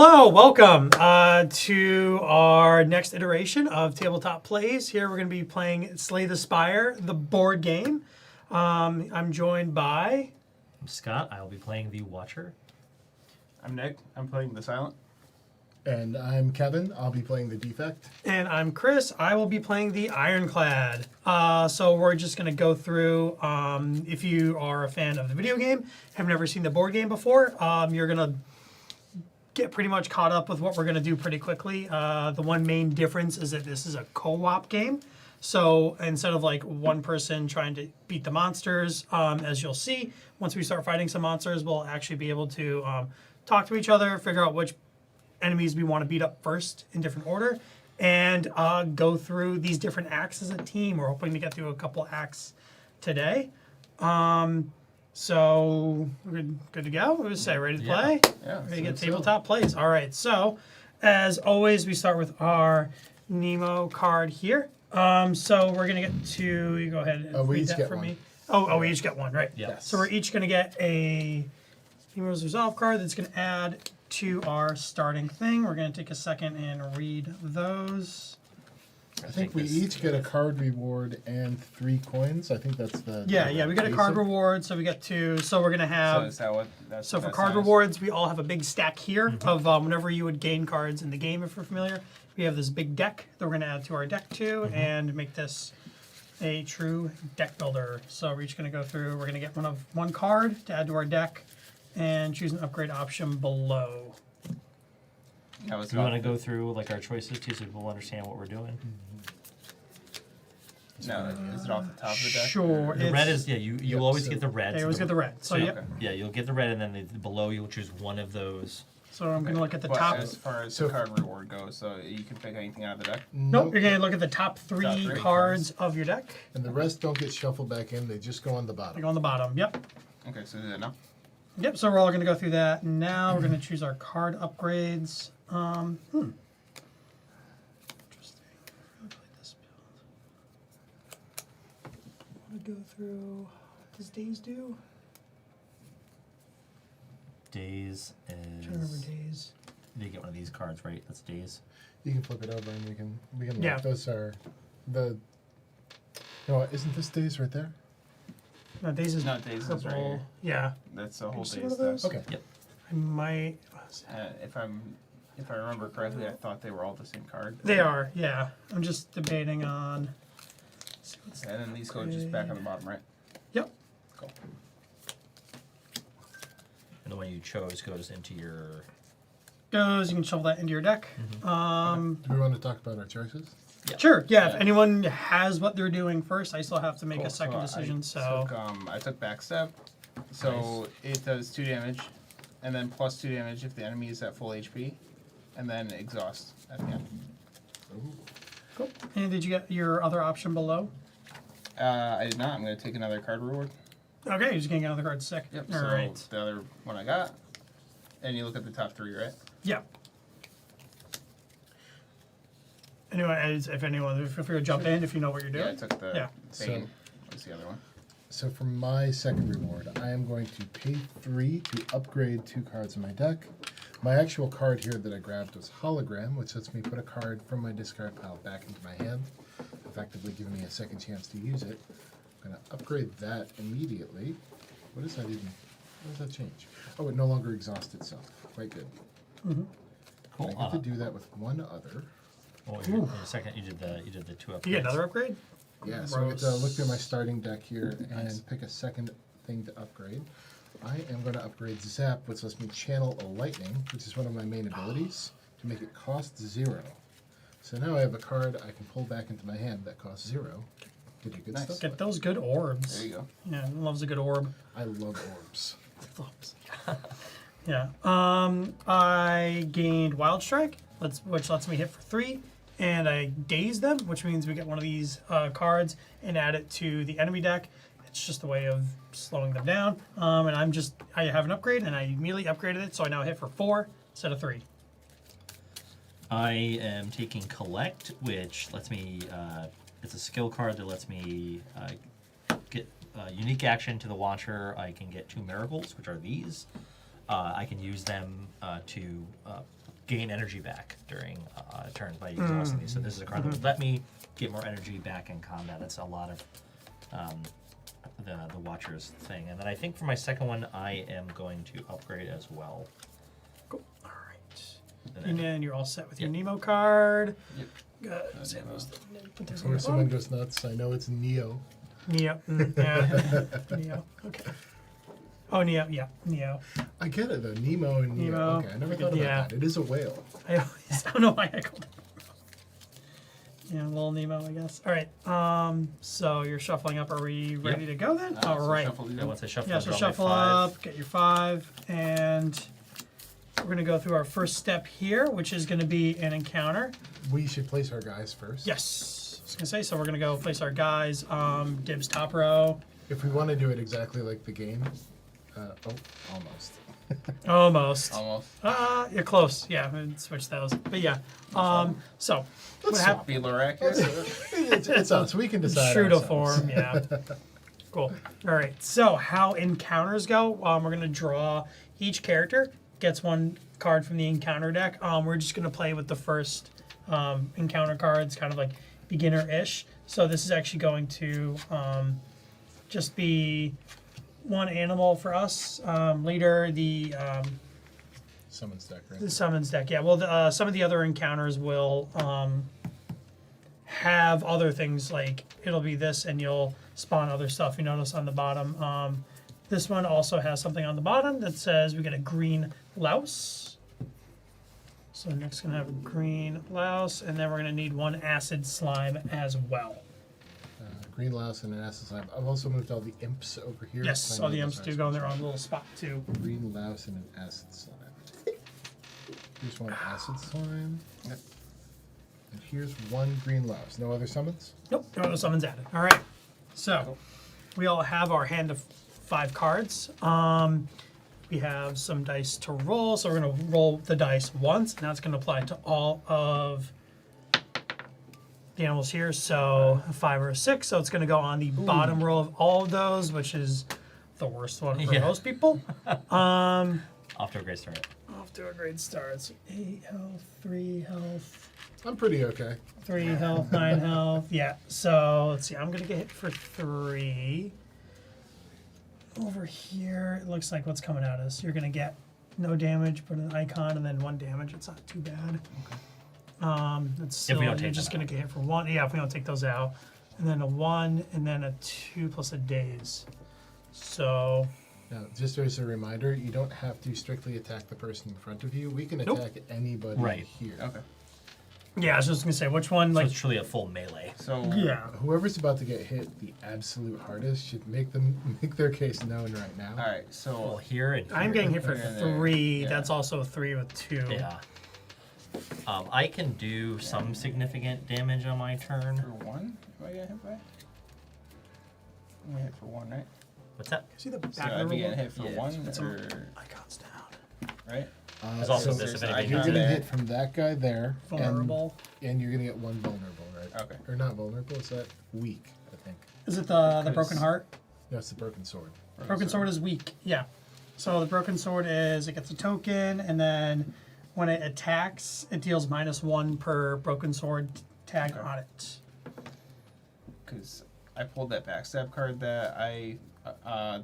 Hello, welcome to our next iteration of Tabletop Plays. Here we're going to be playing Slay the Spire, the board game. I'm joined by... I'm Scott. I will be playing the Watcher. I'm Nick. I'm playing the Silent. And I'm Kevin. I'll be playing the Defect. And I'm Chris. I will be playing the Ironclad. So we're just going to go through, if you are a fan of the video game, have never seen the board game before, you're going to get pretty much caught up with what we're going to do pretty quickly. The one main difference is that this is a co-op game. So instead of like one person trying to beat the monsters, as you'll see, once we start fighting some monsters, we'll actually be able to talk to each other, figure out which enemies we want to beat up first in different order, and go through these different acts as a team. We're hoping to get through a couple acts today. So we're good to go. What would you say? Ready to play? Yeah. Ready to get tabletop plays. All right. So as always, we start with our Nemo card here. So we're gonna get to. You go ahead and read that for me. Oh, we each get one, right? Yeah. So we're each gonna get a Nemo's Resolve card that's gonna add to our starting thing. We're gonna take a second and read those. I think we each get a card reward and 3 coins. I think that's the... Yeah, we get a card reward, so we get 2. So we're gonna So have. is that what? That's So what for that card sounds? rewards, we all have a big stack here of whenever you would gain cards in the game, if you're familiar. We have this big deck that we're going to add to our deck too, and make this a true deck builder. So we're each going to go through, we're going to get one card to add to our deck, and choose an upgrade option below. That was Do we want to go through like our choices too, so people understand what we're doing? No, is it off the top of the deck? Sure. The red is you always so get the red. They always get the red. So, So yep. Okay. yeah, you'll get the red, and then below you'll choose one of those. So I'm going to look at the But top. as far as So- the card reward goes, so you can pick anything out of the deck. Nope, you're going to look at the top Top three three cards of your deck. And the rest don't get shuffled back in. They just go on the They bottom. go on the bottom. Yep. Okay, so is it enough? Yep, so we're all going to go through that. Now we're going to choose our card upgrades. Interesting. I really played this build. I want to go through. What does Days do? Days I'm trying to remember is. Days. You get one of these cards, right? That's Days. You can flip it over and we can look. Yeah. Those are the... No, isn't this days right there? No, Days is No, Days is right purple. here. Yeah. That's the whole see day's one of those? stuff. Okay. I might. If I remember correctly, I thought they were all the same card. They are, yeah. I'm just debating on. Let's see what's And then these go just back on the bottom, right? Yep. Cool. And the one you chose goes into your. Goes. You can shovel that into your deck. Do we want to talk about our choices? Sure. Yeah. If Yeah. anyone has what they're doing first, I still have to make Cool. a second So decision. I took backstab. So it does 2 damage, and then plus 2 damage if the enemy is at full HP, and then exhaust at the end. Cool. And did you get your other option below? I did not. I'm going to take another card reward. Okay, you're just getting another card sick. Yep. All So right. the other one I got, and you look at the top 3, right? Yeah. Anyway, if anyone, feel free to jump in if you know what you're Yeah, I doing. took the Yeah. Bane. What's the other one? So for my second reward, I am going to pay 3 to upgrade 2 cards in my deck. My actual card here that I grabbed was Hologram, which lets me put a card from my discard pile back into my hand, effectively giving me a second chance to use it. I'm going to upgrade that immediately. What does that even... What does that change? Oh, it no longer exhausts itself. Quite good. Cool. I get to do that with one other. Oh, in a second, you did the 2 upgrades. You get another upgrade? Yeah, so I get to look through my Gross. starting deck here and Nice. pick a second thing to upgrade. I am going to upgrade Zap, which lets me channel a lightning, which is one of my main abilities, to make it cost 0. So now I have a card I can pull back into my hand that costs 0 to do good Nice. stuff. Get those good orbs. There you go. Yeah, loves a good orb. I love orbs. Yeah. I gained Wild Strike, which lets me hit for 3, and I daze them, which means we get one of these cards and add it to the enemy deck. It's just a way of slowing them down. And I have an upgrade, and I immediately upgraded it, so I now hit for 4 instead of 3. I am taking Collect, which lets me. It's a skill card that lets me get unique action to the Watcher. I can get 2 miracles, which are these. I can use them to gain energy back during turns by exhausting these. So this is a card that would let me get more energy back in combat. That's a lot of the Watcher's thing. And then I think for my second one, I am going to upgrade as well. Cool. All right. And And then, then you're all set with Yep. your Nemo card. Yep. Good. Sam, put this Before on someone goes nuts, I know it's Neo. Neo. Yeah. Neo. Okay. Oh, Neo. Yeah. Neo. I get it though, Nemo and Neo. Nemo. Okay, I never thought Yeah. about that. It is a whale. I don't know why I called it. Yeah, little Nemo, I guess. All right. So you're shuffling up. Are we ready to go then? All So right. shuffle these yeah, in. once I shuffle, Yeah, I so draw my shuffle 5. up, get your 5, and we're going to go through our first step here, which is going to be an encounter. We should place our guys first. Yes. I was going to say, so we're going to go place our guys. Dibs top row. If we want to do it exactly like the game, almost. Almost. Almost. You're close. Yeah, we switch those. But yeah. So what happened? Be accurate. It's us. We can decide. True to ourselves. form, yeah. Cool. All right. So how encounters go? We're gonna draw. Each character gets one card from the encounter deck. We're just gonna play with the first encounter cards, kind of like beginner-ish. So this is actually going to just be one animal for us. Leader, the Summons deck, right? the summons deck. Yeah. Well, some of the other encounters will have other things, like it'll be this and you'll spawn other stuff. You notice on the bottom. This one also has something on the bottom that says we get a green louse. So next gonna have a green louse, and then we're gonna need one acid slime as well. Green louse and an acid slime. I've also moved all the imps over here. Yes, I all know the those imps are do go in their own little spot too. Green louse and an acid slime. Here's one acid slime. Yep. And here's one green louse. No other summons? Nope, no other summons added. All right, so we all have our hand of 5 cards. We have some dice to roll, so we're gonna roll the dice once, and that's gonna apply to all of the animals here. So a 5 or a 6, so it's gonna go on the bottom row of all of those, which is the worst one for Yeah. most people. Off to a great start. Off to a great start. So 8 health, 3 health. I'm pretty okay. 3 health, 9 health. Yeah, so let's see. I'm going to get hit for 3. Over here, it looks like what's coming at us. You're going to get no damage, put an icon, and then 1 damage. It's not too bad. That's If we still, don't take you're just them going to get hit for 1. Yeah, if we don't take those out. And then a 1, and then a 2 plus a daze. So, Now, just as a reminder, you don't have to strictly attack the person in front of you. We can Nope. attack anybody Right. here. Okay. yeah, I was just going to say, which one, So like, it's truly a full melee. So yeah. Whoever's about to get hit the absolute hardest should make their case known right now. All right. So Well, here and here. I'm getting hit for Here and there. 3. Yeah. That's also a 3 with 2. Yeah. I can do some significant damage on my turn. for 1, am I getting hit by? I'm gonna hit for 1, right? What's that? See the back So of I'd the be getting roll? hit for Yeah, 1, put some or icons down. right? There's also so this, if there's anybody icon you're needs gonna there. hit from that guy there, Vulnerable. and you're gonna get 1 vulnerable, right? Okay. Or not vulnerable? Is that weak? I think. Is it the Because- broken heart? No, it's the broken sword. Broken sword is weak. Yeah. So the broken sword is it gets a token, and then when it attacks, it deals -1 per broken sword tag Okay. on it. Because I pulled that backstab card that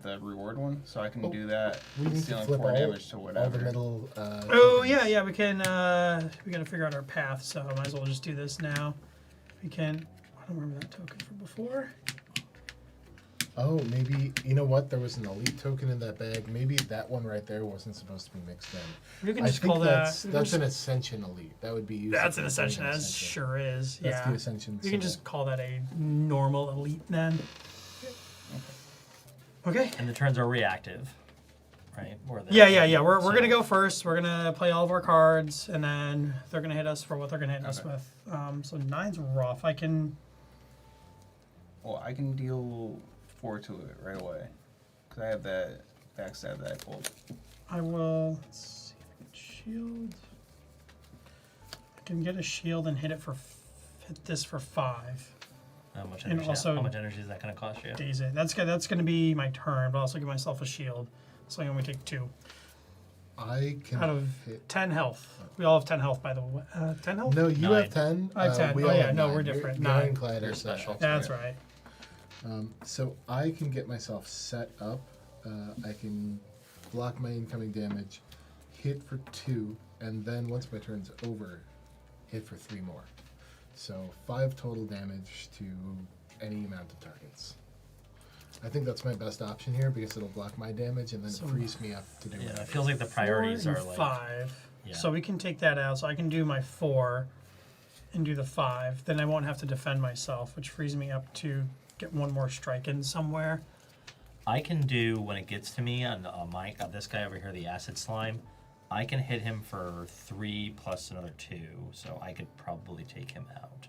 the reward one, so I can Oh, do that. We need to dealing flip 4 all, damage to all whatever. the middle. Oh tokens. yeah, we can. We gotta figure out our path, so I might as well just do this now. We can. I don't remember that token from before. Oh, maybe you know what? There was an elite token in that bag. Maybe that one right there wasn't supposed to be mixed in. We can I just think call that's that. that's an ascension elite. That would be used. That's if an we're doing ascension. That sure is. That's Yeah. the ascension. You can symbol. just call that a normal elite then. Okay. And the turns are reactive, right? Or they're- Yeah. We're so- gonna go first. We're gonna play all of our cards, and then they're gonna hit us for what they're gonna hit us Okay. with. So 9's rough. I can. Well, I can deal 4 to it right away. Because I have that backstab that I pulled. I will. Let's see if I can shield. I can get a shield and hit it for. Hit this for 5. How much And energy? also- how much energy is that going to cost you? Days it. That's gonna be my turn, but I'll also give myself a shield. So I only take 2. I can out of hit. 10 health. We all have 10 health, by the way. 10 health? No, you 9. have 10. I have 10. We Oh, all yeah, have no, 9. we're different. You're 9. ironclad You're is special. That's right. So I can get myself set up. I can block my incoming damage, hit for 2, and then once my turn's over, hit for 3 more. So 5 total damage to any amount of targets. I think that's my best option here because it'll block my damage and then it frees me up to do Yeah, whatever. it feels like the priorities 4 are and like 5. Yeah. So we can take that out. So I can do my 4 and do the 5. Then I won't have to defend myself, which frees me up to get one more strike in somewhere. I can do when it gets to me on this guy over here, the acid slime. I can hit him for 3 plus another 2, so I could probably take him out.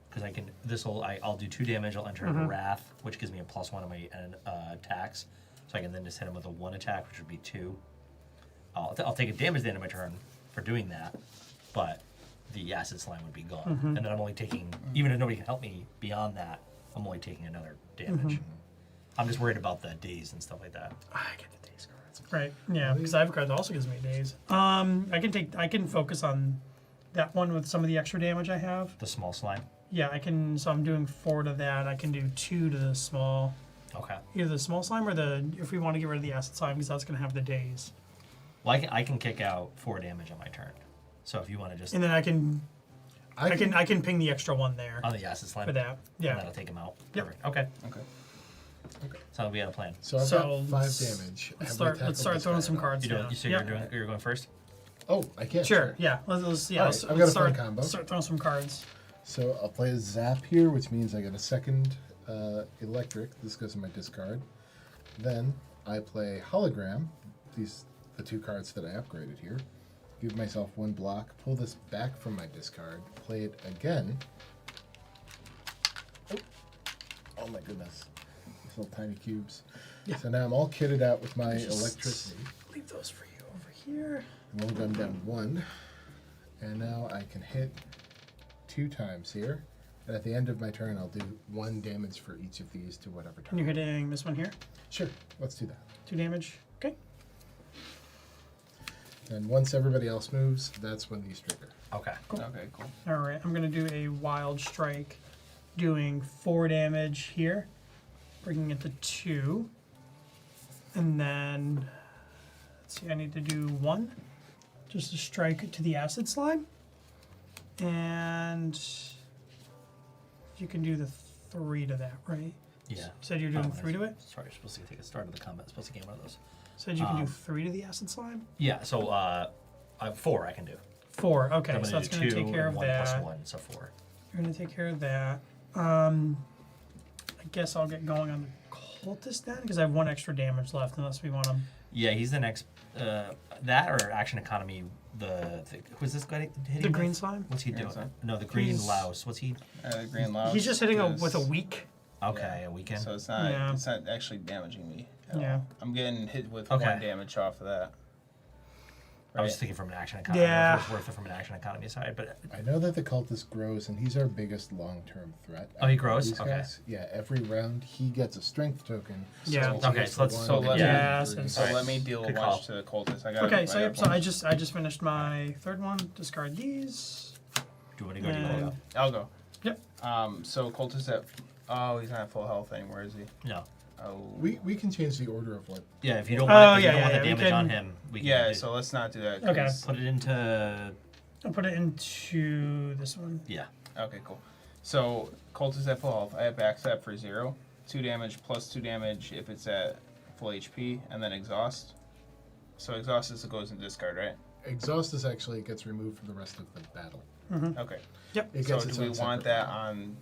Because I can, I'll do 2 damage. I'll enter into Wrath, which gives me a +1 on my attacks. So I can then just hit him with a 1 attack, which would be 2. I'll take a damage at the end of my turn for doing that, but the acid slime would be gone. And then I'm only taking, even if nobody can help me beyond that, I'm only taking another damage. I'm just worried about the days and stuff like that. I get the days cards. Right. Yeah, because I have a card that also gives me days. I can focus on that one with some of the extra damage I have. The small slime. Yeah, I can. So I'm doing 4 to that. I can do 2 to the small. Okay. Either the small slime or if we want to get rid of the acid slime, because that's going to have the days. Well, I can kick out 4 damage on my turn. So if you want to just And then I can ping the extra 1 there on the acid slime for that. and Yeah. that'll take him out. Yep. Perfect. Okay. Okay. So we had a plan. So I've So got 5 let's- damage. Let's Have start. I Let's tackled start this throwing guy some at all? cards You down. doing? So Yeah. you're going first. Oh, I can. Sure. Yeah. Let's All let's right, I've got a fun start. combo. Start throwing some cards. So I'll play a Zap here, which means I get a second Electric. This goes in my discard. Then I play Hologram. The 2 cards that I upgraded here. Give myself 1 block. Pull this back from my discard. Play it again. Oh my goodness. These little tiny cubes. Yeah. So now I'm all kitted out with my Just electricity. Leave those for you over here. One gun down 1. And now I can hit 2 times here. And at the end of my turn, I'll do 1 damage for each of these to whatever And turn. you're hitting this one here. Sure, let's do that. 2 damage. Okay. And once everybody else moves, that's when these trigger. Okay. Okay, cool. All right. I'm gonna do a wild strike, doing 4 damage here, bringing it to 2, and then let's see. I need to do 1, just to strike to the acid slime, and you can do the 3 to that, right? Yeah. Said you're doing 3 to it. Sorry, you're supposed to take a start of the combat. Supposed to get one of those. Said you can do 3 to the acid slime. Yeah. So 4 I can do. 4. Okay, I'm so gonna that's do gonna 2 take care and of 1 that. plus 1, so 4. You're gonna take care of that. I guess I'll get going on the cultist then, because I have 1 extra damage left, unless we want to. Yeah, he's the next. That or action economy. Who's this guy hitting? The with? green slime. What's he Green doing? slime? No, the green He's- louse. What's he? Green Louse. He's just hitting is- with a weak. Okay, a weekend. So it's not. Yeah. It's not actually damaging me. At Yeah. All. I'm getting hit with Okay. 1 damage off of that. I was Right. thinking from an action economy. Yeah. If it was worth it from an action economy side, but I know that the cultist grows, and he's our biggest long-term threat. Oh, he out of grows? these Okay. guys. Yeah, every round he gets a strength token. Yeah. he Okay, gets so the let's- 1, so let two, me- Yeah, three. so So let me deal Good a call. bunch to the cultist. I got. Okay, so I yep. got So I one. just finished my 3rd one. Discard these. do you want to go? Do you want to go? I'll go. Yep. So cultist at. Oh, he's not at full health anymore, is he? No. Oh. We can change the order of what. Yeah, if you don't Oh, want, if you yeah, don't want yeah, the we damage on can- him, we can Yeah. do- So let's not do that. Okay. 'cause- put it into. I'll put it into this one. Yeah. Okay, cool. So cultist at full health. I have backstab for 0, 2 damage plus 2 damage if it's at full HP, and then exhaust. So exhaust is goes in discard, right? Exhaust is actually gets removed from the rest of the battle. Okay. Yep. It So gets its do we own want separate that one. on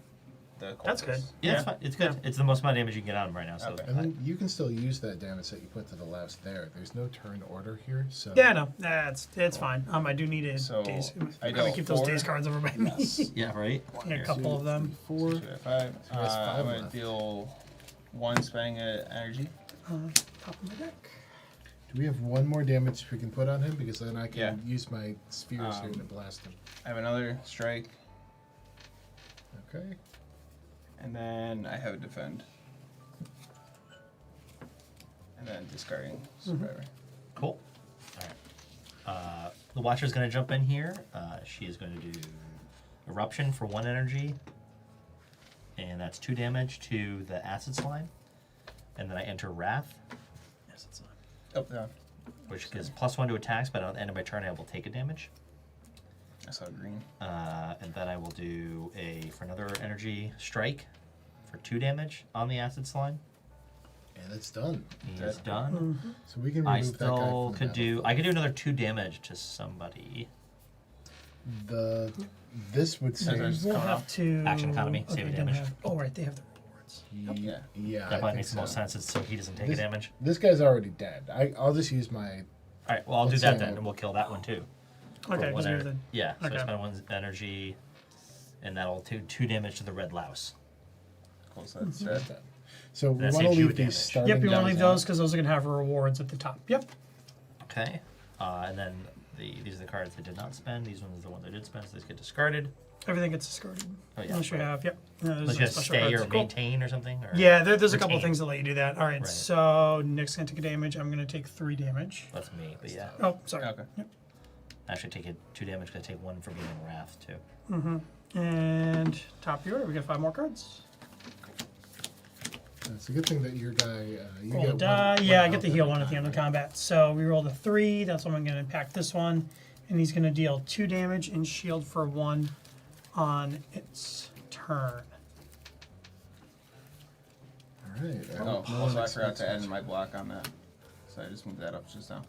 the cultist? That's good. Yeah, Yeah. it's fine. It's good. It's the most amount of damage you can get on him right now. So Okay. And then you can still use that damage that you put to the louse there. There's no turn order here, so Yeah, no, it's fine. I do need a So, days. I I'm gonna dealt keep those 4. days cards over by me. yeah, right. Yeah, a couple of them. 4. 2 at 5. So that's 5 I'm going to left. deal 1 spending energy. Top of my deck. Do we have 1 more damage we can put on him? Because then I can Yeah. use my spheres here to blast him. I have another strike, Okay. and then I have a defend. And then discarding survivor. Cool. the Watcher's going to jump in here. She is going to do Eruption for 1 energy. And that's 2 damage to the Acid Slime. And then I enter Wrath, Oh, yeah. which gives +1 to attacks, but at the end of my turn I will take a damage. I saw green. And then I will do for another energy strike for 2 damage on the Acid Slime. And it's done. He is done. So we can I remove that guy still from the could battlefield. I could do another 2 damage to somebody. This would say Scissors. We'll coming have off. to. Action economy, save they a don't damage. have- oh, right, they have the rewards. Yeah. Yeah, That I probably think makes the most so. sense. So he doesn't take This- a damage. This guy's already dead. I'll just use my. All right. Well, I'll do Let's that say then, and we'll kill that one too. Okay, For because one you're ener- the. Yeah. So I okay. spend 1 energy, and that'll do 2 damage to the red louse. Cool, so that's that. Done. So we That want to saves you leave damage. these starting Yep, you want to guys leave out. those because those are going to have rewards at the top. Yep. Okay. And then these are the cards I did not spend. These ones are the ones I did spend, so these get discarded. Everything gets discarded. Oh yeah. Unless you right. have, yep. No, there's Unless you no have to special stay cards. or Cool. maintain or something. Or Yeah, there's a couple retain. things that let you do that. All right, Right. so Nick's going to take a damage. I'm going to take 3 damage. That's me, but yeah. Oh, sorry. Okay. I should take 2 damage because I take 1 for being in Wrath too. And top of the order, we get 5 more cards. It's a good thing that your guy. You Roll get a die. one Yeah, I health get the every heal one at the time, end of right? combat. So we rolled a 3. That's when I'm going to impact this one. And he's going to deal 2 damage and shield for 1 on its turn. All right. Oh, also I forgot to add my block on that. So I just moved that up just now.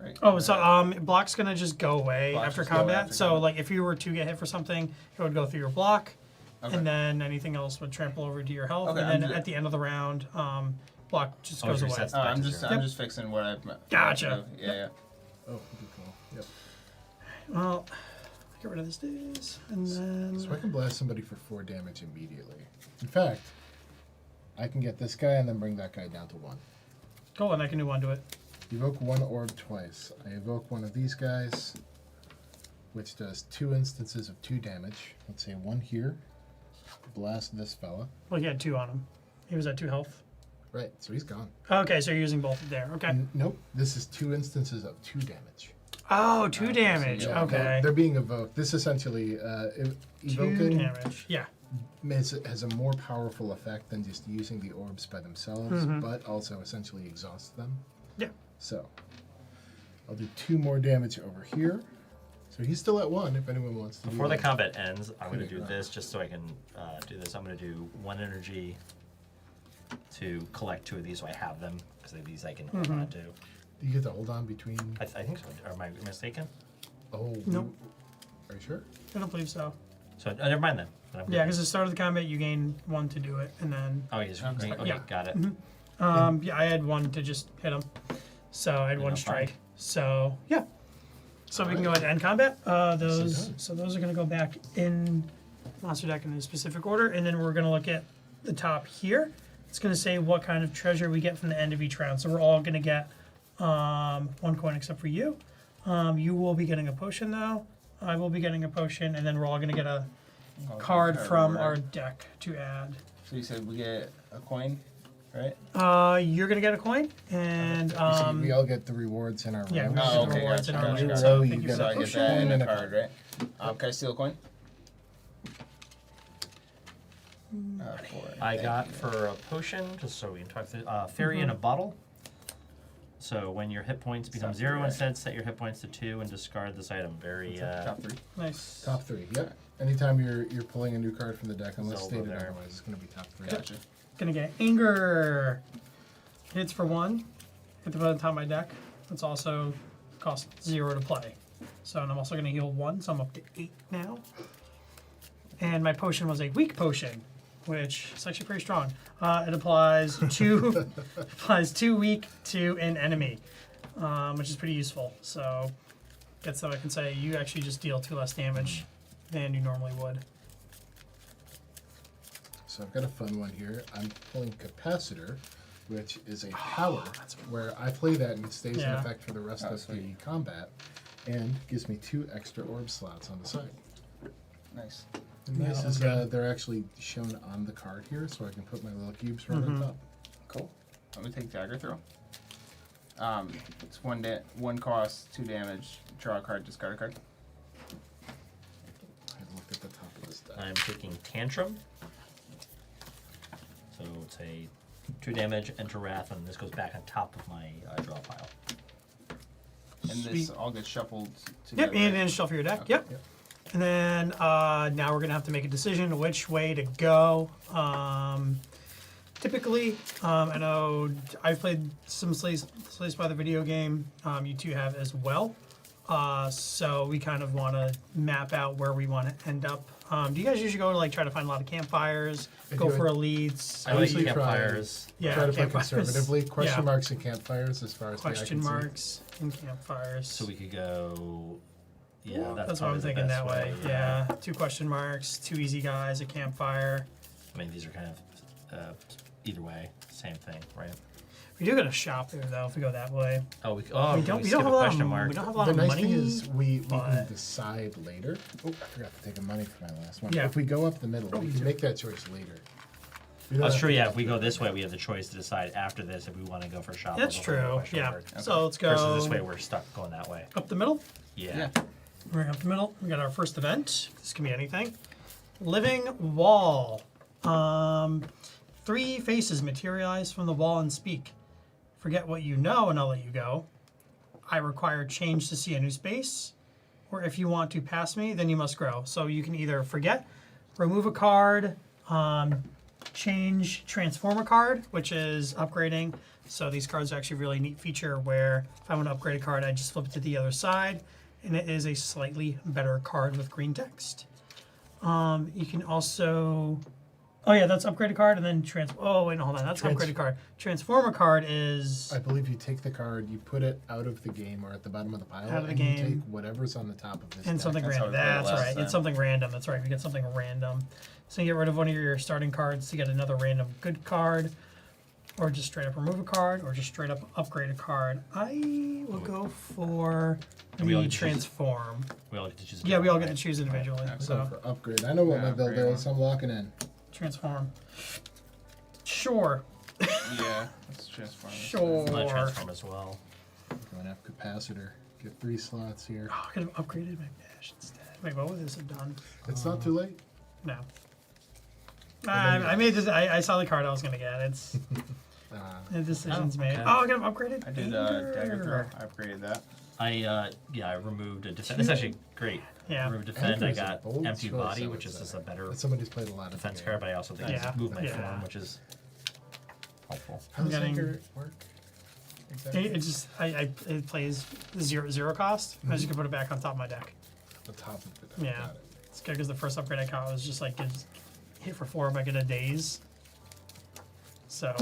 Right. Oh, so block's going to just go away Block's after just go away combat. after So combat. like if you were to get hit for something, it would go through your block. Okay. And then anything else would trample over to your health. Okay, and I'm then ju- at the end of the round, block just Oh, goes it away. resets. Oh, I'm Back to just 0. I'm just fixing what I've. Gotcha. Yeah, yeah. Oh, good call. Yep. Well, get rid of this days. And then. So I can blast somebody for 4 damage immediately. In fact, I can get this guy and then bring that guy down to 1. Cool, and I can do 1 to it. Evoke 1 orb twice. I evoke one of these guys, which does 2 instances of 2 damage. Let's say 1 here. Blast this fella. Well, he had 2 on him. He was at 2 health. Right, so he's gone. Okay, so you're using both there. Okay. Nope, this is 2 instances of 2 damage. Oh, 2 damage. yeah, Okay. They're being evoked. This essentially, 2 evoking damage. Yeah. has a more powerful effect than just using the orbs by themselves, but also essentially exhausts them. Yeah. So, I'll do 2 more damage over here. So he's still at 1 if anyone wants to Before do the that. combat ends, I'm going to Pretty do rough. this just so I can do this. I'm going to do 1 energy to collect 2 of these so I have them because these I can hold on to. Do you get to hold on between... I think so. Am I mistaken? Oh, Nope. Are you sure? I don't believe so. So never mind then. Then I'm good. Yeah, because at the start of the combat, you gain 1 to do it, and then Oh, he's Okay. okay. Yeah. Got it. yeah, I had 1 to just hit him, so I had Yeah, 1 fine. strike. So yeah, so we can go ahead and end combat. So those are going to go back in monster deck in a specific order, and then we're going to look at the top here. It's going to say what kind of treasure we get from the end of each round. So we're all going to get 1 coin except for you. You will be getting a potion though. I will be getting a potion, and then we're all going to get a card from our deck to add. So you said we get a coin, right? You're gonna get a coin, and You said we all get the rewards in our yeah, row. we Oh, get the okay, rewards in gotcha, our gotcha, round. gotcha. So You thank you get for So the I get potion. that in and a a card, right? Can I steal a coin? 4. I got for a potion, just so we can talk through, fairy in a bottle. So when your hit points become Top 0 three, right? instead, set your hit points to 2 and discard this item. Very Top 3. Nice. Top 3, yep. Anytime you're pulling a new card from the deck, unless Zelda stated there. otherwise, it's going to be top 3. Gotcha. Gonna get anger. Hits for 1. Hit the button on top of my deck. It's also cost 0 to play. So and I'm also gonna heal 1, so I'm up to 8 now. And my potion was a weak potion, which is actually pretty strong. It applies 2 applies 2 weak to an enemy, which is pretty useful. So that's how I can say you actually just deal 2 less damage than you normally would. So I've got a fun one here. I'm pulling Capacitor, which is a power, where I play that and it stays in Yeah. effect for the rest Oh, of the sweet. combat, and gives me 2 extra orb slots on the side. Nice. And Yeah, this that one's is, good. they're actually shown on the card here, so I can put my little cubes right on top. Cool. Let me take dagger throw. It's one cost, 2 damage. Draw a card, discard a card. I looked at the top of this deck. I'm taking Tantrum. So it's a 2 damage, enter Wrath, and this goes back on top of my draw pile. And this all gets shuffled Yep, together. and shuffle your deck. Okay. Yep. And then now we're gonna have to make a decision which way to go. Typically, I know I've played some Slay the Spire the video game. You two have as well. So we kind of want to map out where we want to end up. Do you guys usually go to like try to find a lot of campfires, go do. for elites? I like usually try- campfires. Yeah, Try to play campfires. conservatively. Question Yeah. marks and campfires as far as Question the eye can marks and campfires. So we could go. Yeah, That's what probably I'm the thinking best that way. Yeah, 2 question marks, 2 easy guys, a campfire. I mean, these are kind of either way, same thing, right? We do got a shop there though if we go that way. Oh, we We don't. don't. We skip don't have a a lot question of. mark. We don't have a see. lot The of nice money. thing is we can but- decide later. Oh, I forgot to take a money for my last one. Yeah. If we go up the middle, we can make that choice later. We don't That's have true. to Yeah, go if we up go the this way, middle. we have the choice to decide after this if we want to go for shop. That's or go for true. question Yeah. mark. So let's go. Versus this way, we're stuck going that way. Up the middle. Yeah. We're up the middle. We got our first event. This can be anything. Living wall. 3 faces materialize from the wall and speak. Forget what you know and I'll let you go. I require change to see a new space. Or if you want to pass me, then you must grow. So you can either forget, remove a card, change, transform a card, which is upgrading. So these cards are actually a really neat feature where if I want to upgrade a card, I just flip it to the other side. And it is a slightly better card with green text. You can also, oh yeah, that's upgrade a card and then oh wait, no, hold on, that's upgrade a card. Transform a card is, I believe you take the card, you put it out of the game or at the bottom of the pile, Out of the and you game. take whatever's on the top of this and deck. something That's how random. we played it That's last right. time. It's something random. That's right. We get something random. So you get rid of one of your starting cards to get another random good card, or just straight up remove a card, or just straight up upgrade a card. I will go for And we all the get to choose it? transform. We all get to choose. Yeah, we all get right? to choose individually. I'm going So for upgrade. I know what Yeah, my build upgrade is. I'm locking in. transform. Sure. Yeah, let's transform. this. Sure. I transform as well. Going up capacitor. Get 3 slots here. Oh, I could have upgraded my dash instead. Wait, what would this have done? It's not too late. No. I made this. I saw the card I was gonna get. It's the decision's made. okay. Oh, I got him upgraded. I did dagger throw. I upgraded that. I removed a defense. It's actually great. Yeah. Removed defend. I Anchor's a got bold empty choice, body, I would which is say. just a better But somebody's played a lot of defense the card, game. but I also think Yeah. it's movement Yeah. form, which is helpful. How does getting- Anchor work? Exactly. It just it plays zero cost. I just can put it back on top of my deck. The top of the deck. Yeah. Got it. It's good because the first upgrade I got was just like hit for 4 if I get a daze. So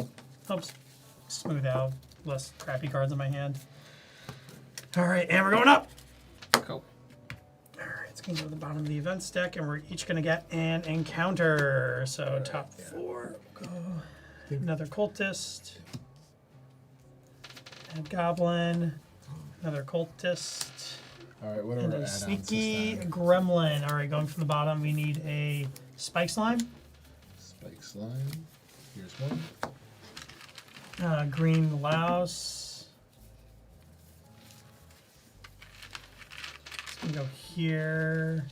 helps smooth out less crappy cards in my hand. All right, and we're going up. Cool. All right, it's gonna go to the bottom of the events deck, and we're each gonna get an encounter. So top 4, go another cultist, and goblin, another cultist, All right, what are and our a add-ons this sneaky time? gremlin. All right, going from the bottom, we need a spike slime, Spike slime. Here's one. green louse. It's gonna go here.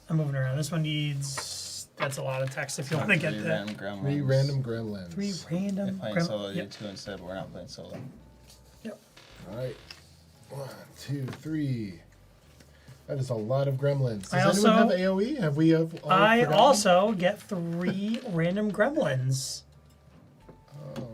I'm moving around. This one needs. That's a lot of text if you want to get 3 that. random gremlins. 3 random gremlins. 3 If random. playing grem- solo, you yep. do 2 instead, but we're not playing solo. Yep. All right. 1, 2, 3. That is a lot of gremlins. Does I anyone have also- AoE? Have we all I forgotten? also get 3 random gremlins.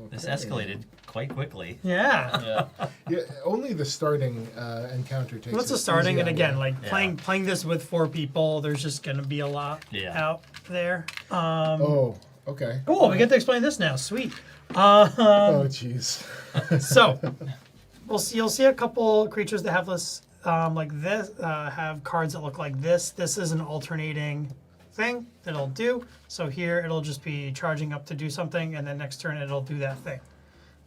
This Okay. escalated quite quickly. Yeah. Yeah. Yeah, only the starting encounter takes. What's it the starting? easy And on again, you. like Yeah. playing this with 4 people, there's just gonna be a lot Yeah. out there. Oh, okay. Cool. We get to explain this now. Sweet. Oh, jeez. So, you'll see a couple creatures that have this, like this, have cards that look like this. This is an alternating thing that it'll do. So here it'll just be charging up to do something, and then next turn it'll do that thing.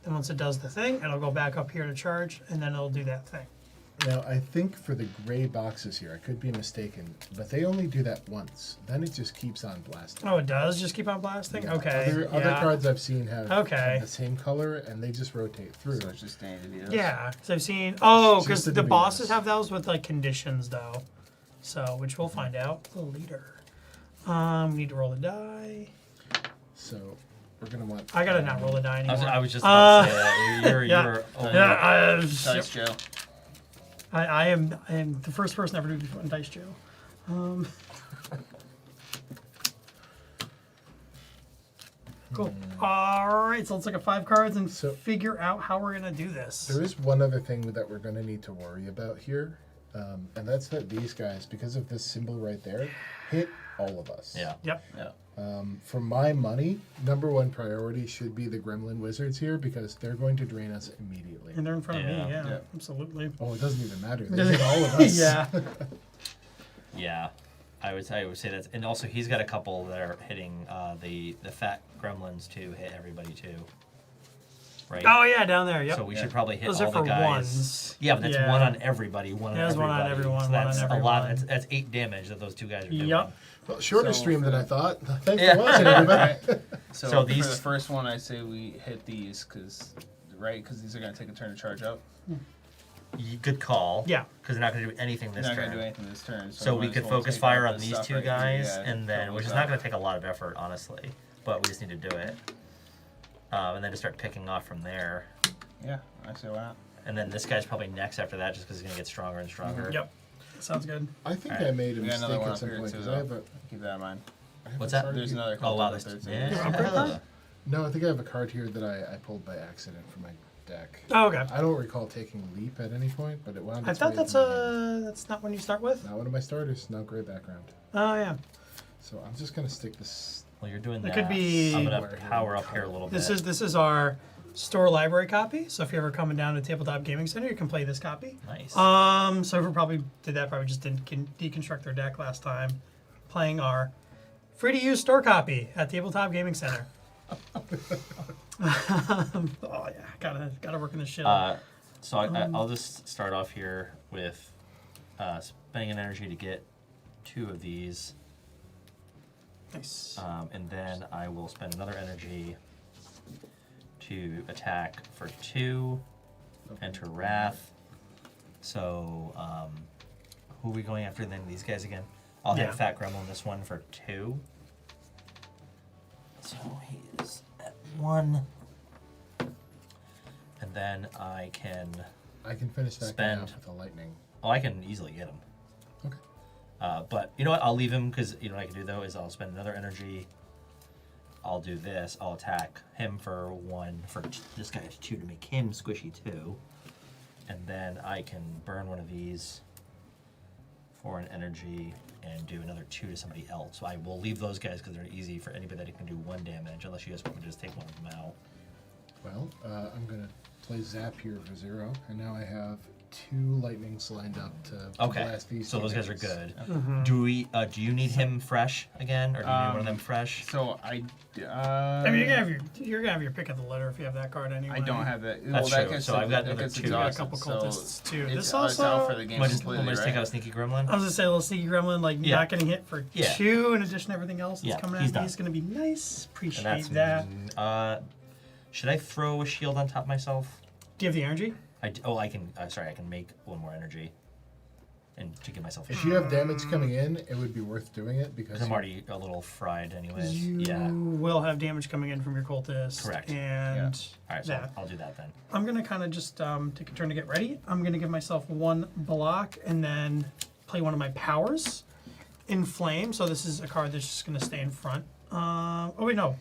Then once it does the thing, it'll go back up here to charge, and then it'll do that thing. Now, I think for the gray boxes here, I could be mistaken, but they only do that once. Then it just keeps on blasting. Oh, it does just keep on blasting? Yeah, Okay. Other cards I've seen have Okay. the same color, and they just rotate through. So it's just standard deals. Yeah, so I've seen. Oh, Just because to the be bosses honest. have those with like conditions though, so which we'll find out later. We need to roll a die. So we're gonna want. I gotta not roll a die anymore. I was just about to say that. You're yeah. only- Yeah, Dice Joe. I am the first person ever to be put in Dice Joe. Cool. All right, so let's look at 5 cards and So- figure out how we're gonna do this. There is one other thing that we're going to need to worry about here, and that's that these guys, because of this symbol right there, hit all of us. Yeah. Yep. Yeah. For my money, #1 priority should be the Gremlin Wizards here, because they're going to drain us immediately. And they're in front of me. Yeah. Yeah, Yeah. absolutely. Oh, it doesn't even matter. They hit all of us. yeah. Yeah, I would say that's, and also he's got a couple that are hitting the fat gremlins to hit everybody too. Right. Oh yeah, down there. Yep. So we should probably hit Those all are the for guys. ones. Yeah, but that's Yeah. one on everybody. One Yeah, on it's one everybody. on everyone, So one on that's a everyone. lot. That's 8 damage that those 2 guys are doing. Yep. Well, shorter So stream than for- I thought. Thanks Yeah. for watching, everybody. So, So for these- the first one, I say we hit these because these are gonna take a turn to charge up. Good call. Yeah. Because they're not going to do anything They're this not turn. gonna do anything this turn. So we might could as well focus take fire out on this these stuff 2 right here, guys, yeah, and then fill which is those not up. going to take a lot of effort, honestly. But we just need to do it, and then to start picking off from there. Yeah, I say why not. And then this guy's probably next after that, just because he's going to get stronger and stronger. Yep. Sounds good. I think Alright. I made a We got another mistake one at up some here point too. because I have a. Keep that in mind. I have What's a that? card There's here- another Oh cult wow, up there's there too. yeah. No, I think I have a card here that I pulled by accident from my deck. Oh, okay. I don't recall taking Leap at any point, but it wound I its thought way that's into my hand. that's not one you start with. Not one of my starters. No gray background. Oh yeah. So I'm just gonna stick this. Well, you're doing It that. could be- I'm going to power up here a little bit. This is our store library copy. So if you're ever coming down to Tabletop Gaming Center, you can play this copy. Nice. So whoever probably did that probably just didn't deconstruct their deck last time, playing our free to use store copy at Tabletop Gaming Center. Oh yeah, gotta work in this shit. So I'll just start off here with spending an energy to get 2 of these, Nice. and then I will spend another energy to attack for 2, enter Wrath. So who are we going after then? These guys again? I'll Yeah. hit Fat Gremlin this one for 2. So he's at 1. And then I can... I can finish that guy Spend. off with a lightning. Oh, I can easily get him. Okay. But you know what? I'll leave him because you know what I can do though is I'll spend another energy. I'll do this. I'll attack him for 1. For this guy has 2 to make him squishy 2, and then I can burn one of these for an energy and do another 2 to somebody else. So I will leave those guys because they're easy for anybody that can do 1 damage, unless you guys want me to just take one of them out. Well, I'm gonna play Zap here for 0, and now I have 2 lightnings lined up to Okay, blast these. so 2 those guys are guys. good. Do we? Do you need him fresh again, or do you need one of them fresh? So I mean, you're gonna have your pick of the litter if you have that card anyway. I don't have that. That's that true. gets So I've got that another gets 2. You got a exhausted, couple so cultists too. It's, This it's also. out for the game Am I just completely, take right? out a sneaky gremlin? I was gonna say a little sneaky gremlin, like Yeah. not getting hit for Yeah. 2 in addition to everything else that's Yeah, coming he's at me done. is gonna be nice. And Appreciate that's that. should I throw a shield on top of myself? Do you have the energy? I can. Sorry, I can make 1 more energy, and to give myself. If you have damage coming in, it would be worth doing it because Because I'm already a little fried, anyways. You Yeah. will have damage coming in from your cultist. Correct. And All right, so yeah. I'll do that then. I'm gonna kind of just take a turn to get ready. I'm gonna give myself 1 block and then play one of my powers, Inflame. So this is a card that's just gonna stay in front. Oh wait, no,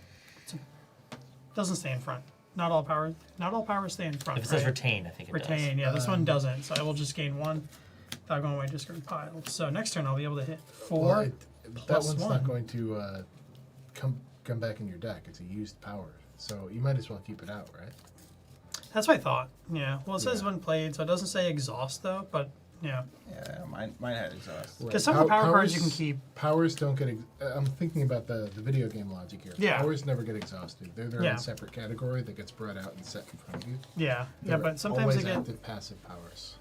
doesn't stay in front. Not all powers stay in front. If it says right? retain, I think it Retain, yeah. This one doesn't, so I will just gain 1 without going to my discard pile. So next turn I'll be able to hit 4. Well, that plus one's 1. not going to come back in your deck. It's a used power, so you might as well keep it out, right? That's what I thought. Yeah. Well, it says Yeah. when played, so it doesn't say exhaust though. But yeah, Yeah, mine had exhaust. because some of the power cards you can keep. Powers don't get. I'm thinking about the video game logic here. Yeah. Powers never get exhausted. They're their Yeah. own separate category that gets brought out and set in front of you. Yeah. Yeah. They're But sometimes always they get. active passive powers.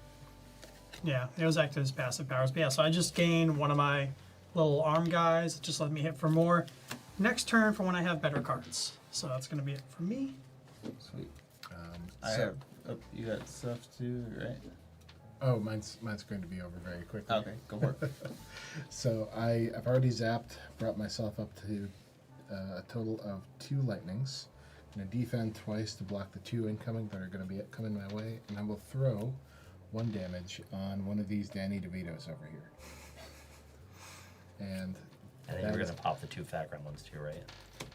Yeah, it was active as passive powers. But yeah, so I just gained one of my little arm guys. It just let me hit for more. Next turn for when I have better cards. So that's going to be it for me. Sweet. I So- have. Oh, you got stuff too, right? Oh, mine's going to be over very quickly. Okay, go for it. So I've already zapped, brought myself up to a total of 2 lightnings. I'm going to defend twice to block the 2 incoming that are going to be coming my way, and I will throw 1 damage on one of these Danny DeVitos over here. And And then that you were is- going to pop the 2 fat gremlins too, right?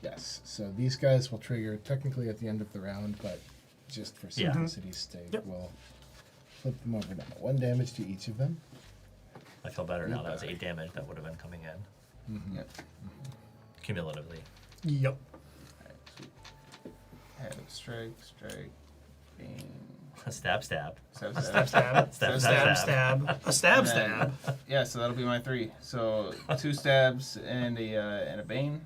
yes, so these guys will trigger technically at the end of the round, but just for Yeah. simplicity's sake, Yep. we'll flip them over now. 1 damage to each of them. I feel better now. That was 8 damage that would have been coming in Yep. cumulatively. Yep. Alright, sweet. Have strike, bang. Stab, stab. Stab, A stab. stab, stab, Stab, stab, stab, stab. A stab, And stab. then- Yeah, so that'll be my 3. So 2 stabs and a bane.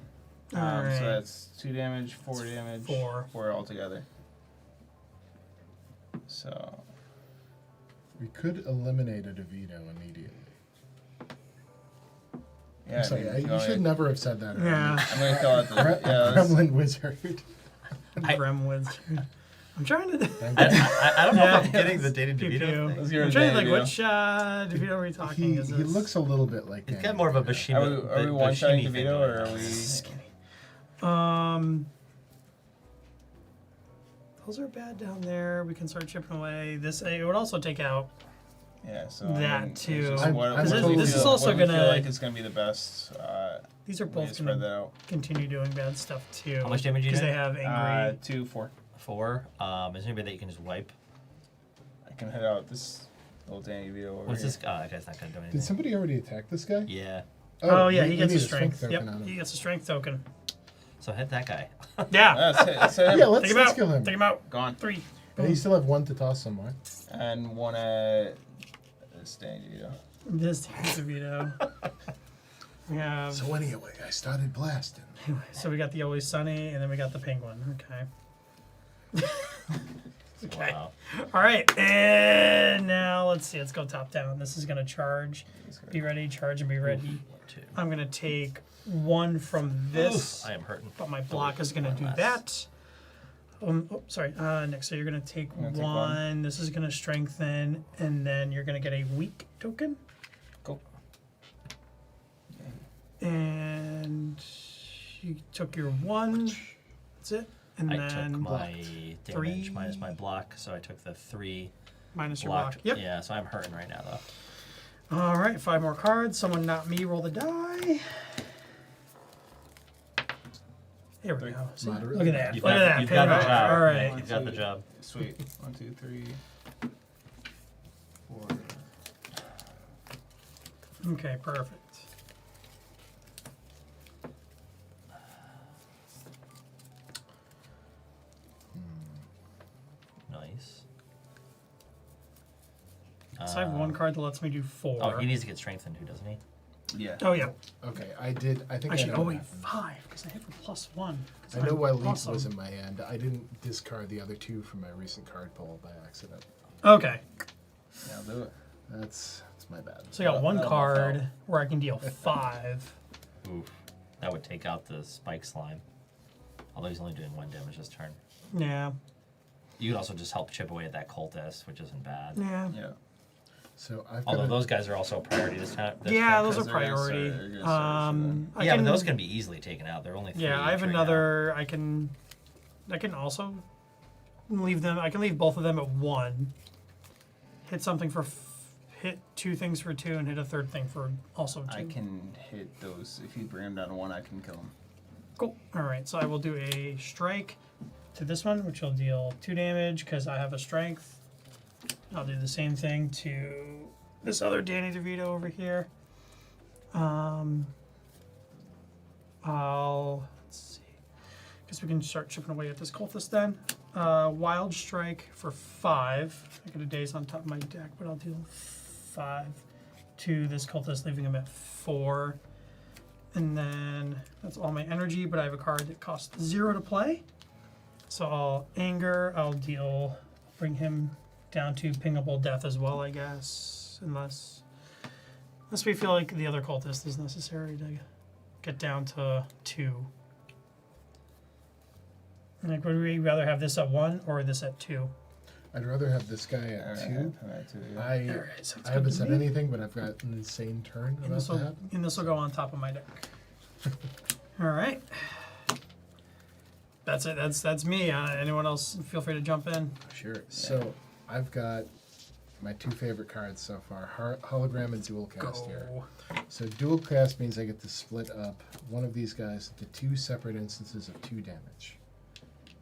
Alright. So that's 2 damage, 4 damage, 4 altogether. So We could eliminate a DeVito immediately. yeah, I'm sorry, I mean, you should never have said that. Yeah. I'm gonna kill out the yeah. Let's, Gremlin Wizard. Gremwoods. I'm trying to. I don't know Yeah. if I'm getting the dating Pew, DeVito pew. thing. Let's hear I'm a trying to Danny think DeVito. which DeVito are we talking? Is He this? looks a little bit like He's Danny got more of a DeVito. Bashimi. Are we one-shotting DeVito or are we? Skinny. Those are bad down there. We can start chipping away. This it would also take out. Yeah, so That it's too. just I'm what, This what is- do we this feel- is also what do we gonna- feel like it's gonna be the best. These are way to both spread going that to out. continue doing bad stuff too. How much damage you Because they hit? have angry. 2, 4. 4. Is there anybody that you can just wipe? I can hit out this little Danny DeVito over What's here. this? That guy's not going to do anything. Did somebody already attack this guy? Yeah. Oh yeah, we he gets need a strength. token Yep, on him. he gets a strength token. So hit that guy. Yeah, Let's hit him. Yeah, let's take him out. kill him. Take him out. Gone. 3. But you still have 1 to toss somewhere. And one at this Danny DeVito. This DeVito. We have. So anyway, I started blasting. So we got the Always Sunny, and then we got the Penguin. Okay. Okay. Wow. All right, and now let's see. Let's go top down. This is gonna charge. Be ready, charge, and be ready. 2. I'm gonna take 1 from this, I am hurting. but my block is gonna do One that. Sorry. Next, so you're gonna take gonna take 1. one. This is gonna strengthen, and then you're gonna get a weak token. Cool. And you took your 1. That's it. And I then took my Three. damage minus my block, so I took the 3 minus your block. block. Yep. Yeah, so I'm hurting right now though. All right, 5 more cards. Someone not me. Roll the die. Here we 3. go. See? Moderate. Look at that. You've Look at got, that. you've got the Payback. job. All right. You've got the job. Sweet. 1, 2, 3, 4. Okay, perfect. Nice. So I have 1 card that lets me do 4. Oh, he needs to get strengthened too, doesn't he? Yeah. Oh, yeah. Okay, I think Actually, I know oh what wait, happened. 5 because I hit for +1. I know why Leaf was in my hand. I didn't discard the other 2 from my recent card pull by accident. Okay, Yeah, I'll do it. That's my bad. so I got 1 That'll card help. where I can deal 5. Oof. That would take out the spike slime. Although he's only doing 1 damage this turn. Yeah, You could also just help chip away at that cultist, which isn't bad. yeah. Yeah. So I've Although got those guys are also a priority this time. this Yeah, turn. those are Because they're gonna start- priority. they're gonna start I Yeah, can, but those can be easily taken out. They're only 3 Yeah, I have each right another. I can also leave them. I can leave both of them at 1. Hit something for. Hit 2 things for 2, and hit a 3rd thing for also 2. I can hit those. If you bring them down to 1, I can kill them. Cool. All right, so I will do a strike to this one, which will deal 2 damage because I have a strength. I'll do the same thing to this other Danny DeVito over here. Let's see. Guess we can start chipping away at this cultist then. Wild strike for 5. I got a daze on top of my deck, but I'll deal 5 to this cultist, leaving him at 4. And then that's all my energy, but I have a card that costs 0 to play. So I'll anger, I'll bring him down to pingable death as well, I guess. unless we feel like the other cultist is necessary to get down to 2. Like, would we rather have this at 1 or this at 2? I'd rather have this guy at Alright, 2. alright, too, yeah. Alright, sounds I haven't good to said me. anything, but I've got an insane turn And about this to will happen. go on top of my deck. Alright. That's it. That's me. Anyone else, feel free to jump in. Sure. So I've got my 2 favorite cards so far, Hologram and Dual Cast here. Go. So Dual Cast means I get to split up one of these guys into 2 separate instances of 2 damage.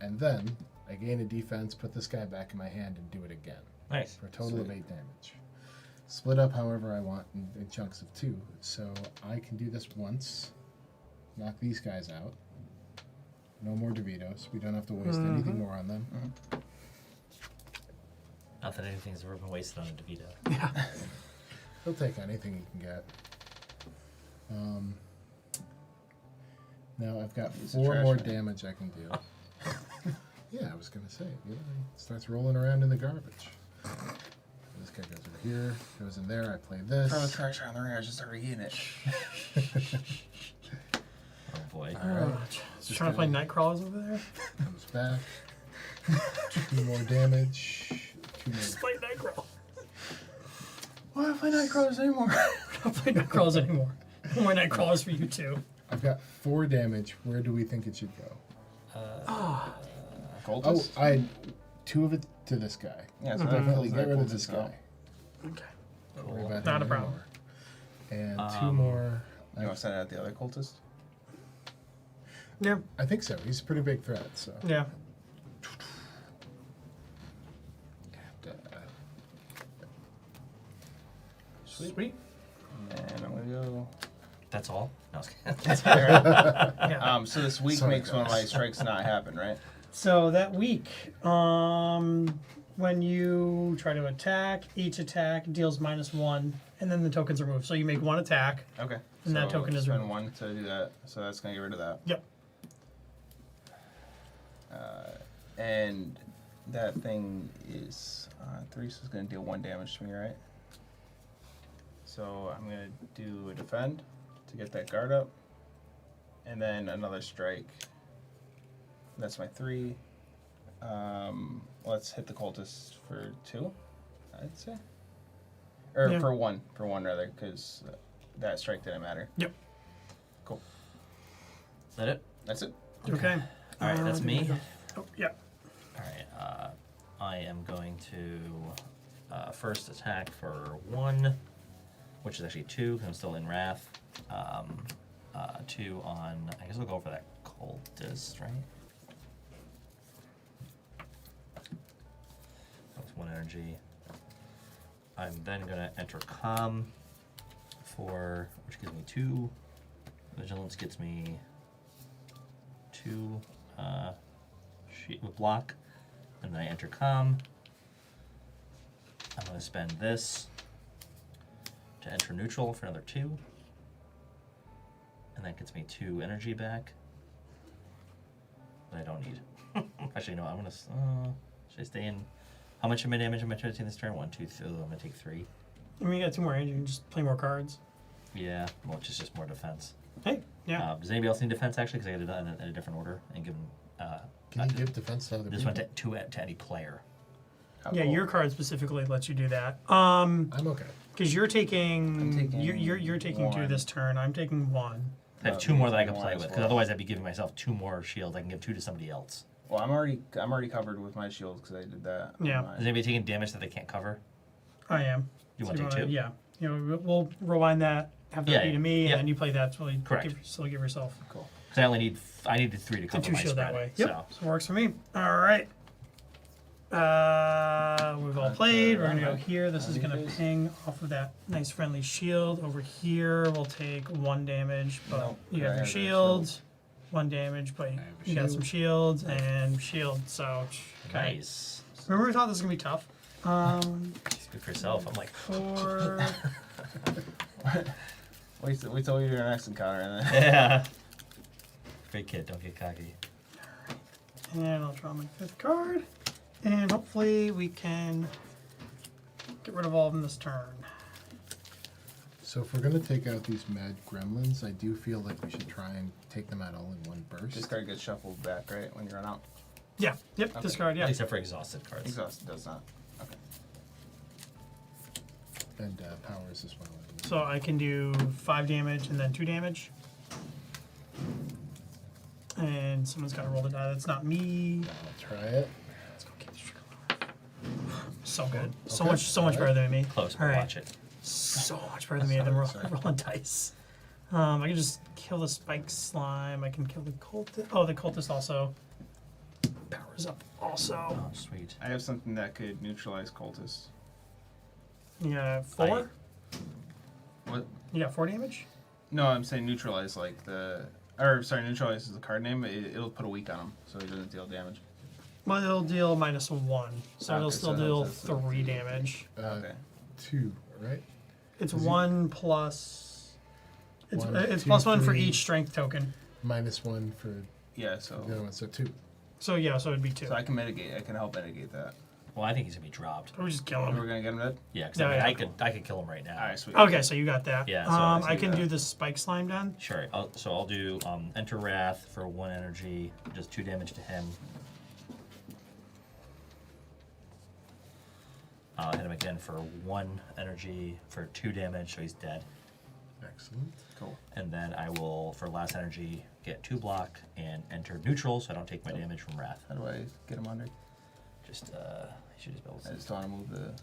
And then I gain a defense, put this guy back in my hand, and do it again. Nice. For a total of 8 damage. Split up however I want in chunks of 2. So I can do this once, knock these guys out. No more DeVitos. We don't have to waste anything more on them. Not that anything's ever been wasted on a DeVito. He'll take anything he can get. Now I've got He's a 4 trash more man. damage I can do. Yeah, I was gonna say, he starts rolling around in the garbage. This guy goes over here, goes in there, I play this. Throw the trash on the ring, I just started eating it. Oh boy. Alright, Just trying to play Nightcrawlers over there. comes back. 2 more damage. 2 more. Just play Nightcrawler. Why don't I play Nightcrawlers anymore? Don't play Nightcrawlers anymore. No more Nightcrawlers for you two. I've got 4 damage. Where do we think it should go? Oh, Cultist? 2 of it to this guy. Yeah, so Definitely that get rid of cultist this out. guy. Okay. Don't worry about Not him a problem. anymore. And 2 more. You want to send out the other cultist? Yeah. I think so. He's a pretty big threat. So. Yeah. Sweet. And I'm gonna go. That's all? No, I was kidding. Yeah. So this week Sorry, makes one of my guys. strikes not happen, right? So that week, when you try to attack, each attack deals -1, and then the tokens are moved. So you make 1 attack. Okay. And that token is spend removed. 1 to do that, so that's gonna get rid of that. Yep. And that thing is 3, so it's gonna deal 1 damage to me, right? So I'm gonna do a defend to get that guard up, and then another strike. That's my 3. Let's hit the cultist for 2, I'd say, or Yeah. for 1 rather, because that strike didn't matter. Yep. Cool. Is that it? That's it. Okay. All right, that's me. Oh, yeah. All right. I am going to first attack for 1, which is actually 2 because I'm still in Wrath. 2 on. I guess I'll go for that cultist, right? That's 1 energy. I'm then gonna enter Calm for, which gives me 2. Vigilance gets me 2 with block, and then I enter Calm. I'm going to spend this to enter neutral for another 2, and that gets me 2 energy back that I don't need. Actually, no, I'm going to. Should I stay in? How much of my damage am I taking this turn? 1, 2, 3. I'm going to take 3. I mean, you got 2 more energy. You can just play more cards. Yeah, well, it's just more defense. Hey. Yeah. Does anybody else need defense actually? Because I got it in a different order and give them. Can you give defense to other This people? one to any player. How Yeah, cool. your card specifically lets you do that. I'm okay. Because you're taking, I'm taking you're taking 2 1. this turn. I'm taking 1. I have Oh, 2 more that I can one play as with, because well. otherwise I'd be giving myself 2 more shields. I can give 2 to somebody else. Well, I'm already covered with my shield because I did that. on Yeah. mine. Is anybody taking damage that they can't cover? I am. You So want to take 2? Yeah. You know, we'll rewind that. Have that Yeah, be to me, yeah. and then you play that. So you Correct. still give yourself Cool. Because I only need I needed 3 to the cover 2 my shield spread. that way. So Yep. So it works for me. All right. We've all That's, played. We're gonna go right. here. This is gonna Phase. ping off of that nice friendly shield. Over here, we'll take 1 damage, but Nope. you I have your have a shields. 1 damage, but have a you got shield. some shields and shield. So okay. nice. Remember we thought this was gonna be tough. Speak for yourself. I'm like, 4. Wait till we do our next encounter and then. yeah. Great kid, don't get cocky. And I'll draw my 5th card. And hopefully we can get rid of all of them this turn. So if we're gonna take out these mad gremlins, I do feel like we should try and take them out all in one burst. This card gets shuffled back, right, when you run out. Yeah. Yep. Okay. Discard. Yeah. Except for exhausted cards. Exhaust does not. Okay. And powers as well. I believe. So I can do 5 damage and then 2 damage. And someone's got to roll the die. That's not me. I'll try it. Let's go keep the trigger lower. So good. So Okay. much better than me. Close, but All right. watch it. So much better than me than Sorry. rolling dice. I can just kill the spike slime. I can kill the cultist. Oh, the cultist also powers up. Also, Oh, sweet. I have something that could neutralize cultists. you got 4. What? You got 4 damage. No, I'm saying neutralize like the. Or sorry, neutralize is the card name. It'll put a weak on him, so he doesn't deal damage. Well, it'll deal -1, so it'll Okay, still so deal that's 3 damage. Okay. 2, right? It's Is it- 1 plus. It's 1, it's 2, +1 for 3. each strength token. -1 for Yeah, so the other one, so 2. So yeah, so it'd be 2. so I can mitigate. I can help mitigate that. Well, I think he's gonna be dropped. We just kill We're him. gonna get him dead. Yeah, because Yeah, yeah. I could kill him right now. All right, sweet. Okay, so you got that. Yeah, so I let's can do do that. the spike slime then. Sure. I'll do Enter Wrath for 1 energy, just 2 damage to him. I'll hit him again for 1 energy for 2 damage, so he's dead. Excellent. Cool. And then I will, for last energy, get 2 block and enter neutral, so I don't take my damage from Wrath. How do I get him under? Just he should just be able I to. just want to move the.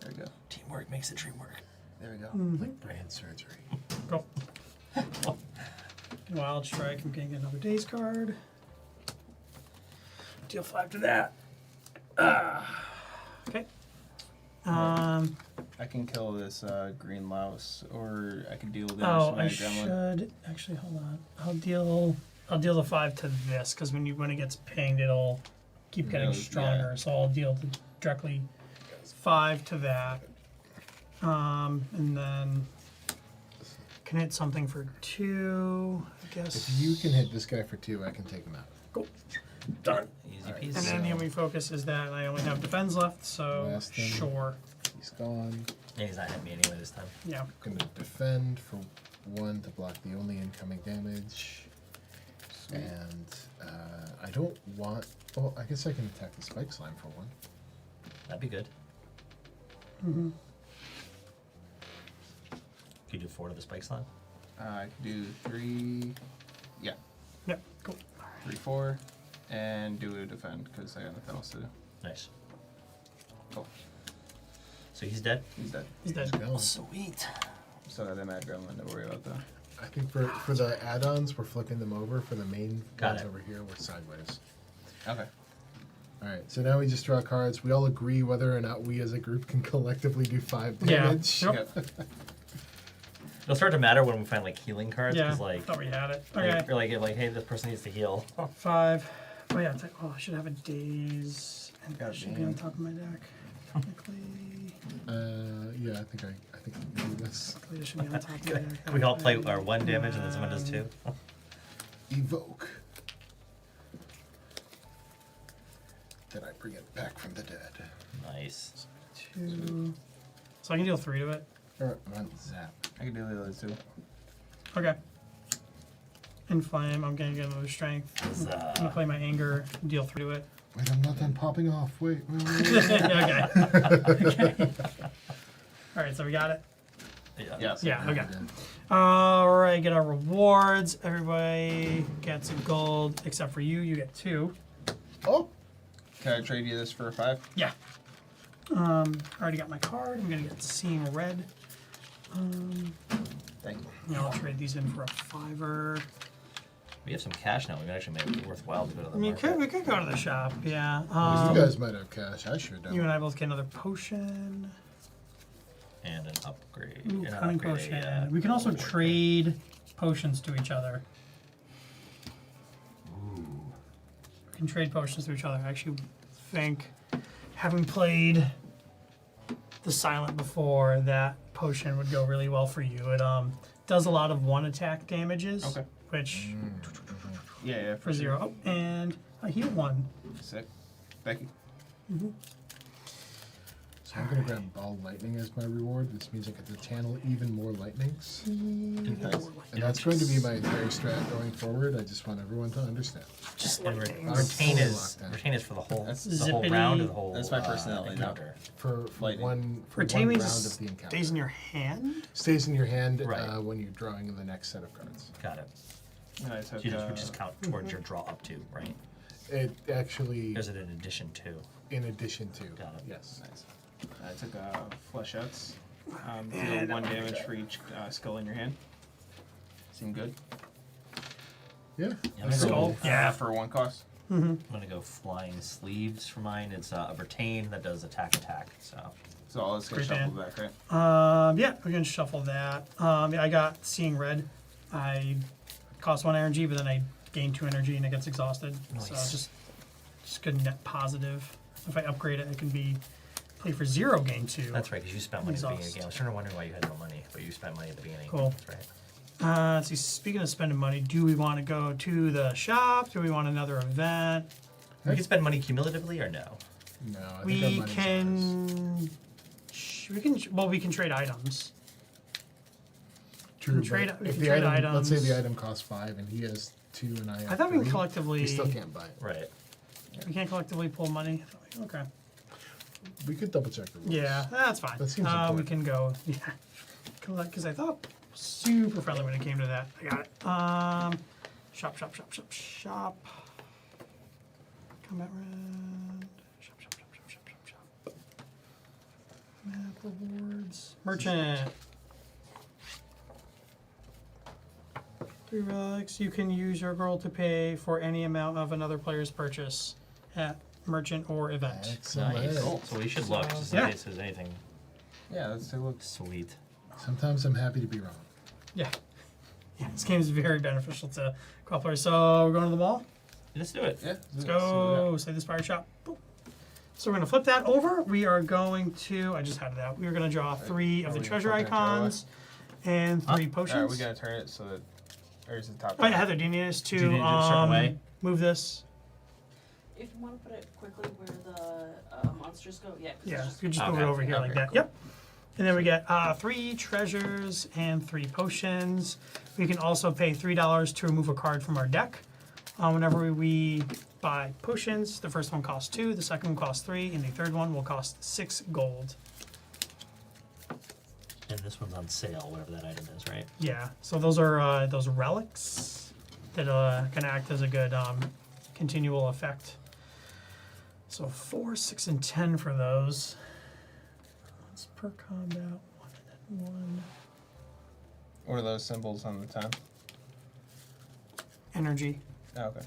There we go. Teamwork makes the dream work. There we go. Like brain surgery. Go. Wild strike. I'm getting another days card. Deal 5 to that. Okay. I can kill this green louse, or I can deal damage Oh, to my I gremlin. should actually hold on. I'll deal the 5 to this because when it gets pinged, it'll keep getting Yeah. stronger. So I'll deal directly 5 to that, and then can hit something for 2. I guess. If you can hit this guy for 2, I can take him out. Go. Done. Easy Alright. peasy. And then the only focus is that I only have defense left, so Last thing. sure. He's gone. And he's not hitting me anyway this time. Yeah. I'm gonna defend for 1 to block the only incoming damage. And I don't want. Oh, I guess I can attack the spike slime for 1. That'd be good. Mm-hmm. Could you do 4 to the spike slime? I can do 3. Yeah, Yep. Cool. 3, 4, and do a defend because I got nothing else to do. Nice. Cool. So he's dead? He's dead. He's dead. He's gone. Sweet. Still got that mad gremlin to worry about though. I think for the add-ons, we're flipping them over. For the main Got ones it. over here, we're sideways. Okay. All right, so now we just draw cards. We all agree whether or not we as a group can collectively do 5 Yeah. damage. Yep. Yep. It'll start to matter when we find like healing cards, Yeah. because like, Thought we had it. like, Okay. or like, hey, this person needs to heal. 5. Oh yeah. It's like, oh, I should have a days. And God that should be on damn. top of my deck. Technically, Yeah, I think I can do this. it should be on top of my deck. Can we all play our 1 damage and then someone does 2? Evoke. Then I bring it back from the dead. Nice. 2. So I can deal 3 to it. All right, one zap. I can do the other 2. Okay. Inflame. I'm gonna get another strength. I'm gonna play my anger. Deal 3 to it. Wait, I'm not done popping off. Wait. Yeah, okay. Okay. All right. So we got it. Yeah. Yes. Yeah. Okay. All right. Get our rewards. Everybody gets a gold except for you. You get 2. Oh, Can I trade you this for a 5? Yeah. I already got my card. I'm gonna get Seeing Red. Thank you. Yeah, I'll trade these in for a 5er. We have some cash now. We can actually make it worthwhile to go to the I mean, market. we could go to the shop. Yeah. you guys might have cash. I sure don't. You and I both get another potion. And an upgrade. Ooh, and an cunning upgrade, potion. yeah. We can also trade potions to each other. Ooh. We can trade potions to each other. I actually think, having played the Silent before, that potion would go really well for you. It does a lot of 1 attack damages, Okay. which Yeah, for 0. Oh, and I heal 1. Sick. Thank you. So I'm going to grab Ball Lightning as my reward, which means I get to channel even more lightnings. Nice. And that's going to be my entire strat going forward. I just want everyone to understand. Just And lightning. retain fully is locked in. retain is for the whole That's- round or the Zippity. whole. That's my personality now. encounter. For Lightning. one Retain round means of the encounter. stays in your hand. Stays in your hand Right. when you're drawing the next set of cards. Got it. And I So took, you just count towards your draw up to, right? It actually, Or is it in addition to? in addition to, Got it. yes. nice. I took Fleshouts. Deal 1 damage for each skull in your hand. Seem good. Yeah. Yeah, I'm that's gonna Skull. all. go, Yeah. For 1 cost. I'm gonna go flying sleeves for mine. It's a retain that does attack. So So all this gets Great shuffled hand. back, right? Yeah, we can shuffle that. Yeah, I got Seeing Red. I cost 1 energy, but then I gain 2 energy and it gets exhausted. So Nice. just good net positive. If I upgrade it, it can be play for 0, gain 2. that's right, because you spent money at the beginning of the Exhaust. game. I was trying to wonder why you had no money, but you spent money at the beginning. Cool. That's right. Let's see, speaking of spending money, do we want to go to the shop? Do we want another event? We can spend money cumulatively or no? No, I think our We money's ours. we can trade items. True, can trade- but we if can the trade item, let's say items. the item costs 5 and he has 2 and I have I thought we 3, collectively he still can't buy it. Right. we can't collectively pull money. Okay. We could double check the rules. Yeah, that's fine. That seems we important. can go. Yeah, because I thought super friendly when it came to that. I got it. Shop. Combat red. Shop. Map rewards. Merchant. 3 relics. You can use your gold to pay for any amount of another player's purchase at merchant or event. Excellent. Nice. So we should look. Just in Yeah. case there's anything Yeah, let's take a look. sweet. Sometimes I'm happy to be wrong. Yeah. Yeah, this game is very beneficial to co-op players. So we're going to the mall. Let's do it. Yeah. Let's go. Slay the Spire shop. Boop. So we're going to flip that over. We are going to, I just had it out. We are going to draw 3 of are the we treasure flipping it the other way? icons and 3 potions. Alright, we gotta turn it so that. Or is it top? Oh yeah, Heather, do you need us to, Do you need to do it a certain way? move this? If you want to put it quickly where the monsters go, yeah. 'cause it's Yeah, just- you just move Okay. it over here like Okay, that. cool. Yep. And then we get 3 treasures and 3 potions. We can also pay $3 to remove a card from our deck. Whenever we buy potions, the first one costs 2, the second one costs 3, and the third one will cost 6 gold. And this one's on sale, whatever that item is, right? Yeah, so those are those relics that can act as a good continual effect. So 4, 6, and 10 for those. Once per combat, 1 and then 1. What are those symbols on the 10? Energy. Oh, okay.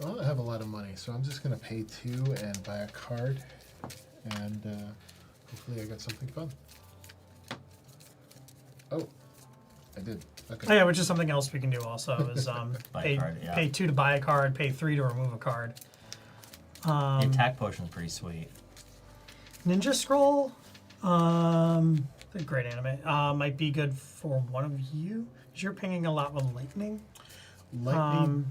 Well, I have a lot of money, so I'm just going to pay 2 and buy a card. And hopefully I get something fun. Oh, I did. Okay. Oh yeah, which is something else we can do also is Buy a pay, card, yeah. pay 2 to buy a card, pay 3 to remove a card. The attack potion's pretty sweet. Ninja Scroll, a great anime, might be good for one of you. 'Cause you're pinging a lot with lightning. Lightning.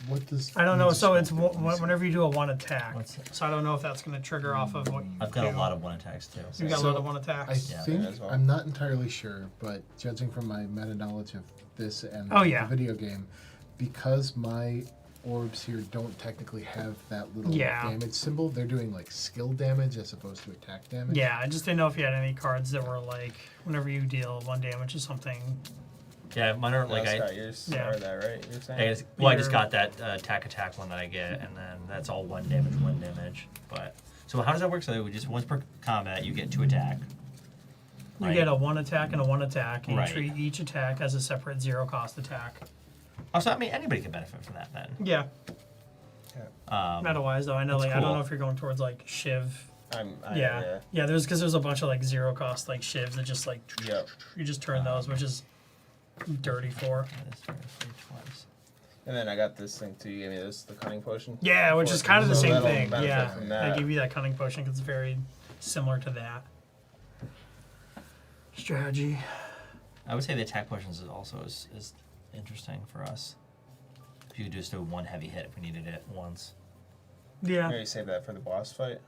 What does. I don't know. Ninja So it's Scroll do? Let me see. whenever you do a 1 attack. What's it? So I don't know if that's going to trigger off of what I've got a do. lot of 1 attacks too. You've got a So, lot of 1 I attacks. Yeah, think as well. I'm not entirely sure, but judging from my meta knowledge of this and Oh, yeah. the video game, because my orbs here don't technically have that little Yeah. damage symbol, they're doing like skill damage as opposed to attack damage. Yeah, I just didn't know if you had any cards that were like, whenever you deal 1 damage or something. Yeah, mine are like Scott, yours Yeah. are that, right? You're saying? I just got that attack one that I get, and then that's all 1 damage. But so how does that work? So we just once per combat, you get 2 attack. You Right. get a 1 attack and a 1 attack, and Right. you treat each attack as a separate 0 cost attack. Oh, so I mean anybody can benefit from that then. Yeah, Um, meta wise though, I know that's like I don't cool. know if you're going towards like Shiv. Yeah. Yeah, there's because there's a bunch of like 0 cost like Shivs that just like Yep. you just turn those, which is dirty for. Yeah, this one is twice. And then I got this thing too. You gave me this, the cunning potion. Yeah, which is kind of the So same that'll thing. benefit Yeah, from I that. give you that cunning potion because it's very similar to that strategy. I would say the attack potions is also is interesting for us. If you could just do 1 heavy hit if we needed it once. Yeah, Maybe save that for the boss fight.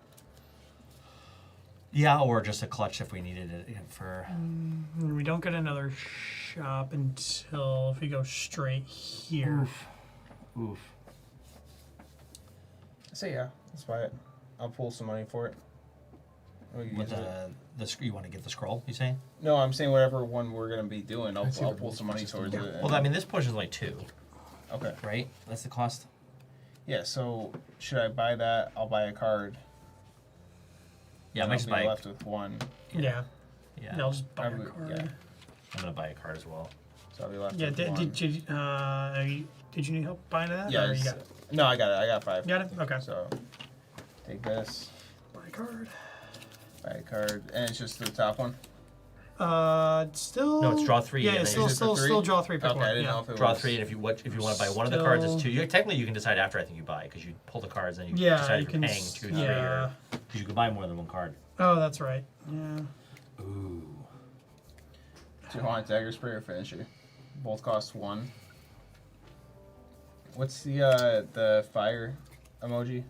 Yeah, or just a clutch if we needed it for. We don't get another shop until if we go straight here. Oof. So yeah, let's buy it. I'll pull some money for it. We can With use it. you want to get the scroll? You saying? No, I'm saying whatever one we're gonna be doing, I see I'll what pull it some is, money just towards a- it. Well, I mean, this push is like 2, Okay. right? That's the cost. Yeah. So should I buy that? I'll buy a card. Yeah, I and might I'll just be buy. left with one. Yeah. Yeah, I'll just buy a Probably- card. yeah. I'm gonna buy a card as well. So I'll be left Yeah, with did, one. did you need help buying that? Yeah. Or you got it? No, I got it. I got 5. You got it? Okay. So take this, Buy a card. buy a card, and it's just the top one. Still. No, it's draw 3. Yeah, and it's then you still Is it for still 3? draw 3. Pick Okay, one. I didn't yeah. know if it draw was 3, and if you want to buy one of the cards, it's 2. Technically, you can decide after I think you buy because you pull the cards and you Yeah, decide you if can. you're paying 2, 3, Yeah. or because you can buy more than one card. Oh, that's right. Yeah. Ooh. Do you want dagger spray or finisher? Both cost 1. What's the fire emoji?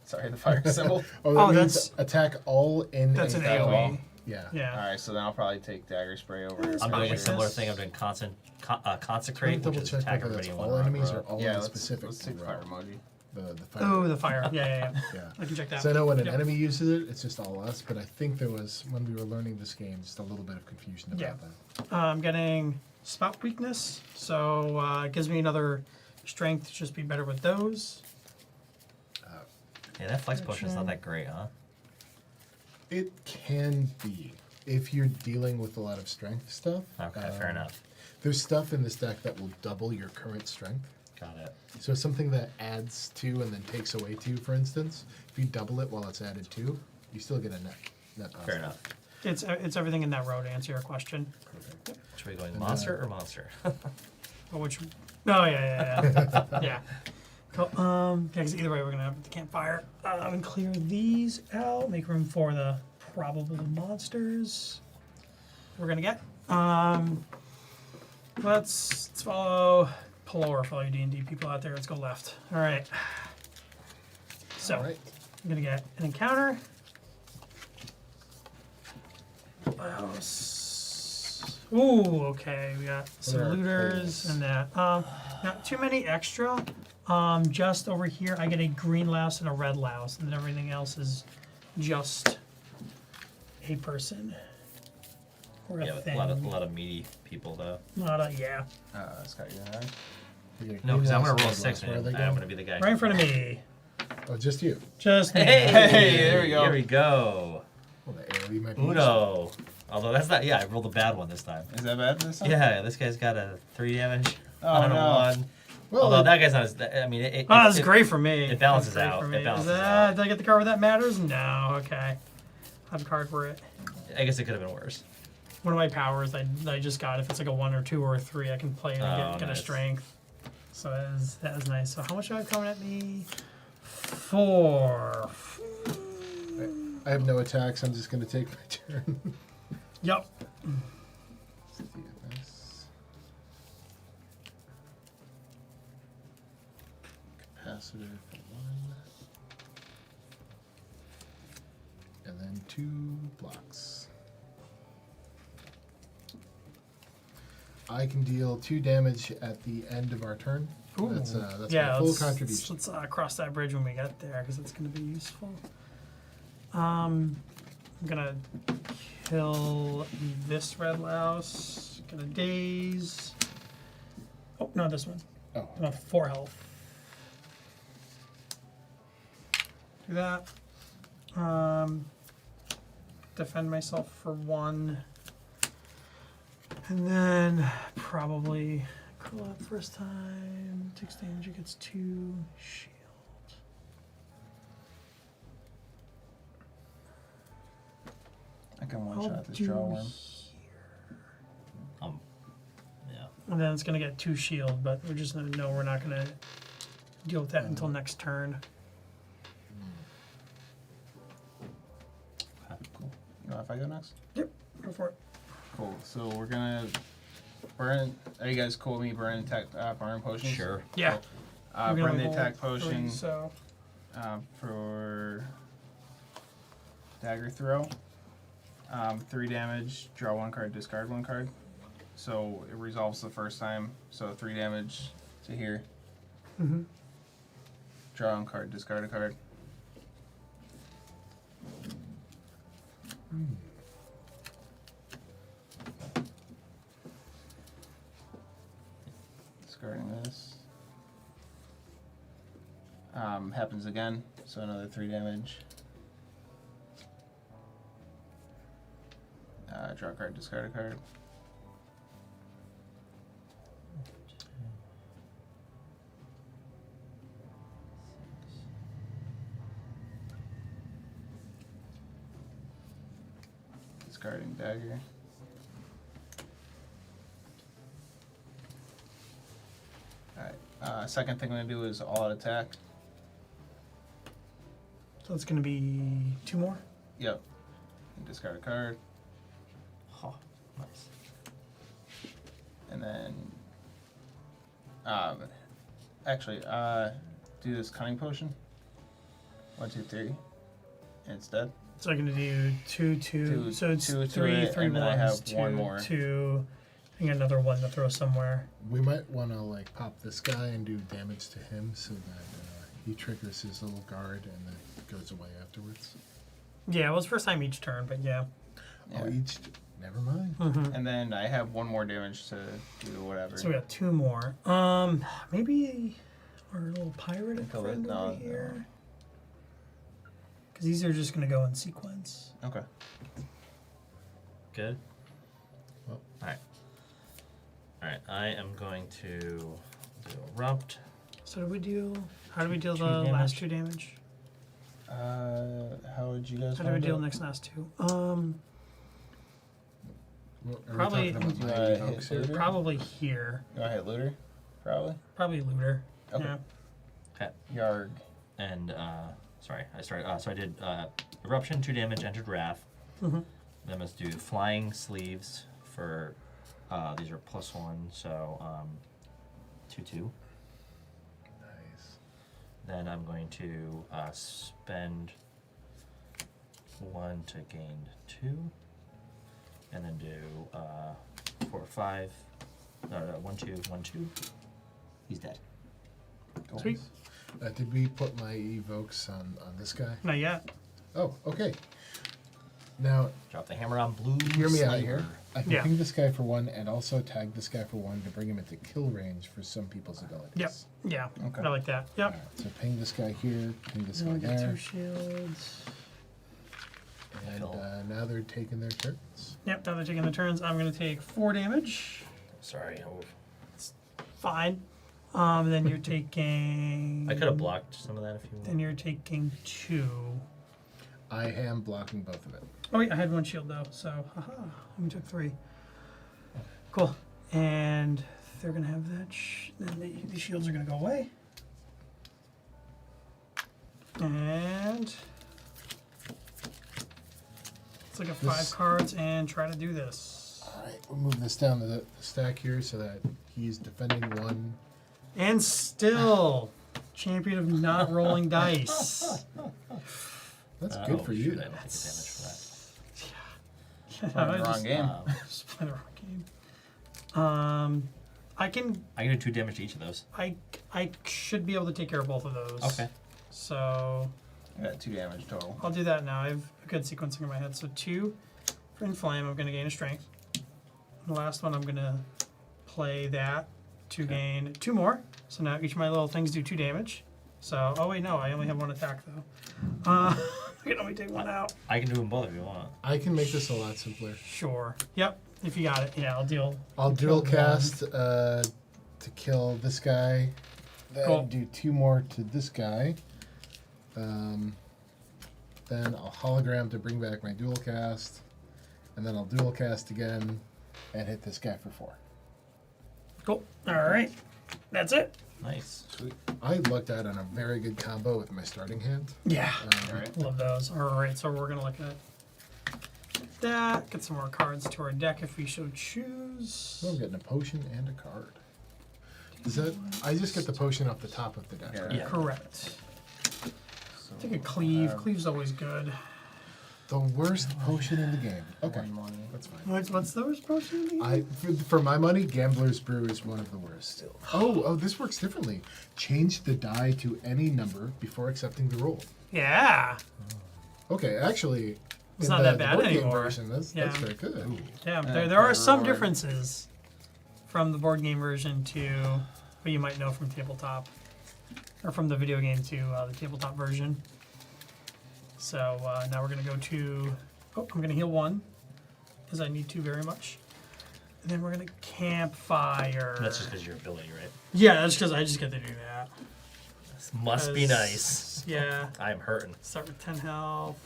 Sorry, the fire symbol. Oh, that Oh, means that's- attack all in That's an AoE. AoE. Yeah. Yeah. All right, so then I'll probably take dagger spray over. That's I'm doing a fine. similar Yes. thing. I'm doing consecrate, Try to which double is check attack whether everybody that's in one all round. enemies or row. all Yeah, in a let's specific take the row. fire emoji. The fire. Oh, the fire. Yeah. Yeah. I can check that. So I know when an Yep. enemy uses it, it's just all us. But I think there was when we were learning this game, just a little bit of confusion about Yeah. that. I'm getting spout weakness, so it gives me another strength to just be better with those. Yeah, that flex potion's not that great, huh? It can be if you're dealing with a lot of strength stuff. Okay, fair enough. There's stuff in this deck that will double your current strength. Got it. So something that adds 2 and then takes away 2, for instance, if you double it while it's added 2, you still get a net positive. Fair enough. It's everything in that row to answer your question. Perfect. Should we go And, monster or monster? Or which? Oh yeah. Yeah. Cool. Yeah, because either way we're gonna have the campfire. And clear these out. Make room for the probable monsters we're gonna get. Let's follow Pelor for all you D&D people out there. Let's go left. All right. So All right. I'm gonna get an encounter. Ooh, okay. We got some There are looters poles. and that. Not too many extra. Just over here, I get a green louse and a red louse, and then everything else is just a person or a Yeah, thing. a lot of meaty people though. Yeah. Scott, you alright? You get No, because I'm gonna green roll lights 6 and and red lights. I'm Where are gonna be the guy. Right in front of me. Oh, just you. Just me. Hey, there we go. Here we go. Well, the AoE might be Uno. Although that's not. Yeah, I rolled a bad one this time. Is that bad this time? Yeah, this guy's got a 3 damage Oh, on a no. 1. Well, Although that guy's not as. I mean, it, Oh, that's it- great for me. it balances That's great out. for It me. balances Is that, out. did I get the card where that matters? No. Okay. I have a card for it. I guess it could have been worse. One of my powers I just got, if it's like a 1 or 2 or a 3, I can play it and Oh, get a nice. strength. So that is nice. So how much do I have coming at me? 4. I have no attacks. I'm just going to take my turn. Yup. Let's do this. Capacitor for 1. And then 2 blocks. I can deal 2 damage at the end of our turn. That's my full contribution. Let's cross that bridge when we get there, because it's going to be useful. I'm gonna kill this red louse. Gonna daze. Oh no, this one. Oh, I'm at 4 health. Do that. Defend myself for 1. And then probably curl up first time. Takes damage, it gets 2. Shield. I can one I'll shot this do draw worm. Yeah. And then it's gonna get 2 shield, but we're just gonna know we're not gonna deal with that until next turn. Cool. You know if I go next? Go for it. Cool. So we're gonna burn. Are you guys cool with me burning burn potions? Sure. Yeah. We're gonna Burn the roll attack 3, potion So for dagger throw. 3 damage, draw 1 card, discard 1 card. So it resolves the first time. So 3 damage to here. Mm-hmm. Draw 1 card, discard a card. Discarding this. Happens again, so another 3 damage. Draw a card, discard a card. Discarding dagger. Alright, second thing I'm going to do is all out attack. So it's gonna be 2 more. Yep. And discard a card. Oh, nice. And then, actually, do this cunning potion. 1, 2, 3. And it's dead. So I'm gonna do 2, 2. So it's 2 to 3, it, 3 and then I have ones, 1 2, more. 2. I think another 1 to throw somewhere. We might want to like pop this guy and do damage to him so that he triggers his little guard and then goes away afterwards. Yeah, well, it's first time each turn, but yeah. Yeah. Oh, each. Never mind. Mm-hmm. And then I have 1 more damage to do whatever. So we got 2 more. Maybe our little pirate Kill friend it? No, over no. here. Because these are just gonna go in sequence. Okay. Good. Well. Alright. Alright, I am going to do Erupt. So did we deal? How did we deal 2 the last damage. 2 damage? How would you guys How did we find deal it? next last 2? Well, are Probably- we talking about Do my I evokes hit here? Looter? Probably here. Do I hit looter? Probably. Probably looter. Okay. Yeah. Okay. Yarg. And, sorry, I started, so I did Eruption, 2 damage, entered Wrath. Mm-hmm. Then let's do Flying Sleeves for, these are +1, so, 2/2. Nice. Then I'm going to spend 1 to gain 2. And then do 4, 5. 1, 2, 1, 2. He's dead. Sweet. Did we put my evokes on this guy? Not yet. Oh, okay. Now, Drop the hammer on blue. hear me out Slayer. here. I can Yeah. ping this guy for 1 and also tag this guy for 1 to bring him into kill range for some people's abilities. Yep. Yeah. Okay. I like that. Yep. Alright, so ping this guy here, ping this guy We'll get there, 2 shields. and now they're taking their turns. Yep. Now they're taking the turns. I'm gonna take 4 damage. Sorry. Fine. Then you're taking. I could have blocked some of that if you Then want. you're taking 2. I am blocking both of it. Oh wait, I had 1 shield though, so haha. We took 3. Cool. And they're gonna have that. Then the shields are gonna go away. And let's look at 5 This- cards and try to do this. Alright, we'll move this down to the stack here so that he's defending 1. And still, champion of not rolling dice. That's good for you, shoot, I though. don't take damage for that. Playing the wrong game. Just play the wrong game. I can. I can do 2 damage to each of those. I should be able to take care of both of those. Okay. So I got 2 damage total. I'll do that now. I have a good sequencing in my head. So 2 for inflame. I'm going to gain a strength. And the last one, I'm going to play that to gain 2 more. So now each of my little things do 2 damage. So oh wait, no, I only have 1 attack though. I can only take 1 out. I can do them both if you want. I can make this a lot simpler. Sure. Yep. If you got it, yeah, I'll deal. I'll dual Kill cast to kill this guy, then Cool. do 2 more to this guy. Then I'll hologram to bring back my dual cast, and then I'll dual cast again and hit this guy for 4. Cool. All right. That's it. Nice. Sweet. I lucked out on a very good combo with my starting hand. Yeah. Alright. Love those. All right. So we're gonna look at that. Get some more cards to our deck if we so choose. Oh, I'm getting a potion and a card. Is that? I just get the potion off the top of the deck. Yeah. right? Yeah. Correct. So Take a cleave. I have Cleave's always good. The worst potion in the game. Okay, One money. that's fine. What's the worst potion? in the game? For my money, Gambler's Brew is one of the worst. Oh, this works differently. Change the die to any number before accepting the roll. Yeah. Okay, actually, It's in not that the bad board game anymore. version, that's Yeah. very good. Yeah, Yeah, there are some reward. differences from the board game version to what you might know from tabletop, or from the video game to the tabletop version. So now we're gonna go to. Oh, I'm gonna heal one, because I need to very much. And then we're gonna campfire. That's just because your ability, right? Yeah, that's because I just get to do that. This must be 'Cause- nice. Yeah. I'm hurting. Start with 10 health.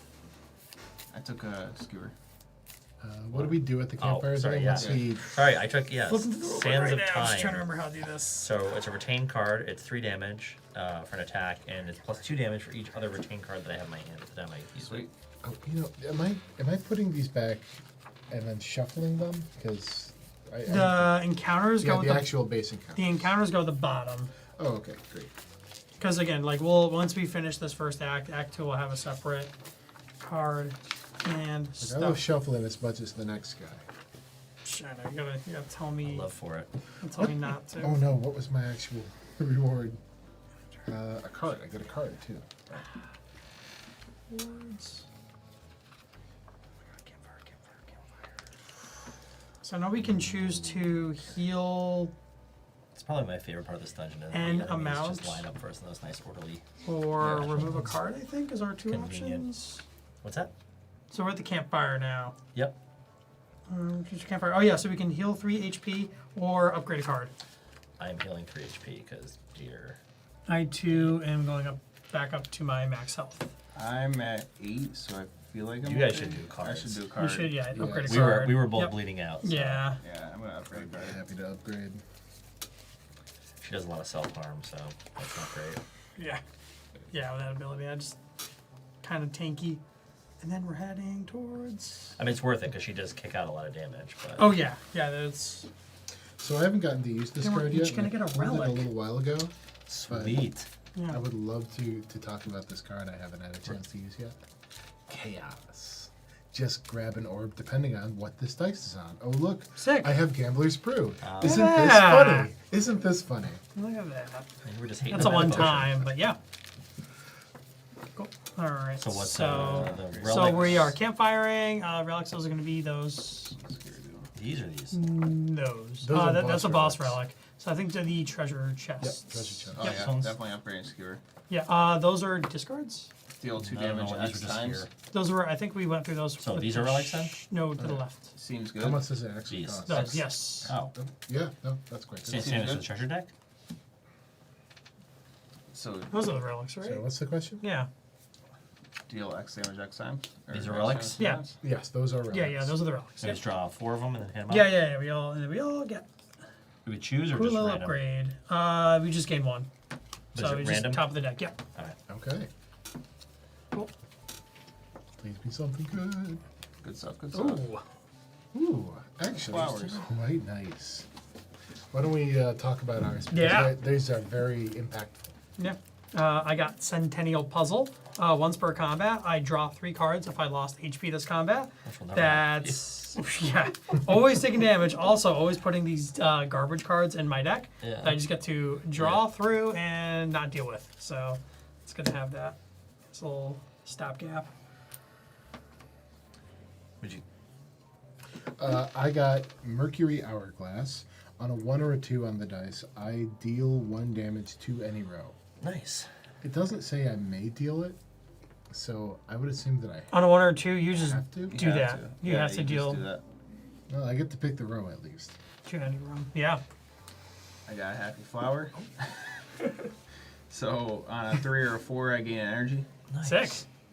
I took a skewer. What do we do at the campfires sorry, again? yeah. Once we Sorry, I took Flipping through the book Sands right of now. I'm just trying to Time. remember how to do this. So it's a retained card. It's 3 damage for an attack, and it's plus 2 damage for each other retained card that I have in my hand at the time I use it. Sweet. Oh, am I putting these back and then shuffling them? Because The encounters go yeah, with the the actual base encounter. The encounters go at the bottom. Oh, okay, great. Because again, like once we finish this first act, Act 2 will have a separate card and Like, I love stuff. shuffling as much as the next guy. I know, you gotta tell me. Love for it. Tell me not to. Oh no, what was my actual reward? A card. I got a card too. Words. So now we can choose to heal It's probably my favorite part of this dungeon. Is And the enemies amount. just line up for us in those nice orderly. or Yeah. remove a card, I think, is our two Convenient. options. What's that? So we're at the campfire now. Yep. Choose your campfire. Oh yeah, so we can heal 3 HP or upgrade a card. I'm healing 3 HP because dear. I too am going back up to my max health. I'm at 8, so I feel like I'm You guys okay. should do I cards. should do a You card. should, yeah, Yeah. upgrade a We card. were both Yep. bleeding out. So Yeah. Yeah, I'm gonna upgrade a card. Happy to upgrade. She does a lot of self harm, so that's not great. Yeah. Yeah, with that ability, I just kind of tanky. And then we're heading towards. I mean, it's worth it because she does kick out a lot of damage. But Oh yeah, yeah. That's So I haven't gotten to use this Then we're card each yet. gonna and I get a pulled it relic. a little while ago. sweet. yeah. I would love to talk about this card. I haven't had a chance to use yet. Chaos. Just grab an orb depending on what this dice is on. Oh look, Sick. I have Gambler's Brew. Oh. Isn't this Yeah. funny? Isn't this funny? Look at that. And we're just hating That's a on one that potion. time, but yeah. Cool. All right. So what's so the so relics? we are campfiring. Relics. Those are going to be those. These are these. Those. Those are That's a boss boss relics. relic. So I think they're the treasure Yep, chests. treasure chest. Oh Yep. yeah, Sounds- definitely upgrading skewer. Yeah. Those are discards. Deal 2 No, damage these X were just times. here. Those were. I think we went through those. So with these the are relics then? No, to the left. Seems good. How much does it actually Jeez. cost? Those. Yes. Oh, Yeah, no, that's quite same good. as the good. treasure deck. So Those are the relics, right? So what's the question? Yeah. deal X damage X times. Or These are X relics? times Yeah. times? Yes, those are relics. Yeah. Those are the relics. So Yep. just draw 4 of them and then hit them up. Yeah. We all get Do we choose or cool just little random? upgrade. We just gained one. Is So it we random? just top of the deck. Yep. All right. Okay. Cool. Please be something good. Good stuff. Good stuff. Ooh. Ooh, actually, Flowers. quite nice. Why don't we talk about ours? Because Yeah. These are very impactful. Yeah. I got Centennial Puzzle. Once per combat, I draw 3 cards if I lost HP this combat. Which will never happen. That's yeah. Always taking damage. Also, always putting these garbage cards in my deck Yeah. that I just get to draw through and not deal with. So it's good to have that. This little stopgap. Would you? I got Mercury Hourglass. On a 1 or a 2 on the dice, I deal 1 damage to any row. Nice. It doesn't say I may deal it, so I would assume that I On a 1 or 2, you just have to. You do have that. to. You Yeah, have to just deal do that. Well, I get to pick the row at least. to any room. Yeah. I got a happy flower. So on a 3 or a 4, I gain energy. Nice. Sick.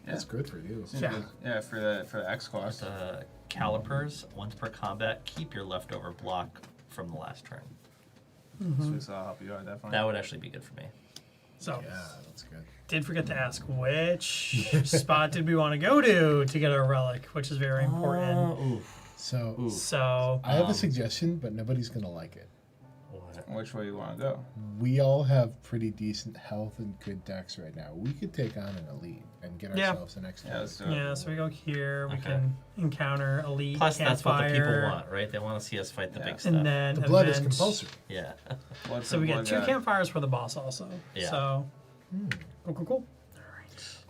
Yeah. That's good for you. Seems Yeah. good. Yeah, for the X cost. Calipers, once per combat, keep your leftover block from the last turn. Sweet, so I'll help you out definitely. That would actually be good for me. So Yeah, that's good. did forget to ask which spot did we want to go to get our relic, which is very important. Oof. So Ooh. So I have a suggestion, but nobody's gonna like it. What? with it. Which way you want to go? We all have pretty decent health and good decks right now. We could take on an elite and get Yeah. ourselves an extra. Yeah, let's do it. Yeah, so we go here. We Okay. can encounter elite. Plus, that's what the people campfire, want, right? They want to see us fight the Yeah. big stuff. And then The blood is event. compulsory. yeah. What's So the we get blood 2 guy? campfires for the boss also. Yeah. So cool.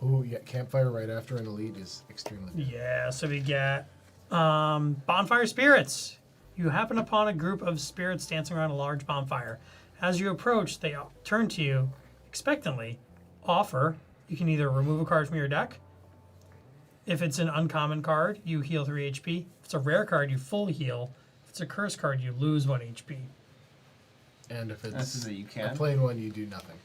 Oh yeah, campfire right after an elite is extremely good. Yeah, so we get bonfire spirits. You happen upon a group of spirits dancing around a large bonfire. As you approach, they turn to you expectantly, offer. You can either remove a card from your deck. If it's an uncommon card, you heal 3 HP. If it's a rare card, you full heal. If it's a curse card, you lose 1 HP. And if This is it's a you a can. plain one, you do nothing.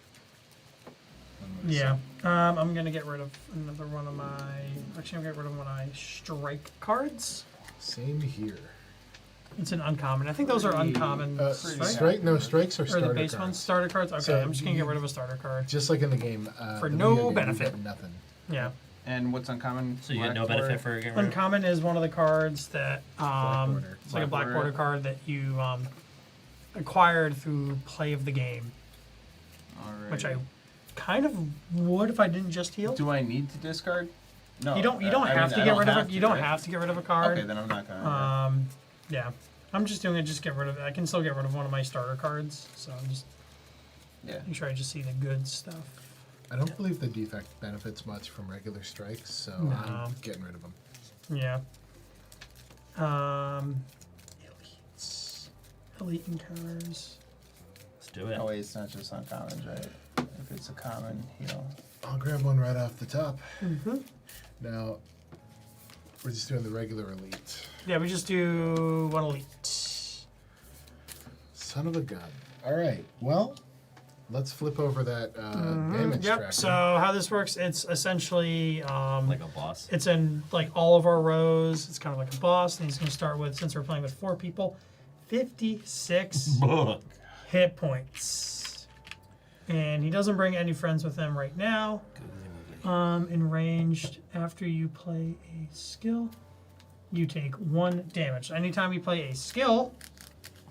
I'm gonna Yeah. say. I'm going to get rid of another one of my... Actually, I'm going to get rid of one of my strike cards. Same here. It's an uncommon. I think those are Pretty- uncommon. pretty Strike? Strikes are Or starter the base cards. ones? Starter cards? Okay, So I'm just going to you- get rid of a starter card. Just like in the game. For the no video game, you benefit. get nothing. Yeah. And what's uncommon? So you get Black no benefit border? for getting rid of Uncommon is one of the cards that border. it's like a Black black border. border card that you acquired through play of the game, which I Alrighty. kind of would if I didn't just heal. Do I need to discard? No. You don't I have mean, to I get don't rid of have it. to, You don't right? have to get rid of a card. Okay, then I'm not gonna. Yeah. I'm just doing it. Just get rid of it. I can still get rid of one of my starter cards. So I'm just yeah. making sure I just see the good stuff. I don't believe the defect benefits much from regular strikes, so No. I'm getting rid of them. Yeah. Elites. Elite encounters. Let's do it. Oh wait, it's not just uncommon, right? If it's a common heal. I'll grab one right off the top. Mm-hmm. Now, we're just doing the regular elite. Yeah, we just do one elite. Son of a gun. All right. Well, let's flip over that damage Yep. tracker. So how this works, it's essentially Like a boss. it's in like all of our rows. It's kind of like a boss, and he's going to start with, since we're playing with 4 people, 56 hit points. And he doesn't bring any friends with him right now. In ranged, after you play a skill, you take 1 damage. Anytime you play a skill,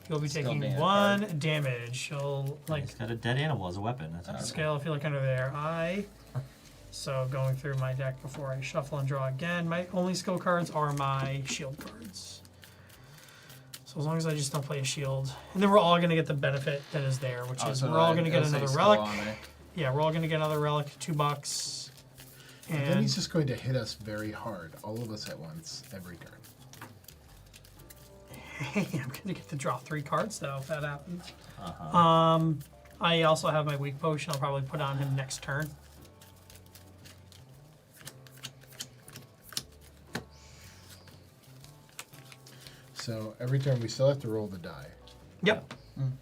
you'll be Skill taking being a 1 damage. You'll like He's got a dead animal as a weapon. That's awesome. scale if you look under there. So going through my deck before I shuffle and draw again, my only skill cards are my shield cards. So as long as I just don't play a shield, and then we're all gonna get the benefit that is there, which is so we're all that- gonna get it'll say another skill relic. on there. Yeah, we're all gonna get another relic, $2. And then And he's just going to hit us very hard, all of us at once, every turn. I'm gonna get to draw 3 cards though if that happens. Uh-huh. I also have my weak potion. I'll probably put on him next turn. So every turn we still have to roll the die. Yep.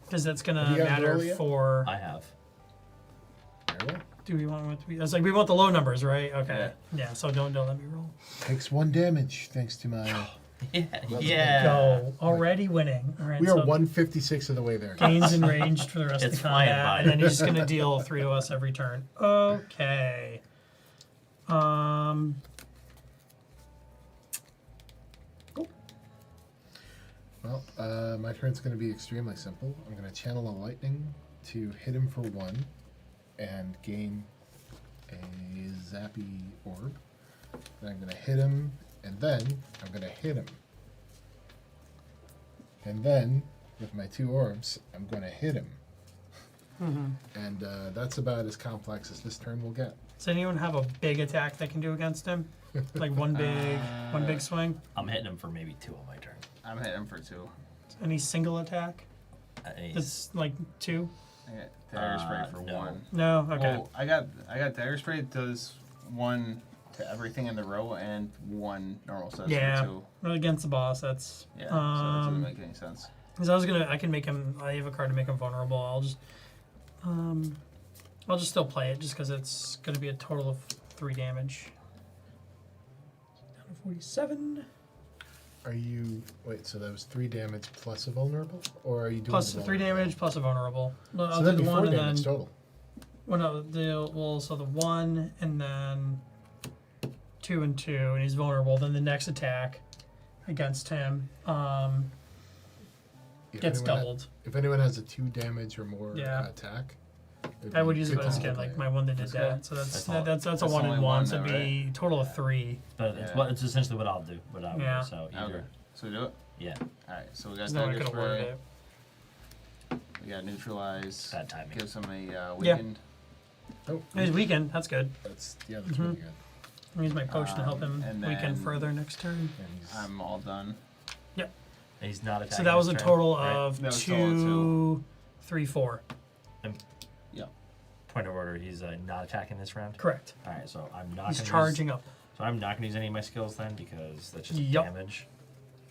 Because that's Have gonna you got matter roll yet? for. I have. Very well. Do we want it to be? I was like, we want the low numbers, right? Okay. Yeah. So don't let me roll. Takes 1 damage thanks to my. Yeah. Let's Yeah. Go already winning. All right. We are so 156 of the way there. gains enraged for the rest It's of the flying combat, by. and then he's just gonna deal 3 to us every turn. Okay. Well, my turn's going to be extremely simple. I'm going to channel a lightning to hit him for 1 and gain a zappy orb. Then I'm going to hit him, and then I'm going to hit him. And then, with my 2 orbs, I'm going to hit him. And that's about as complex as this turn will get. Does anyone have a big attack they can do against him? Like one big swing? I'm hitting him for maybe 2 on my turn. I'm hitting for 2. Any single attack? That's like 2? I got dagger spray for no. 1. No? Okay. Well, I got dagger spray. It does 1 to everything in the row and 1 normal size Yeah. for 2. Well, against the boss, that's. Yeah, so that doesn't make any sense. Because I can make him. I have a card to make him vulnerable. I'll just still play it just because it's going to be a total of 3 damage. Down to 47. Are you... Wait, so that was 3 damage plus a vulnerable? Or are you doing Plus the 3 vulnerable? damage plus a vulnerable. No, So I'll that'd do be the 4 1 and damage then. total. Well, no, so the 1 and then 2 and 2, and he's vulnerable. Then the next attack against him If gets anyone doubled. If anyone has a 2 damage or more Yeah. attack, it'd I be would use it good as a to kid, play like it. my one that did That's that. good. So that's That's all- that's a that's one only and one. one So it'd though, be total of 3. But it's, Yeah. well, it's essentially what I'll do. What I would Yeah. do. So either, Okay. So we do it. yeah, All right. So we got There's no way I dagger could have worded spray. it. We got neutralize. bad timing. Gives him a weakened. Oh, He's weakened. That's good. that's really good. I'll use my potion to help him And weaken then- further next turn. And he's, I'm all done. And he's not attacking. So that was a this turn, total right? of That was total of 2, 3, 4. Yep. Point of order. He's not attacking this round. Correct. All right, so I'm not. He's gonna charging Use, up. so I'm not gonna use any of my skills then because that's just Yup. damage.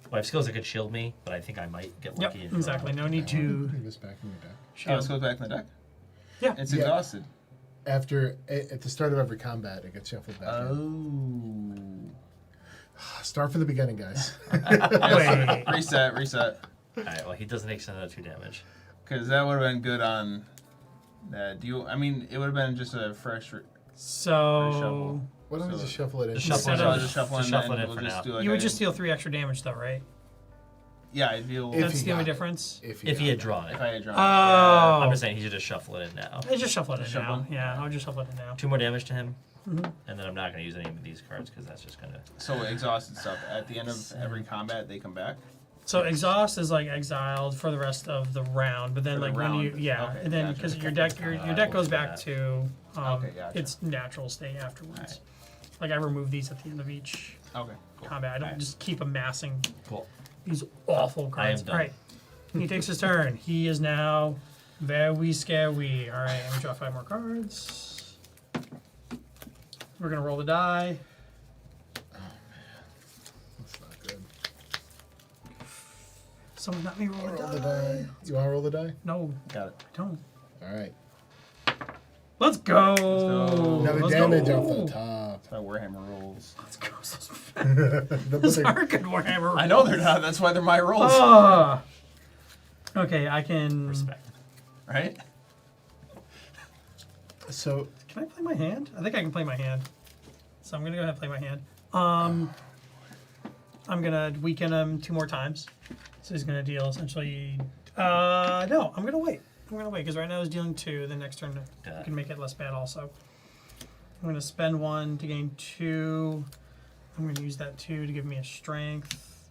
Well, I have skills that could shield me, but I think I might get Yep, lucky. and draw. exactly. No need Why don't you to put this back in your deck? Oh, this shield. goes back in the deck. Yeah. It's Yeah. exhausted. After at the start of every combat, it gets shuffled back Oh. in. Start from the beginning, guys. Wait. Reset. All right. Well, he doesn't take another 2 damage. Because that would have been good on. Do you? I mean, it would have been just a fresh. So Reshuffle. Why don't we So- just shuffle it in? Just shuffle Instead it of- in. Just shuffle Just in, shuffle and it in we'll for just now. do like you would a- just deal 3 extra damage, though, right? Yeah, I feel. If That's he the only got it. difference. If If he had got drawn If it. I had drawn. Oh. I'm just saying he should just shuffle it in now. I just shuffle it in Just shuffle now. it? Yeah, I'll just shuffle it in now. 2 more damage to him, Mhm. and then I'm not gonna use any of these cards because that's just gonna. So exhausted stuff. At the end of every combat, they come back. So exhaust is like exiled for the rest of the round, but then For the like when you round. yeah, Okay, and then gotcha. because your deck goes back to Okay, gotcha. its natural state afterwards. Alright. Like I remove these at the end of each Okay. Cool. combat. I don't Alright. just keep amassing Cool. these awful I am cards. done. All right, he takes his turn. He is now very scary. All right, I'm gonna draw 5 more cards. We're gonna roll the die. That's not good. Someone let me roll, Roll the the die. die. You want to roll the die? No, Got it. I don't. All right. Let's go. go. Now the Let's damage go. off the top. That's how Warhammer rolls. Let's go. The- Those the- are good Warhammer. I know they're not. That's why they're my rolls. Ah. Okay, I can. Respect. Right? So Can I play my hand? I think I can play my hand. So I'm gonna go ahead and play my hand. I'm gonna weaken him 2 more times. So he's gonna deal essentially. No, I'm gonna wait. I'm gonna wait because right now he's dealing 2. The next turn Got I it. can make it less bad also. I'm gonna spend 1 to gain 2. I'm gonna use that 2 to give me a strength.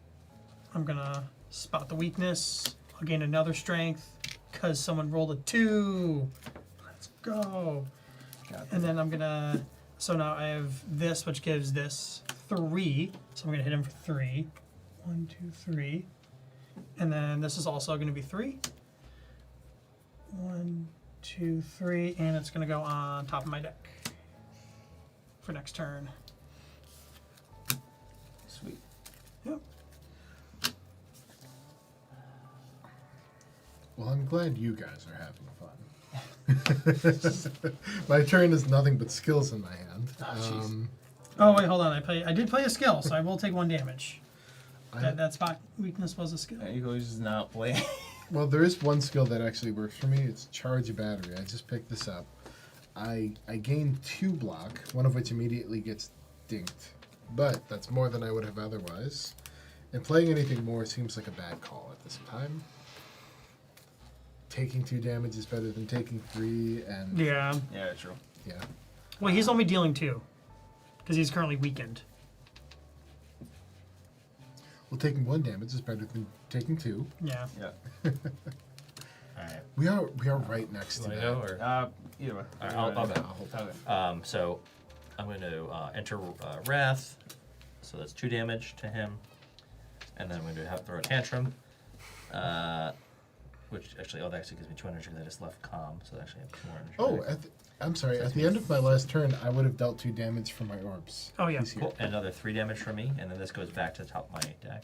I'm gonna spot the weakness. I'll gain another strength because someone rolled a 2. Let's go. Got And then I'm gonna. So now I have this, which gives this 3. So I'm gonna hit him for 3. 1, 2, 3. And then this is also gonna be 3. 1, 2, 3, and it's gonna go on top of my deck for next turn. Sweet. Yep. Well, I'm glad you guys are having fun. My turn is nothing but skills in my hand. jeez. Oh wait, hold on. I did play a skill, so I will take 1 damage. I- That spot weakness was a skill. Yeah, Eagles is not playing. well, there is one skill that actually works for me. It's charge a battery. I just picked this up. I gain 2 block, one of which immediately gets dinked. But that's more than I would have otherwise. And playing anything more seems like a bad call at this time. Taking 2 damage is better than taking 3, and Yeah. Yeah, true. yeah. Well, he's only dealing 2 because he's currently weakened. Well, taking 1 damage is better than taking 2. Yeah. Yeah. All right. We are right next You to want that. to go or? Either way. Alright, I'll go. Okay. So I'm going to enter Wrath. So that's 2 damage to him. And then I'm going to have to throw a tantrum. Which actually, that actually gives me 2 energy because I just left calm. So I actually have 2 more energy. Oh, back. I'm sorry. At the end of my last turn, I would have dealt 2 damage from my orbs. Oh yeah. He's here. Cool. And another 3 damage from me. And then this goes back to the top of my deck.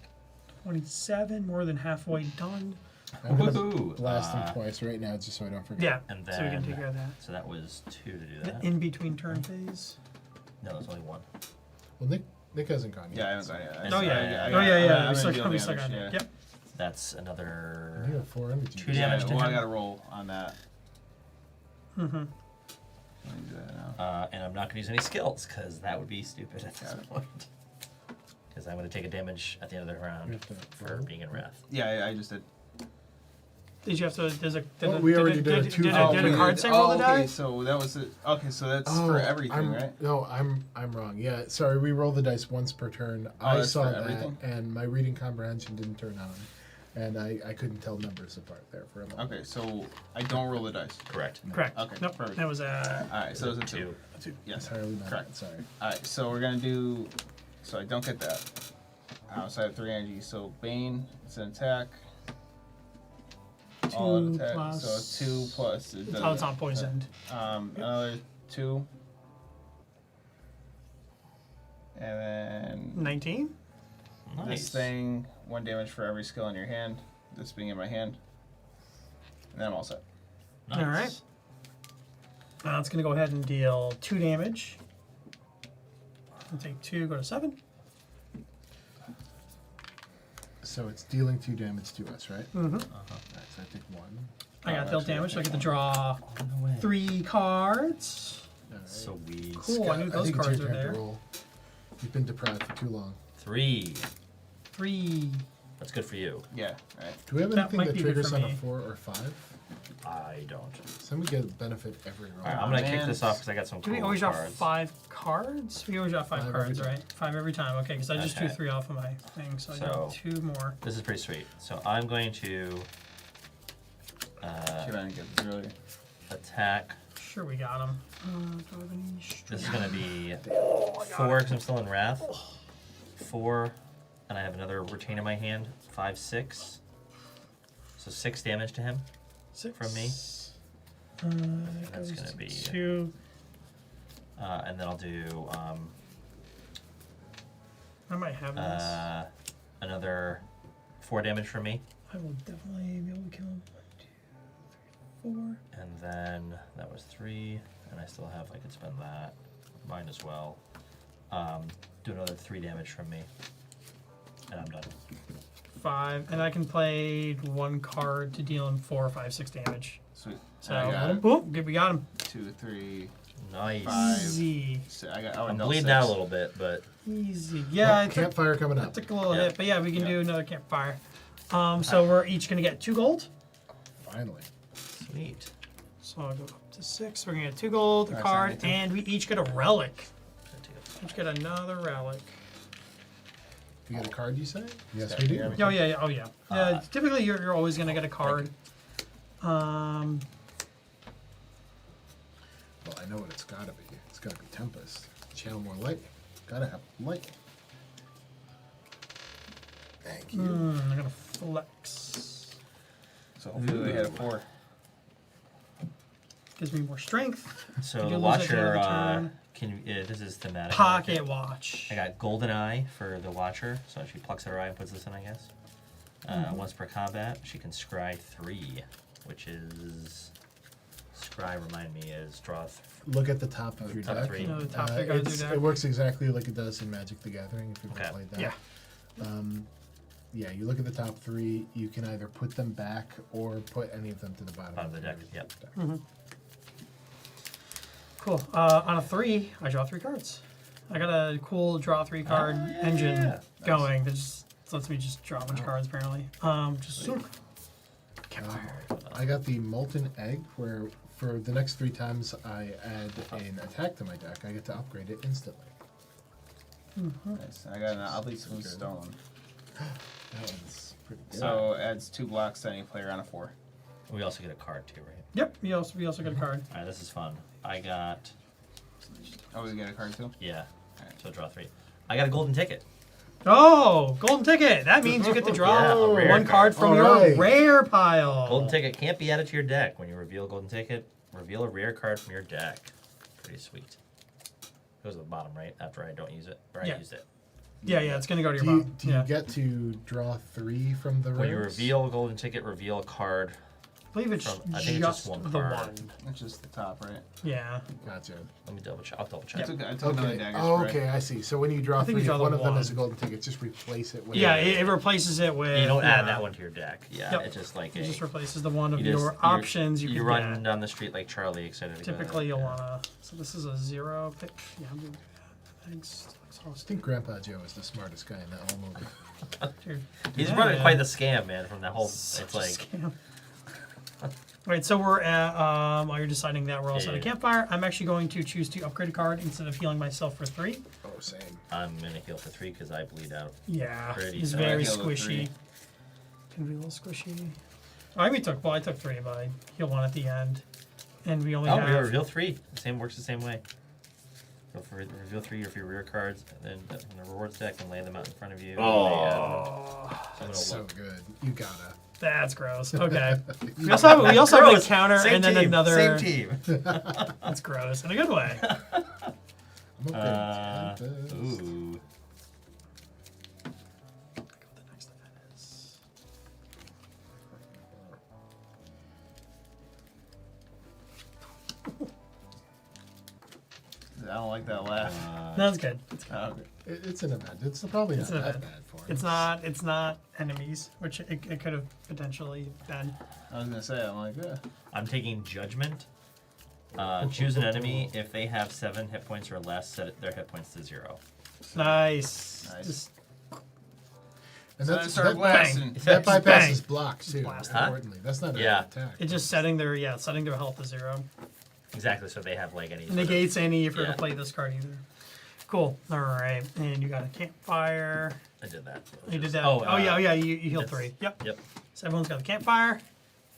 27, more than halfway done. I'm gonna Woohoo! blast him twice right now, just so I don't forget. Yeah. And So we can then- take care of that. So that was 2 to do The that. in between turn phase. No, that's only 1. Well, Nick hasn't gone yet. Yeah, I haven't gone yet. Oh, Oh I- yeah. I- Oh yeah. Yeah. I'm We still gonna we deal still got damage, it. yeah. Yep. That's You another. have 4 energy. 2 damage to well, I him. got to roll on that. Mm-hmm. Let me do that now. And I'm not going to use any skills because that would be stupid at this Got it. point. Because I'm going to take a damage at the end of the You round have to for roll. being in Wrath. Yeah, I just did. Did you have to? We already did a two- Did Oh, a card say roll the okay, die? so that was it. Okay, so that's for everything, right? No, I'm wrong. Yeah, sorry. We roll the dice once per turn. I that's saw for that, everything? and my reading comprehension didn't turn on, and I couldn't tell numbers apart there for a moment. Okay, so I don't roll the dice. Correct. Correct. Okay, Nope. perfect. That was a Alright, so it was a 2. Yes, Entirely not. correct. Sorry. Alright, so we're gonna do. So I don't get that. So I have 3 energy. So Bane, it's an attack. All 2 attack. plus. So 2 plus. It Oh, doesn't- it's not poisoned. Another 2. And then 19. Nice. this thing, 1 damage for every skill in your hand. This being in my hand. And then I'm all set. Nice. All right. It's gonna go ahead and deal 2 damage. I'll take 2, go to 7. So it's dealing 2 damage to us, right? Mm-hmm. Alright, so I take 1. I got Oh, dealt actually, damage, so I I get to think draw No way. 3 cards. Alright. Sweet. Cool, I knew those think it's cards your were turn to there. roll. You've been deprived for too long. 3. 3. That's good for you. Yeah, right. Do we have That anything might that be good triggers for on a me. 4 or 5? I don't. So we get benefit every roll. All right, I'm gonna kick man. this off because I got some Do cool we always draw cards. 5 cards? We always draw 5 5 cards, every time. right? 5 every time. Okay, because I just drew Okay. 3 off of my thing, so I got So- 2 more. This is pretty sweet. So I'm going to See if I can get this earlier. attack. Sure, we got him. Do I have any This is string? gonna be 4 because I'm still in Wrath. 4, and I have another retain in my hand. 5, 6. So 6 damage to him 6 from me. That That's goes gonna to be- 2. And then I'll do I might have this. another 4 damage from me. I will definitely be able to kill him. 1, 2, 3, 4. And then that was 3, and I still have, I could spend that. Mine as well. Do another 3 damage from me. And I'm done. 5. And I can play 1 card to deal him 4, 5, 6 damage. Sweet. So, I got it. boom, good, we got him. 2, 3. Nice. 5. Easy. I got. Oh, I'm no, bleeding 6. out a little bit, but Easy. Yeah, Oh, I took, campfire coming I up. took a little Yeah. hit, but yeah, we can do another campfire. So we're each going to get 2 gold. Finally. sweet. So I'll go up to 6. We're going to get 2 gold, a Alright, card, 72. and we each get a relic. Gonna take a- Each get another relic. You get a card, you say? Yes, Yeah, we do. yeah, Oh, yeah, yeah. Oh, yeah. Typically, you're always going to get a card. Well, I know what it's got to be. It's got to be Tempest. Channel more lightning. Gotta have lightning. Thank you. I'm going to flex. So hopefully we had a 4. Gives me more strength. So You the lose at the end of Watcher, the turn. this is thematic. Pocket watch. I got Golden Eye for the Watcher, so she plucks her eye and puts this in, I guess. Once per combat, she can scry 3, which is... Scry, remind me, is draw... Look at the top of your Top deck. 3. No, the top three cards It's- do that. it works exactly like it does in Magic the Gathering, if you've Okay. ever played that. Yeah. Yeah, you look at the top 3, you can either put them back or put any of them to the bottom Bottom of the your deck, yep. Cool. On a 3, I draw 3 cards. I got a cool draw 3 card engine yeah. going that just lets me just draw a bunch of cards apparently. Just so I got the Molten Egg, where for the next 3 times I add an attack to my deck, I get to upgrade it instantly. Nice. I got an oddly smooth stone. That one's pretty good. So adds 2 blocks to any player on a 4. We also get a card too, right? Yep. We also get a card. Alright, this is fun. I got... Oh, we get a card too? Yeah. So draw 3. I got a golden ticket. Oh, golden ticket. That means you get to draw Yeah, a rare one card from your Alright. rare pile. Golden ticket can't be added to your deck. When you reveal a golden ticket, reveal a rare card from your deck. Pretty sweet. Goes to the bottom, right? After I don't use it. Or Yeah. I used it. Yeah, it's gonna go to your Do you, bottom. do you Yeah. get to draw 3 from the When you rares? reveal a golden ticket, reveal a card. I believe it's from- I think it's just just one the card. one. That's just the top, right? Yeah. Gotcha. Let me double check. I'll double I check. took another Okay. dagger Oh, spray. okay, I see. So when you draw I think 3, you draw if the one of them one. is a golden ticket, just replace it with Yeah, it replaces it with. You don't add yeah. that one to your deck. Yeah, Yep. it's just like It a... just replaces the one of you just- your you're- options you You could run get. down the street like Charlie, excited to go. Typically, you'll Yeah. wanna. So this is a 0 pick. Yeah, I'm doing that. Thanks. I think Grandpa Joe is the smartest guy in that whole movie. Dude, He's yeah, running man. quite the scam, man, from that whole... Such it's a like... scam. Right, so we're at, while you're deciding that, we're also at a Yeah. campfire. I'm actually going to choose to upgrade a card instead of healing myself for 3. Oh, same. I'm gonna heal for 3 because I bleed out. Yeah, Pretty it's sad. very I healed with squishy. 3. Can be a little squishy. I took 3, but I healed 1 at the end. And we only Oh, have... we reveal 3. The same works the same way. Reveal 3 of your rear cards, and then in the rewards deck, and lay them out in front of you. Oh, That's so good. You gotta. that's gross. Okay. we also have an encounter Same and then team, another... Same team. That's gross, in a good way. I'm upgrading Tempest. Ooh. The next event is... I don't like that laugh. No, that's good. Oh, okay. It's an event. It's probably not It's an that event. bad for it. It's not enemies, which it could have potentially been. I was gonna say, I'm like, yeah. I'm taking Judgment. Choose an enemy. If they have 7 hit points or less, set their hit points to 0. Nice. Nice. Just, And So I that's, start that, blasting. that bypasses Bang. blocks too. Blast. Huh? Importantly, that's not an Yeah. attack. it's just setting their health to 0. Exactly, so they have like any. sort of- Negates any if you're Yeah. to play this card either. Cool. All right, and you got a campfire. I did that. You did that. Oh, yeah. You healed that's- 3. Yep. Yep. So everyone's got a campfire.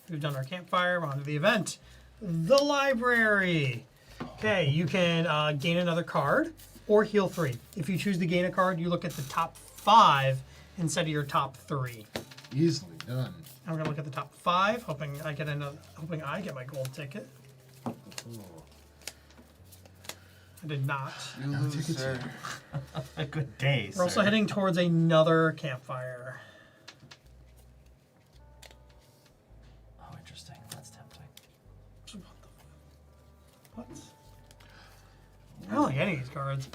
We've done our campfire. We're on to the event. The library. Okay, you can gain another card or heal 3. If you choose to gain a card, you look at the top 5 instead of your top 3. Easily done. I'm gonna look at the top 5, hoping I get my gold ticket. Ooh. I did not. You Now lose, take it sir. A good day. We're also heading towards another campfire. Oh, interesting. That's tempting. What? I don't like any of these cards.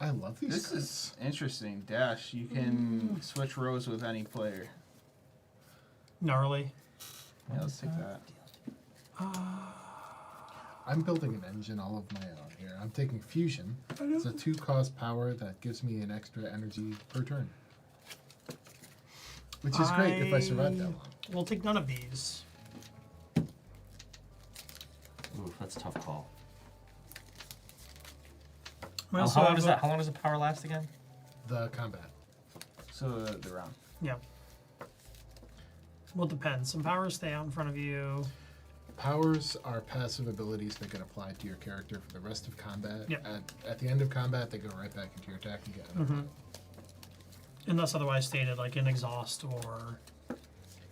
I love these. This cards. is interesting. Dash, you can switch rows with any player. Gnarly. Yeah, let's take that. I'm building an engine all of my own here. I'm taking fusion. It's a 2-cost power that gives me an extra energy per turn. Which is great if I survive that long. We'll take none of these. Ooh, that's a tough call. We Oh, also how long have does a- that? How long does the power last again? The combat. So the round. Yeah. Well, it depends. Some powers stay out in front of you. Powers are passive abilities that get applied to your character for the rest of combat. Yep. At the end of combat, they go right back into your attack and get unapplied. Unless otherwise stated, like in exhaust or...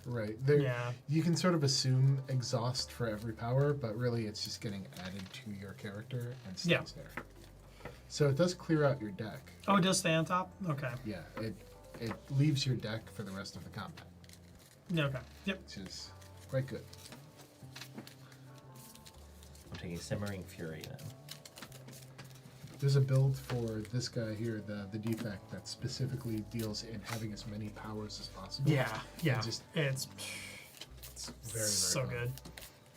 Right. There, Yeah. You can sort of assume exhaust for every power, but really it's just getting added to your character and stays Yeah. there. So it does clear out your deck. Oh, it does stay on top? Okay. Yeah, it leaves your deck for the rest of the combat, Yeah, okay. Yep. which is quite good. I'm taking Simmering Fury then. There's a build for this guy here, the defect, that specifically deals in having as many powers as possible. Yeah. Yeah. just- It's Very, very so fun. good.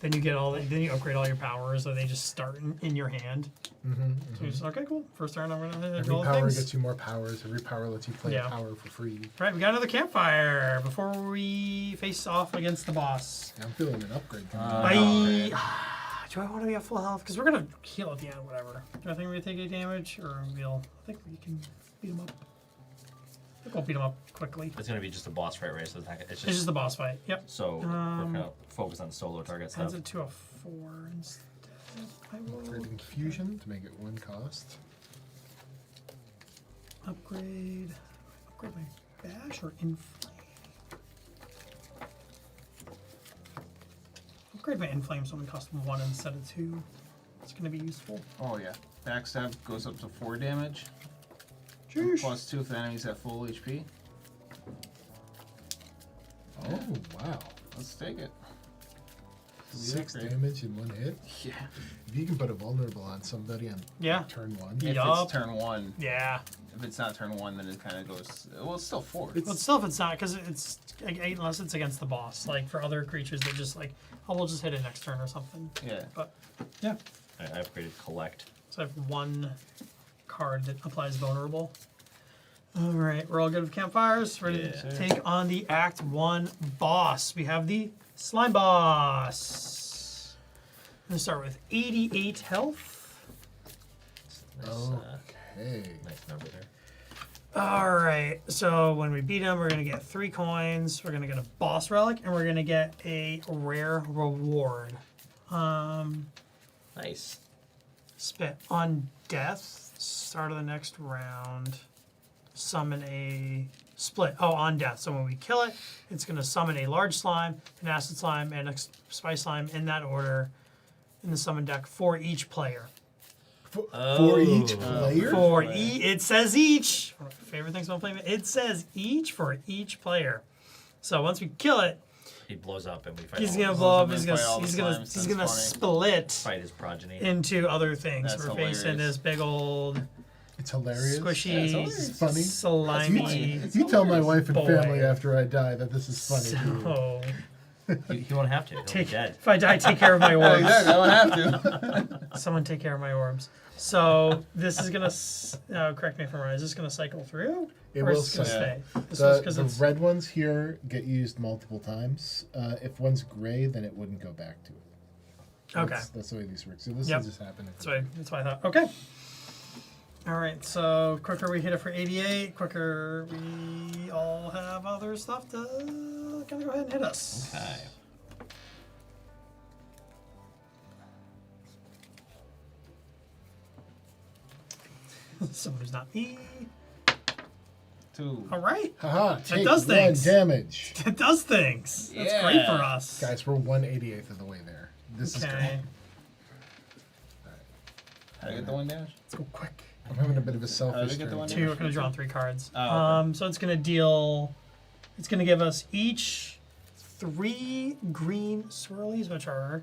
Then you get then you upgrade all your powers, so they just start in your hand. So you're just, okay, cool. First turn, I'm gonna hit Every all the power things. gets you more powers. Every power lets you play Yeah. a power for free. Right, we got another campfire before we face off against the boss. I'm feeling an upgrade coming Do I want to be at full health? Because we're gonna heal at the end, whatever. Do I think we're gonna take any damage, or we'll? I think we can beat him up. I think we'll beat him up quickly. It's gonna be just a boss fight, right? So it's It's just the boss fight. Yep. so we're gonna focus on solo target stuff. Adds it to a 4 instead. I will Upgrading fusion to make it 1 cost. upgrade my bash or inflame. Upgrade my inflame so it costs 1 instead of 2. It's gonna be useful. Oh yeah. Backstab goes up to 4 damage. Sheesh. Plus 2 if the enemy's at full HP. Oh, wow. Let's take it. 6 upgrade. damage in 1 hit. Yeah. If you can put a vulnerable on somebody on Yeah. turn 1, Yeah. If Yup. it's turn 1. Yeah. If it's not turn 1, then it kind of goes. Well, it's still 4. But still, if it's not, because it's unless it's against the boss. Like for other creatures, they're just like, oh, we'll just hit it next turn or something. Yeah. But yeah, I upgraded Collect. so I have 1 card that applies vulnerable. All right, we're all good with campfires. Ready Yeah. to take on the Act 1 boss. We have the Slime Boss. I'm gonna start with 88 health. Nice, Okay. nice number there. All right, so when we beat him, we're gonna get 3 coins. We're gonna get a boss relic, and we're gonna get a rare reward. Nice. Spit on death. Start of the next round. Summon a split. Oh, on death. So when we kill it, it's gonna summon a large slime, an acid slime, and a spice slime in that order in the summon deck for each player. For each player? For it says each. One of my favorite things about playing it says each for each player. So once we kill it, He blows up and we fight. he's all gonna his- blow up. He's He's gonna gonna fight all the he's gonna slimes, he's that's gonna funny. split fight his progeny. into other things. That's We're facing hilarious. this big old It's hilarious. squishy, hilarious. Funny. slimy. You tell my wife and Boy. family after I die that this is funny. to you. So He won't have to. He'll be dead. if I die, take care of my orbs. Exactly, I don't have to. Someone take care of my orbs. So this is gonna correct me if I'm wrong. Is this gonna cycle through? It or will is this gonna cycle. stay? This was The, because the it's red ones here get used multiple times. If one's gray, then it wouldn't go back to it. okay. That's the way these work. So this Yep. will just happen. That's why I thought. Okay. All right. So quicker we hit it for 88, quicker we all have other stuff to kind of go ahead and hit us. Okay. Someone who's not me. 2. All right. Haha, take does 1 things. damage. It does things. That's great for Yeah. us. Guys, we're 1/88th of the way there. This is Okay. great. How do I get the 1 damage? Let's go quick. I'm having a bit of a How did selfish I get the turn. one? 2. We're gonna draw 3 cards. Oh, okay. So it's gonna deal. It's gonna give us each 3 green swirlies, which are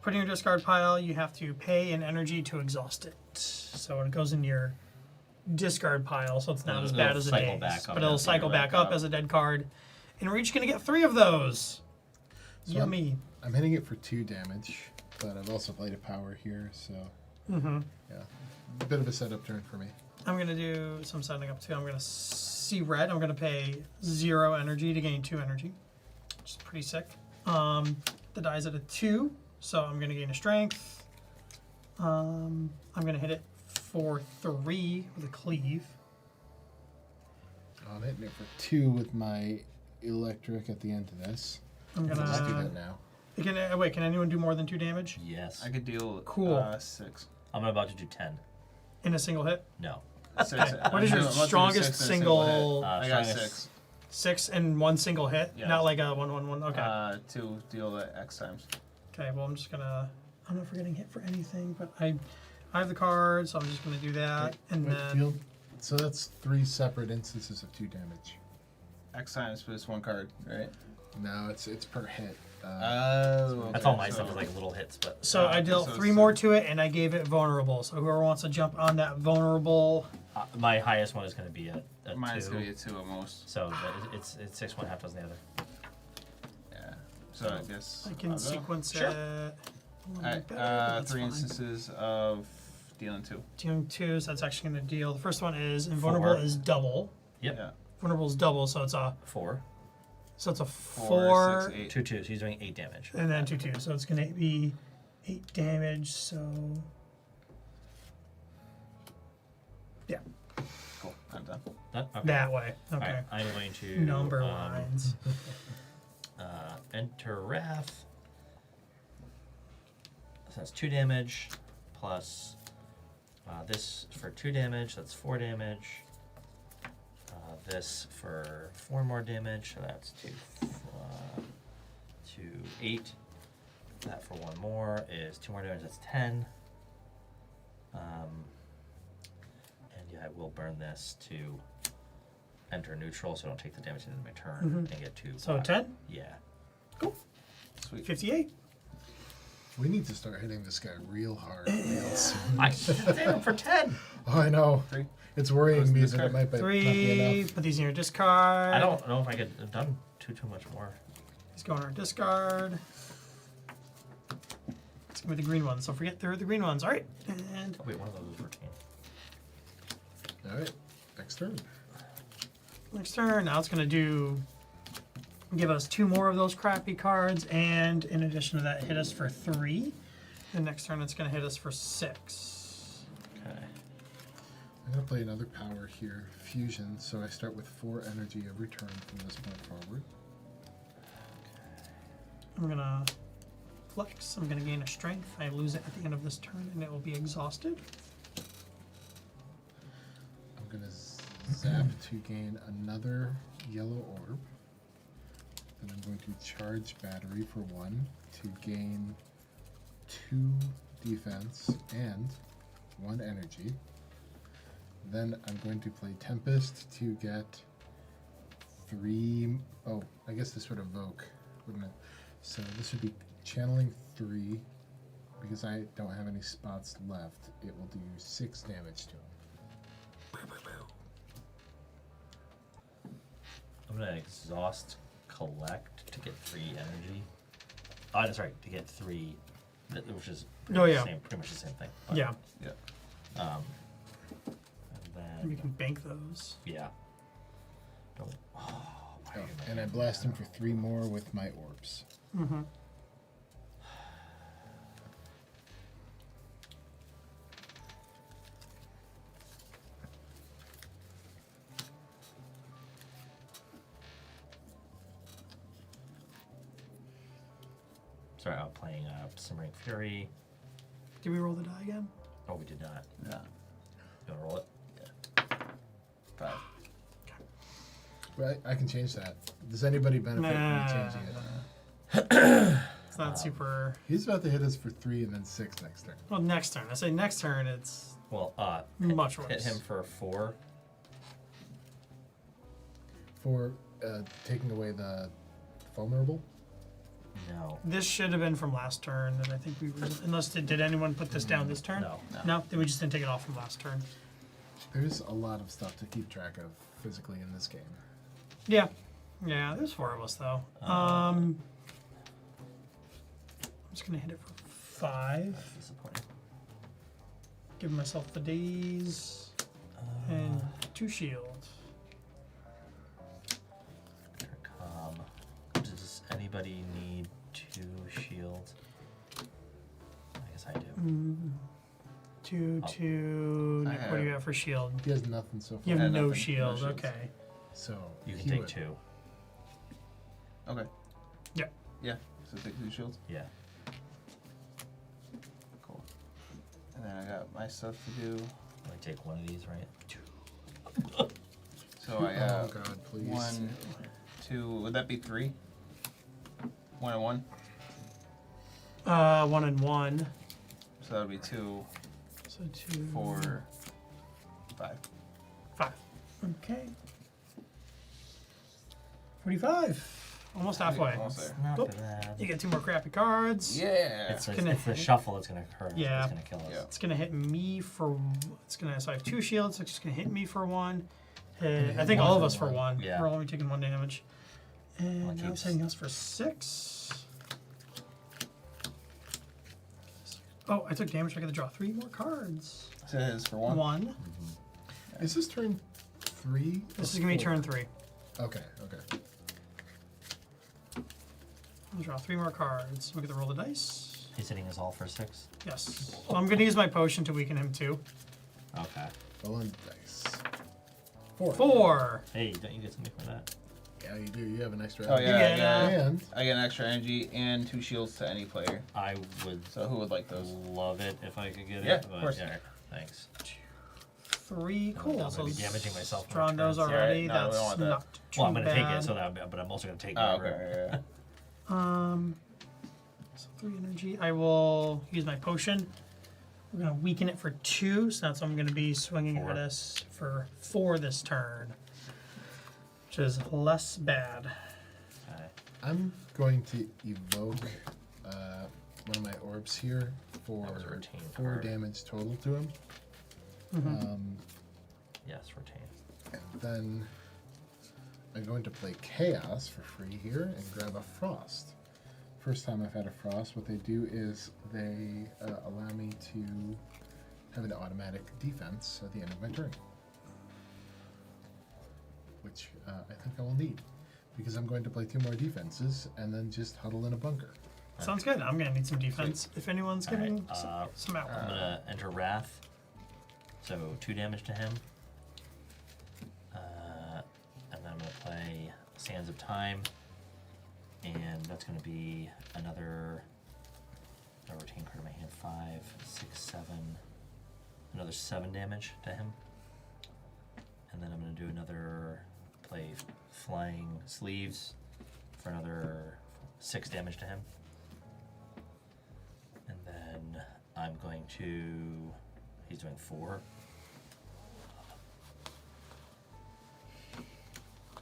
put in your discard pile. You have to pay an energy to exhaust it. So it goes in your discard pile, so it's not as bad It'll as a cycle daze, back up but it'll after cycle you back rank up up. as a dead card, and we're each gonna get 3 of those. So Yummy. I'm hitting it for 2 damage, but I've also played a power here, so Mm-hmm. yeah, a bit of a setup turn for me. I'm gonna do some setting up too. I'm gonna see red. I'm gonna pay 0 energy to gain 2 energy, which is pretty sick. The die's at a 2, so I'm gonna gain a strength. I'm gonna hit it for 3 with a cleave. I'm hitting it for 2 with my electric at the end of this. I'm Let's do gonna. that now. Can anyone do more than 2 damage Yes. I could deal Cool. 6. I'm about to do 10. in a single hit? No. 6. What is your Let's do strongest 6 in a single hit. single? I got Strongest- 6. 6 in one single hit, Yeah. not like a 1/1/1. Okay. 2 deal it X times. Okay. Well, I'm just gonna. I'm not forgetting hit for anything, but I have the card, so I'm just gonna do that, and Wait, then. field. So that's 3 separate instances of 2 damage. X times for this 1 card, right? No, it's per hit. Oh. That's all my stuff is like little hits, but So I dealt so 3 it's, more to it, and I gave it vulnerable. So whoever wants to jump on that vulnerable, my highest one is going to be a Mine's 2. gonna be a 2 at most. So it's 6 1 half dozen the other. Yeah. So I guess I can I'll go. sequence Sure. it. a little Alright, bit better, but that's 3 fine. instances of dealing 2. Dealing 2, so that's actually going to deal. The first one is invulnerable 4. is double. Yep. Yeah. Vulnerable is double, so it's a 4. 4, 6, 8. 2 2. So he's doing 8 damage. and then 2/2. So it's going to be 8 damage. So yeah, Cool. I'm done. Okay. that way. Okay. Alright, I'm going to Number lines. Enter Wrath. So that's 2 damage plus this for 2 damage. That's 4 damage. This for 4 more damage. So that's 8. That for 1 more is 2 more damage. That's 10. And yeah, I will burn this to enter neutral, so I don't take the damage at the end of my turn and get 2. So 10, Yeah. Sweet. 58. We need to start hitting this guy real hard. Real soon. I did him for 10. Oh, I know. 3. It's worrying me Where's that this it might be, not be 3. enough. Put these in your discard. I don't know if I could have done too much more. Let's go in our discard. Let's give me the green ones. So forget they're the green ones. All right. And Oh, wait, one of those is retained. All right, next turn. next turn. Now it's going to do give us 2 more of those crappy cards, and in addition to that, hit us for 3. The next turn, it's going to hit us for 6. Okay. I'm going to play another power here, Fusion, so I start with 4 energy every turn from this point forward. I'm going to flex. I'm going to gain a strength. I lose it at the end of this turn, and it will be exhausted. I'm going to zap to gain another yellow orb. Then I'm going to charge battery for 1 to gain 2 defense and 1 energy. Then I'm going to play Tempest to get 3. Oh, I guess this would evoke, wouldn't it? So this would be channeling 3. Because I don't have any spots left, it will do 6 damage to him. I'm gonna exhaust collect to get 3 energy. Oh, that's right, to get 3, which is Oh, yeah. pretty much the same thing. But, Yeah. Yeah. And And we then, can bank those. yeah. Don't. Oh, why are you And I making blast that? him for 3 more with my orbs. Mm-hmm. Sorry, I'm playing Simmering Fury. Did we roll the die again? Oh, we did not. No. You wanna roll it? 5. Right, I can change that. Does anybody benefit from Nah. me changing it? It's not super. He's about to hit us for 3 and then 6 next turn. Well, next turn. I say next turn, it's Well, much hit worse. him for 4. For taking away the vulnerable. No. This should have been from last turn, and I think we were. Unless did anyone put this down this turn? No. No, then we just didn't take it off from last turn. There's a lot of stuff to keep track of physically in this game. Yeah, yeah. There's 4 of us though. I'm just gonna hit it for 5. That's disappointing. Give myself the daze and 2 shield. Does anybody need 2 shields? I guess I do. 2, Oh. 2. I Nick, what do you have- have for shield? He has nothing so far. You have Yeah, no nothing. No shield. shields. Okay. So You can he take would. 2. Okay. Yeah. Yeah. So take 2 shields. Yeah. Cool. And then I got my stuff to do. Only take 1 of these, right? 2. So I Oh have God, please. 1, 2. Would that be 3? 1 and 1. 1 and 1. So that would be 2, So 2, 4, 5. 5. Okay. 45. Almost halfway. Almost there. Not Oh, bad. You get 2 more crappy cards. Yeah. It's gonna the hit. shuffle that's gonna hurt. us. Yeah. It's gonna kill us. Yeah. It's gonna hit me for. It's gonna. So I have 2 shields. So it's just gonna hit me for 1. hit I think one all of for us for 1. 1. Yeah. We're only taking 1 damage. And Well, now keeps- it's hitting us for 6. Oh, I took damage. I got to draw 3 more cards. So it is for 1. 1. Is this turn 3? This is gonna be turn 3. Okay, okay. I'll draw 3 more cards. We get to roll the dice. He's hitting us all for 6. Yes. So I'm gonna use my potion to weaken him too. Okay. Roll in dice. 4. 4. Hey, don't you get something for that? Yeah, you do. You have an extra. Oh, yeah. You I get, get, And I get an extra energy and 2 shields to any player. I would So who would like those? love it if I could get Yeah, it. of But course. yeah, thanks. 3. I'm Cool. gonna So be damaging myself drawn more those turns. already. Yeah, no, we don't That's want that. not too Well, I'm gonna bad. take it, so that, but I'm also gonna take Oh, whatever. okay. Yeah. So 3 energy. I will use my potion. We're gonna weaken it for 2, so that's I'm gonna be swinging 4. at us for 4 this turn, which is less bad. Okay. I'm going to evoke one of my orbs here for That was a retain 4 card. damage total to him. Yes, retain. And then I'm going to play Chaos for free here and grab a Frost. First time I've had a Frost, what they do is they allow me to have an automatic defense at the end of my turn. Which I think I will need. because I'm going to play 2 more defenses and then just huddle in a bunker. Sounds good. I'm gonna need some defense if anyone's All right, giving some out. I'm gonna enter Wrath, so 2 damage to him. And then I'm gonna play Sands of Time, and that's gonna be another routine card in my hand. 5, 6, 7, another 7 damage to him. And then I'm gonna do another play Flying Sleeves for another 6 damage to him. And then I'm going to, he's doing 4.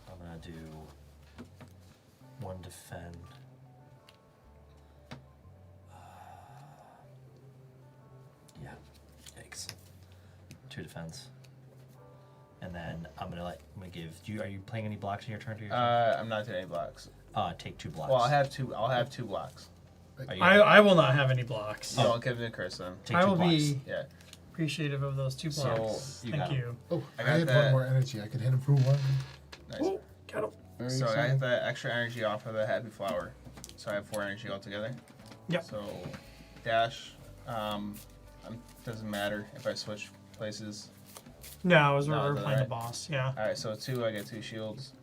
I'm gonna do 1 defend. Yeah, yikes. 2 defense. And then I'm gonna give. Are you playing any blocks in your turn? I'm not doing any blocks. Take 2 blocks. Well, I'll have 2 blocks. Are you I will not have any blocks. I'll give it to Chris then. take I 2 will blocks. be Yeah. appreciative of those 2 So, blocks. you Thank got 'em. you. Oh, I I got had that. 1 more energy. I could hit him for 1. Nice. Oh, got him. Very So I exciting. have that extra energy off of the Happy Flower. So I have 4 energy altogether. Yep. So dash. Doesn't matter if I switch places. No, as No, we're is that playing the right? boss. Yeah. All right. So 2, I get 2 shields.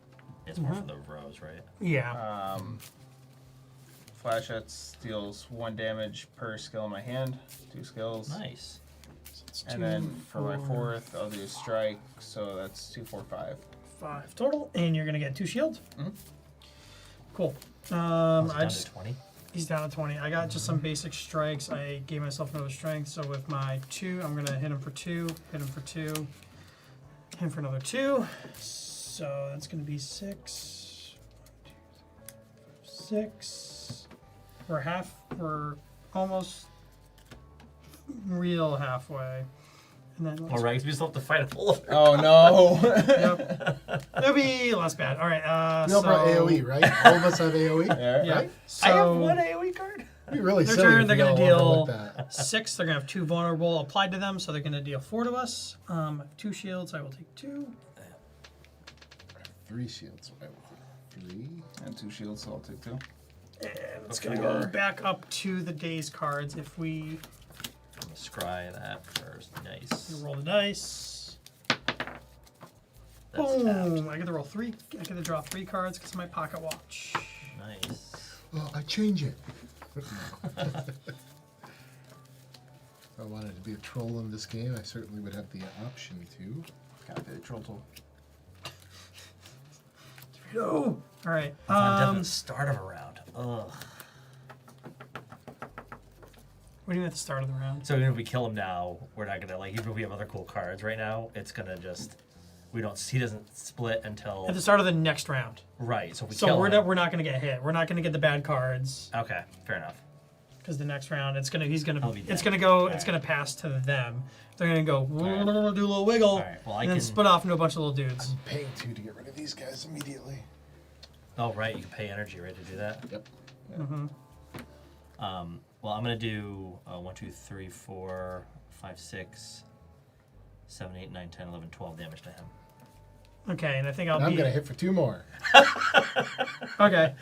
It's more for the rows, right? Yeah. Flashets deals 1 damage per skill in my hand. 2 skills. Nice. It's And 2, then for my 4, 4th, I'll do strike. So that's 2, 4, 5. 5 total, and you're gonna get 2 shields. Mhm. Cool. Was it I down just to 20? he's down to 20. I got just some basic strikes. I gave myself another strength, so with my 2, I'm gonna hit him for 2, hit him for 2, hit him for another 2. So that's gonna be 6. 6. We're almost real halfway. And then All right, we still have to fight a full. Oh no! Yep. It'll be less bad. All right. We all brought AoE, right? All of us have AoE. Yeah. Yeah. Right? So I have 1 AoE card. It'd be really Their silly turn, if they're we gonna all overlooked deal that. 6. They're gonna have 2 vulnerable applied to them, so they're gonna deal 4 to us. I have 2 shields. I will take 2. 3 shields. I will take 3. And 2 shields, so I'll take 2. And it's gonna go back up to the days cards. If we I'm gonna scry that first. Nice. roll the dice, That's tapped. boom! I get to roll 3. I get to draw 3 cards because of my pocket watch. Nice. Oh, I change it. If I wanted to be a troll in this game, I certainly would have the option to. Gotta pay the troll toll. No. All right. I'm dead at the start of a round. Ugh. What do you mean at the start of the round? So even if we kill him now, we're not gonna even if we have other cool cards right now, it's gonna just he doesn't split until At the start of the next round. right. So if we So kill we're him. not, we're not gonna get hit. We're not gonna get the bad cards Okay, fair enough. because the next round I'll be it's dead. gonna go it's Alright. gonna pass to them. They're gonna go do a Alright. little wiggle Alright, well, I and then can- split off into a bunch of little dudes. I'm paying 2 to get rid of these guys immediately. Oh right, you can pay energy right to do that. Yep. Well, I'm gonna do 1, 2, 3, 4, 5, 6, 7, 8, 9, 10, 11, 12 damage to him. Okay, and I think I'll I'm be going to hit for 2 more. okay.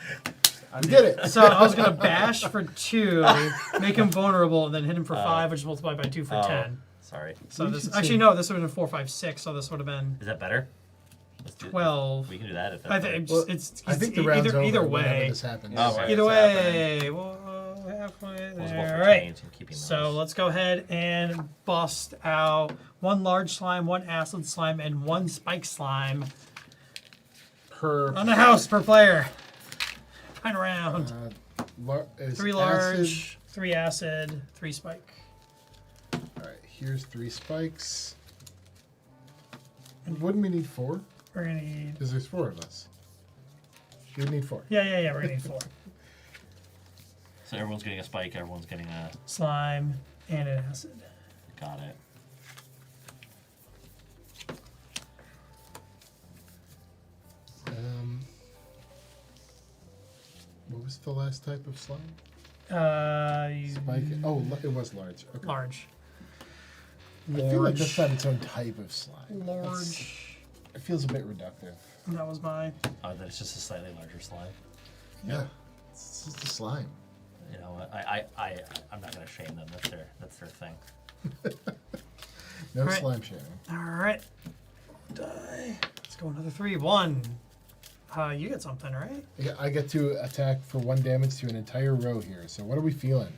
We did it. So I was gonna bash for 2, make him vulnerable, and then hit him for 5, which is multiplied by 2 for 10. Sorry. So You this should actually say- no, this would have been 4, 5, 6. So this would have been Is that better? Let's do 12. We can do that if that's I better. think Well, it's I think the round's either over either whenever way. this happens. Oh, right. Either It's way, well, halfway We'll there. just vote for All right. chains and keeping So those. let's go ahead and bust out 1 large slime, 1 acid slime, and 1 spike slime Per on the house per player. Kind of round. is 3 acid- large, 3 acid, 3 spike. All right, here's 3 spikes. Wouldn't we need 4? We're gonna need. Because there's 4 of us. We'd need 4. Yeah. We're gonna need 4 So everyone's getting a spike. Everyone's getting a. slime and an acid. Got it. What was the last type of slime? Spike. Oh, it was large. Okay. Large. I feel like that's not its own type of slime. Large. It feels a bit reductive. That was my. Oh, that it's just a slightly larger slime. Yeah. It's just a slime. You know, I'm not gonna shame them. That's their thing. No Right. slime shaming. All right. Die. Let's go another 3. 1. You get something, right? Yeah, I get to attack for 1 damage to an entire row here. So what are we feeling?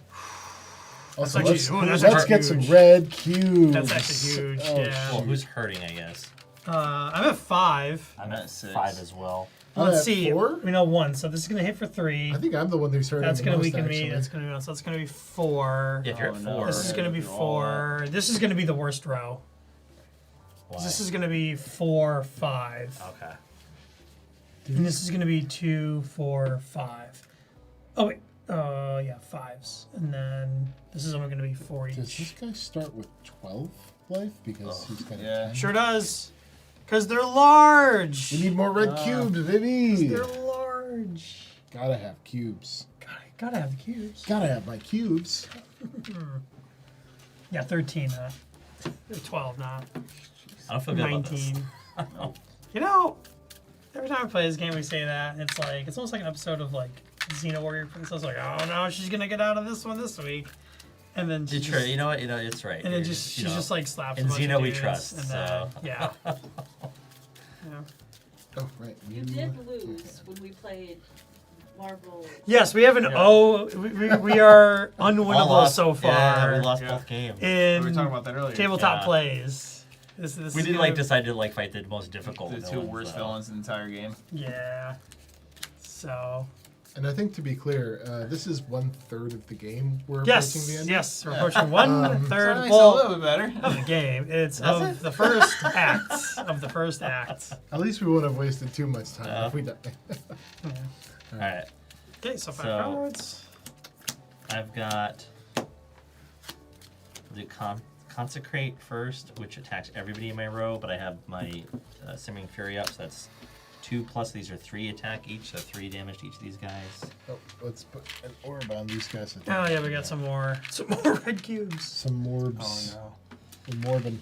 Also, actually- let's, ooh, that's let's actually get some huge. red cubes. That's actually huge, Oh, yeah. Well, shoot. who's hurting? I guess. I'm at 5. I'm at at 6. 5 as well. I'm Let's at see. 4? We know 1, so this is gonna hit for 3. I think I'm the one who's hurting That's the gonna most, weaken actually. me. That's gonna be so that's gonna be 4. Yeah, if you're Oh, at no. 4, This is gonna be Do all 4. This is gonna be the worst row. why? This is gonna be 4, 5. Okay. And this is gonna be 2, 4, 5. Oh wait. Yeah, 5s. And then this is only gonna be 4 Does this each. guy start with 12 life? Because he's got a Yeah. 10. Sure does. Cause they're large. We need more red cubes, baby. They're large. Gotta have cubes. Gotta have the cubes. Gotta have my cubes. Yeah, 13. 12, not I don't feel good about this. 19. You know, every time we play this game, we say that. It's like it's almost like an episode of like Xena Warrior Princess. Like, oh no, she's gonna get out of this one this week, and then she It's just, true. You know what? You know it's right. and then You're just she you know, just like slaps. in a bunch Xena of we dudes, trust, And then, so. yeah. Yeah. Oh, right. You did lose when we played Marvel. Yes, we have an Yeah. O. We are unwinnable lost. so far. Yeah, we lost Yeah. both games. We in were talking about that earlier. Tabletop Yeah. Plays. This We is did gonna- like decide to like fight the most difficult. The 2 villains, worst though. villains in the entire game. Yeah. So And I think to be clear, this is 1/3 of the game we're approaching yes, the end. yes, we're approaching 1/3. Nice, a Well, little bit better. of the game. It's Does of it? the first act. Of the first act. At least we won't have wasted too much time Yeah. if we die. All right. Okay, so 5 So- cards. I've got the Consecrate first, which attacks everybody in my row, but I have my Simmering Fury up, so that's 2 plus these are 3 attack each, so 3 damage to each of these guys. Oh, let's put an orb on these guys. Oh yeah, we got some more red cubes. Some morbs. Oh Some morbin.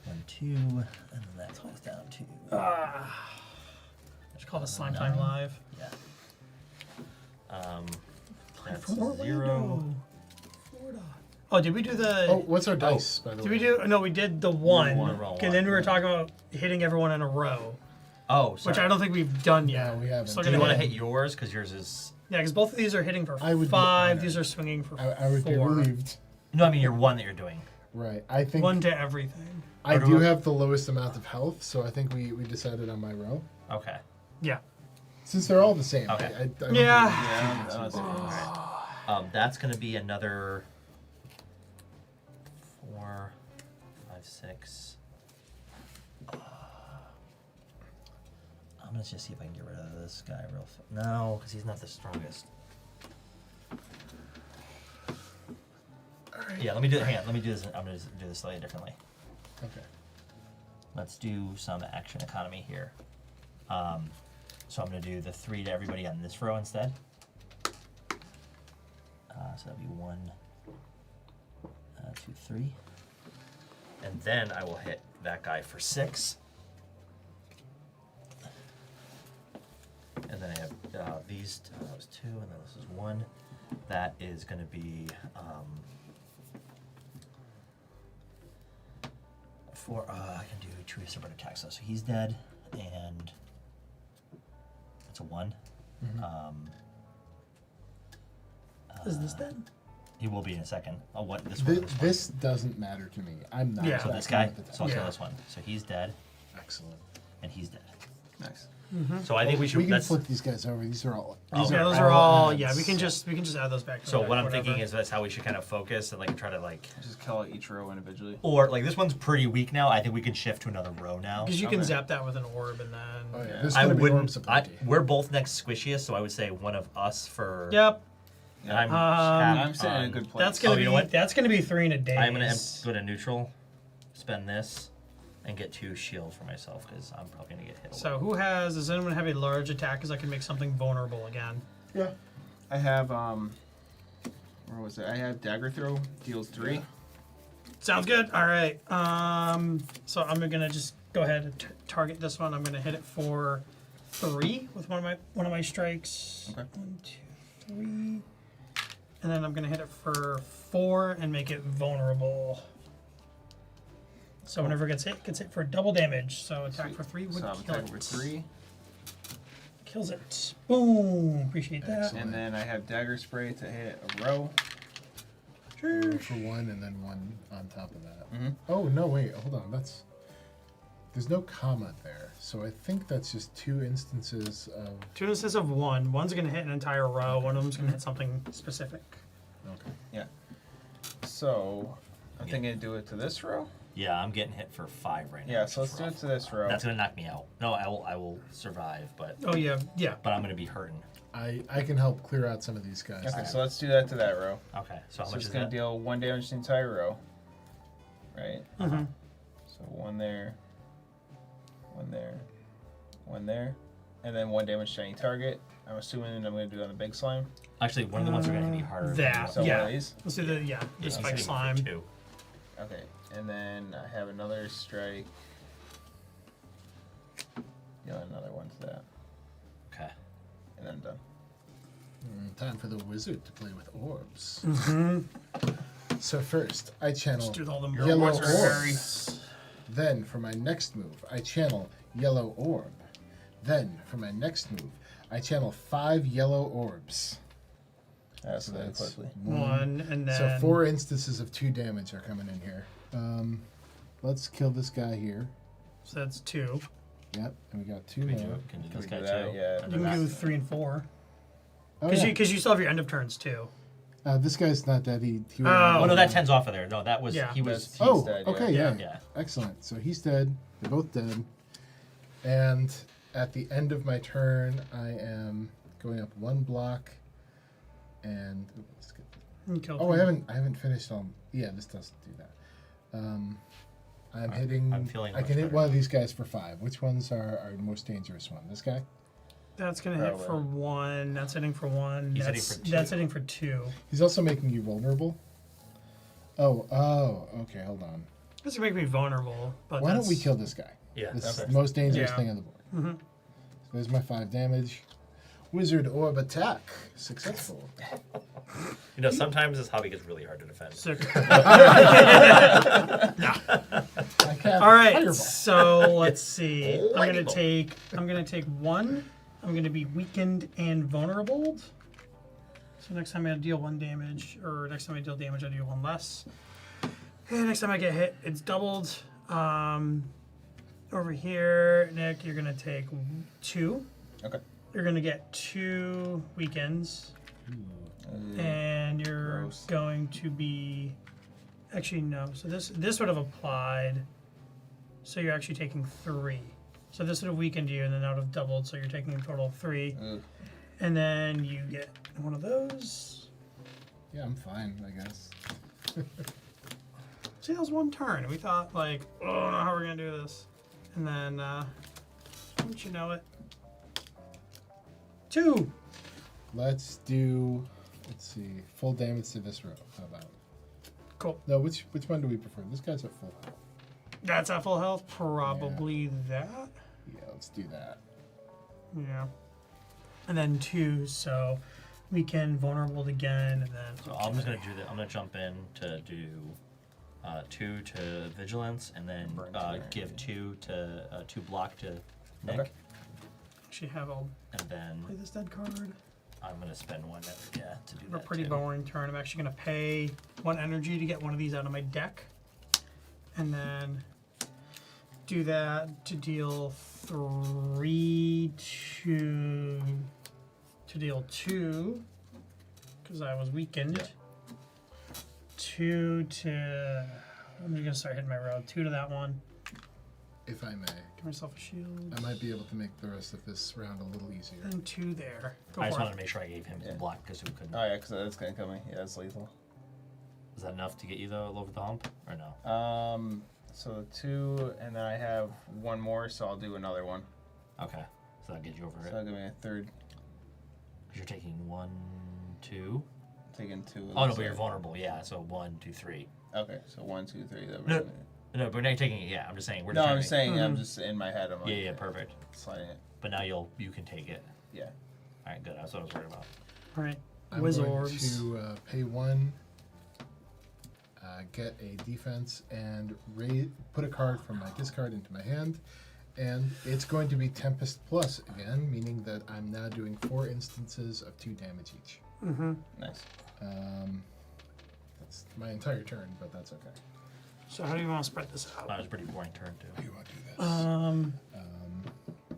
1, 2, and then that goes down to It's called a Slime Time Live. yeah. That's For more 0. Orlando. Florida. Oh, did we do the? Oh, what's our dice, by the Did way? we do? No, we did the one. one, roll And then we were one. talking about hitting everyone in a row, Oh, sorry. which I don't think we've done yet. No, we haven't. Still Do you gonna want to hit- hit yours? Because yours is. Yeah, because both of these are hitting for I would be 5. honored. These are swinging for I would be 4. relieved. No, I mean your one that you're doing. Right. I think 1 to everything. I Or do do we- have the lowest amount of health, so I think we decided on my row. Okay. Yeah. Since they're all the same. Okay. I don't Yeah. Yeah, that was it. That's going to be another 4, 5, 6. I'm going to just see if I can get rid of this guy real fast. No, because he's not the strongest. Yeah, let me do. Hang on, let me do this. I'm going to do this slightly differently. Okay. Let's do some action economy here. So I'm going to do the 3 to everybody on this row instead. So that'll be 1, 2, 3. And then I will hit that guy for 6. And then I have these, that was 2, and then this is 1. That is going to be 4. I can do 2 separate attacks though. So he's dead, and it's a 1. Is this dead? He will be in a second. Oh, what? This one. This doesn't matter to me. I'm not. Yeah. So this attacking guy. at the So I'll time. kill Yeah. this one. So he's dead, Excellent. and he's dead. Nice. So I think we should. We can that's, flip these guys over. These are all. Oh, These Yeah, okay. those are all. adds. Yeah, we can just add those back. To so the what deck, I'm thinking whatever. is that's how we should kind of focus and like try to like. Just kill each row individually. Or like this one's pretty weak now. I think we can shift to another row now. Because you can Okay. zap that with an orb and then. Oh yeah. Yeah. This is I gonna be wouldn't. orbs aplenty. We're both next squishiest, so I would say one of us for. Yep. And I'm. I'm sitting in a good place. That's gonna Oh, be. you know what? That's gonna be 3 in a day. I'm gonna go to neutral, spend this, and get 2 shield for myself because I'm probably gonna get hit. a So lot. who has? Does anyone have a large attack? Because I can make something vulnerable again. Yeah. I have where was it? I have dagger throw deals 3. Sounds good. All right. So I'm gonna just go ahead and target this one. I'm gonna hit it for 3 with one of my strikes. Okay. 1, 2, 3, and then I'm gonna hit it for 4 and make it vulnerable. So whenever it gets hit for double damage. So attack for 3 would So I'm kill attacking it. for 3. Kills it. Boom. Appreciate that. Excellent. And then I have dagger spray to hit a row. Sure. For 1 and then 1 on top of that. Mhm. Oh, no, wait, hold on. There's no comma there. So I think that's just 2 instances of. 2 instances of 1. One's gonna hit an entire row. One of them's gonna hit something specific. Okay. Yeah. So I'm thinking to do it to this row. Yeah, I'm getting hit for 5 right now. Yeah, which so is let's do it rough. to this row. That's gonna knock me out. No, I will survive, but Oh yeah, yeah. I'm gonna be hurting. I can help clear out some of these guys. Okay, so let's do that to that row. Okay, so how So much it's is gonna that? deal 1 damage to the entire row. Right? Mm-hmm. So 1 there, 1 there, 1 there, and then 1 damage to any target. I'm assuming I'm gonna do it on the big slime. Actually, one of the ones that are gonna hit me harder. than that. the So other. Yeah. one of these. Let's do the Yeah, spike he's hitting me for slime. 2. Okay, and then I have another strike. Yeah, another one to that, Okay. and then I'm done. Time for the wizard to play with orbs. Mm-hmm. So first, I channel Just do all the yellow orbs are very- orbs. Then, for my next move, I channel yellow orb. Then, for my next move, I channel 5 yellow orbs. That's So very that's quickly. 1 and then. So 4 instances of 2 damage are coming in here. Let's kill this guy here. So that's 2. Yep, and we got 2 Can we do more. it? Can do Can this we guy do that? too? Yeah. And You then can do that's- 3 and 4. Oh, Because yeah. you still have your end of turns too. This guy's not dead. He Oh. Oh no, that 10's off of there. No, that was Yeah. he was. He's Oh, dead, okay, yeah. yeah. Yeah. Excellent. So he's dead. They're both dead. And at the end of my turn, I am going up 1 block. And let's get You kill oh, I 3. haven't finished on. Yeah, this doesn't do that. I'm hitting. I'm feeling I much can hit better. one of these guys for 5. Which ones are our most dangerous one? This guy. That's gonna hit for Probably. 1. That's hitting for 1. He's hitting That's for 2. that's hitting for 2. He's also making you vulnerable. Oh. Okay, hold on. This would make me vulnerable. But Why don't we that's- kill this guy? Yeah. This is okay. the most dangerous Yeah. thing on the board. Mhm. So there's my 5 damage. Wizard orb attack. Successful. You know, sometimes this hobby gets really hard to defend. Sick. I can't All right, fireball. so let's see. I'm gonna Lightning take 1. I'm gonna be weakened and vulnerable. So next time I deal 1 damage, or next time I deal damage, I do 1 less. And next time I get hit, it's doubled. Over here, Nick, you're gonna take 2. Okay. You're gonna get 2 weakens, Mm. and you're Gross. going to be. Actually, no. So this would have applied. So you're actually taking 3. So this would have weakened you, and then that would have doubled. So you're taking a total of 3, Ugh. and then you get one of those. Yeah, I'm fine, I guess. See, that was 1 turn. And we thought like, oh, I don't know how we're gonna do this, and then don't you know it? 2. Let's do. Let's see. Full damage to this row. How about? Cool. No, which one do we prefer? This guy's at full health. That's at full health. Probably that. Yeah, let's do that. Yeah. And then 2, so we can vulnerable again, and then. So I'm just gonna do that. I'm gonna jump in to do 2 to vigilance, and then Burn to give energy. 2 block to Nick, Okay. Actually, have I'll and then play this dead card. I'm gonna spend 1 to do A that. pretty too. boring turn. I'm actually gonna pay 1 energy to get one of these out of my deck, and then do that to deal 3 to deal 2 because I was weakened. Yeah. 2 to. I'm just gonna start hitting my road. 2 to that one. If I may, Give myself a shield. I might be able to make the rest of this round a little easier. And 2 there. Go I just for wanted it. to make sure I gave him Yeah. the block because who couldn't. Oh yeah, because that's gonna kill me. Yeah, that's lethal. Is that enough to get you though over the hump or no? So 2, and then I have 1 more, so I'll do another one. Okay, so that'll get you over So it. that'll give me a third. 'Cause you're taking 1, 2. Taking 2. Oh no, but you're vulnerable. Yeah, so 1, 2, 3. Okay, so 1, 2, 3. That No, no, we're not taking it. Yeah, I'm just saying we're. No, I'm determining. saying I'm just in my head. I'm like, Yeah, perfect. sliding it. But now you can take it. Yeah. All right, good. That's what I was worried about. All right. I'm Wizards. going to pay 1, get a defense, and put a card from my discard into my hand. And it's going to be Tempest Plus again, meaning that I'm now doing 4 instances of 2 damage each. Nice. That's my entire turn, but that's okay. So how do you want to spread this out? That was a pretty boring turn How too. do you want to do this?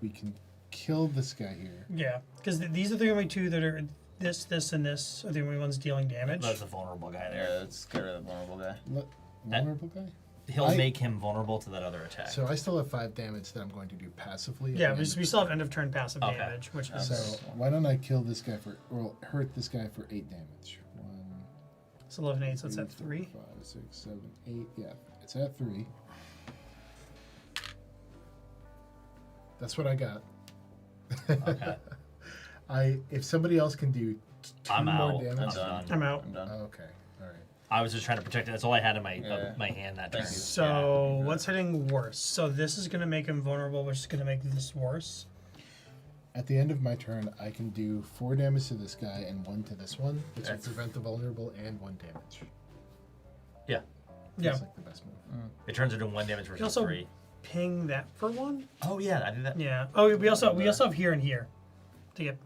We can kill this guy here. Yeah, because these are the only two that are this, and this are the only ones dealing damage. That's the vulnerable guy Yeah, there. let's get rid of the vulnerable guy. Vulnerable guy? He'll make him vulnerable to that other attack. So I still have 5 damage that I'm going to do passively. at Yeah, the we end of still have end of turn passive Okay. damage, which is So why don't I kill this guy hurt this guy for 8 damage? 1, it's 11 8, so it's at 3. 5, 6, 7, 8. Yeah, it's at 3. That's what I got. Okay. If somebody else can do 2 I'm more out. damage. I'm done. I'm out. I'm done. Okay, all right. I was just trying to protect it. That's all I had in my Yeah. my hand that turn. Thank you. So what's hitting worse? So this is gonna make him vulnerable, which is gonna make this worse. At the end of my turn, I can do 4 damage to this guy and 1 to this one, which will prevent the vulnerable and 1 damage. Yeah. Yeah. That's like the best move. It turns into 1 damage versus You also 3. ping that for 1. Oh yeah, I did that. Yeah. Oh, we also have here and here. To get.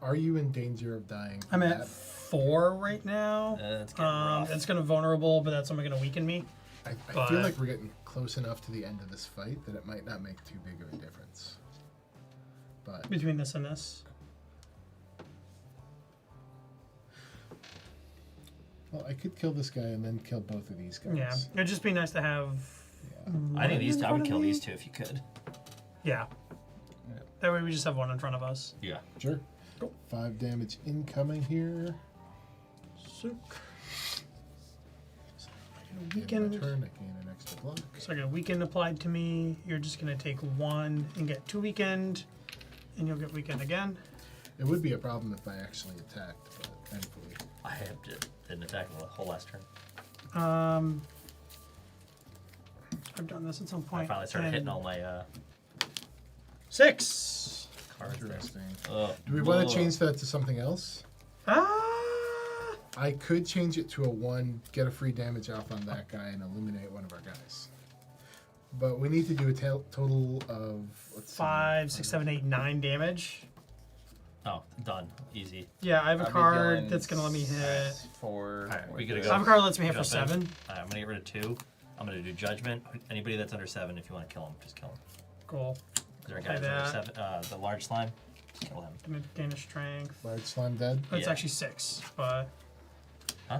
Are you in danger of dying? from I'm at that? 4 right now. It's getting rough. It's gonna vulnerable, but that's only gonna weaken me. I but- feel like we're getting close enough to the end of this fight that it might not make too big of a difference. But Between this and this. well, I could kill this guy and then kill both of these guys. Yeah. It'd just be nice to have. I think these in two. I front would of kill me? these two if you could. Yeah. That way we just have 1 in front of us. Yeah. Sure. Cool. 5 damage incoming here. Sook. End of my Weakened. turn, I gain an extra block. So I got a weakened applied to me. You're just gonna take 1 and get 2 weakened, and you'll get weakened again. It would be a problem if I actually attacked, but thankfully. I didn't attack the whole last turn. I've done this at some I point. finally started and hitting all my 6. cards. there. Interesting. Ugh. Do we want Ugh. to change that to something else? I could change it to a 1, get a free damage off on that guy, and eliminate one of our guys. But we need to do a total of let's see, 5, 6, 7, 8, 9 damage. Oh, done. Easy. Yeah, I have a I'll be card dealing that's gonna let me hit. 4. Alright, we with gotta this. go. I have a card that lets me hit for Jump in. 7. Alright, I'm gonna get rid of 2. I'm gonna do judgment. Anybody that's under 7, if you want to kill him, just kill him. Cool. Is there a Play guy that's under that. 7? The large slime. Just kill him. Gonna gain a strength. large slime dead. It's Yeah. actually 6, but Huh?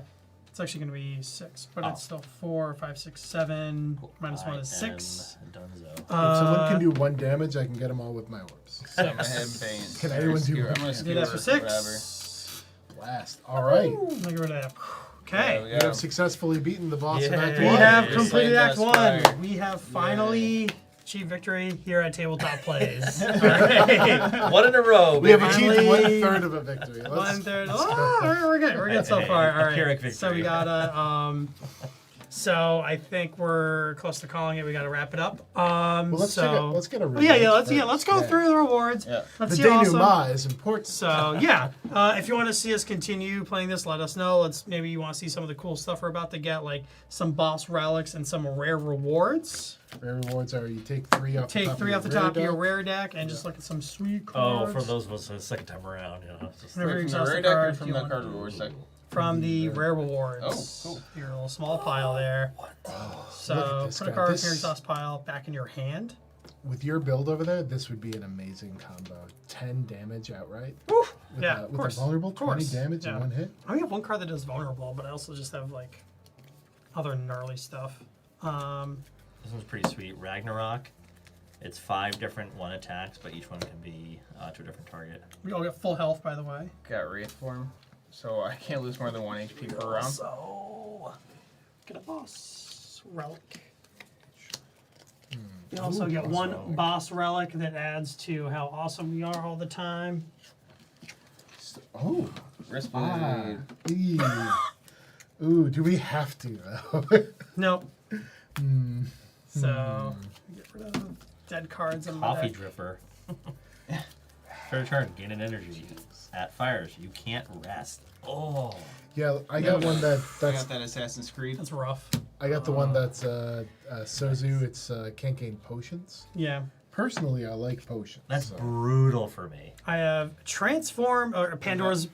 it's actually gonna be 6, but Oh. it's still 4, 5, 6, 7. Cool. Minus 1 is I 6. am Dunzo. If someone can do 1 damage, I can get them all with my orbs. So I'm ahead and paying. Can anyone do I'm one? gonna Do skewer that for whatever. 6. Blast. All right. Ooh, let me get rid of that. There Okay. we We go. have successfully beaten the boss of Yeah. Act We 1. have Slay completed the Act 1. Spire. We have finally achieved victory here at Tabletop Plays. All right. One in a row. We have baby. achieved Finally- 1/3 of a victory. Let's- 1/3. Oh, we're good. We're good so Hey, far. a All right. Pyrrhic So we victory. gotta. So I think we're close to calling it. We gotta wrap it up. Well, let's So. let's get a Oh, yeah, reward let's go first. through the rewards. Yeah. Let's The see how awesome. denouement is important. So yeah, if you want to see us continue playing this, let us know. Maybe you want to see some of the cool stuff we're about to get, like some boss relics and some rare rewards. Rare rewards are you take 3 off the Take top 3 of off the your top of rare your deck. rare deck and just look at some sweet Oh, cards. for those of us the second time around, it's just Whenever you Wait, from exhaust the rare the deck or card, from you the want- card rewards deck? from the rare rewards. Oh, cool. Your little small pile there. Look So at this put a guy. card This- from your exhaust pile back in your hand. With your build over there, this would be an amazing combo. 10 damage outright. Woo! With Yeah, a, of with course. a vulnerable, Of course. 20 damage Yeah. in 1 hit. I only have one card that does vulnerable, but I also just have like other gnarly stuff. This one's pretty sweet. Ragnarok. It's 5 different 1 attacks, but each one can be to a different target. We all get full health, by the way. Got Wraith form, so I can't lose more than 1 HP per round. So get a boss relic. You also get boss one relic. boss relic that adds to how awesome we are all the time. Oh. Wrist Ah. blade. Eee. Ooh, do we have to though? Nope. So get rid of dead cards on my Coffee deck. dripper. Fair turn, gain an energy. At fires, you can't rest. Oh. Yeah, I got one I that's got that Assassin's Creed. That's rough. I got the one that's Sozu. It's can't gain potions. Yeah. Personally, I like potions. That's so. brutal for me. I have transform or Pandora's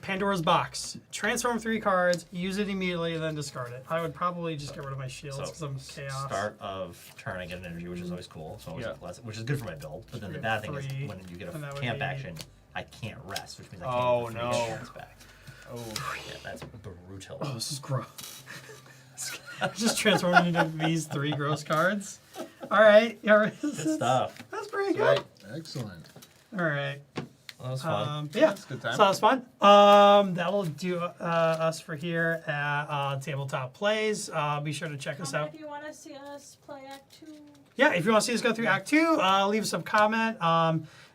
box. Transform 3 cards, use it immediately, and then discard it. I would probably just get rid of my shields So because I'm chaos. start of turn, I get an energy, which is always cool. So always Yeah. which is good for my build. But then the We bad have thing is 3, when you get and that a would camp be- action, I can't rest, which means I can't Oh, get the no. free insurance back. Oh, Yeah, that's brutal. Oh, this is gross. Just transforming into these 3 gross cards. All right. Good stuff. That's pretty good. right. Excellent. All right. That was fun. Yeah. That's a good time. So that was fun. That will do us for here at Tabletop Plays. Be sure to check us out. If you want to see us play Act 2. Yeah, if you want to see us go through Act 2, leave us a comment.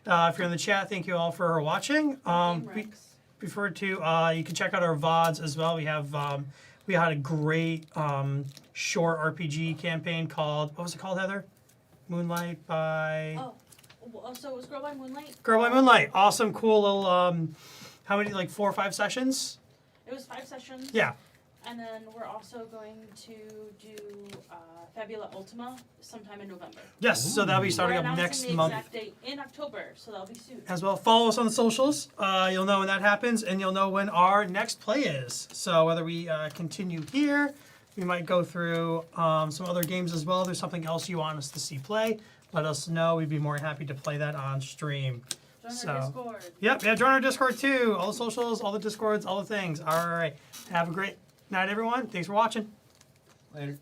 If you're in the chat, thank you all for watching. Game Rex. Before to you can check out our VODs as well. We had a great short RPG campaign called, what was it called, Heather? Moonlight by So it was Girl by Moonlight? Girl by Moonlight. Awesome, cool little how many, like 4 or 5 sessions? It was 5 sessions. Yeah. And then we're also going to do Fabula Ultima sometime in November. Yes, so that'll be starting We're up announcing next the month exact date in October, so that'll be soon. as well. Follow us on the socials. You'll know when that happens, and you'll know when our next play is. So whether we continue here, we might go through some other games as well. If there's something else you want us to see play, let us know. We'd be more than happy to play that on stream. Join our Discord. Yep, yeah, join our Discord too. All the socials, all the Discords, all the things. All right. Have a great night, everyone. Thanks for watching. Later.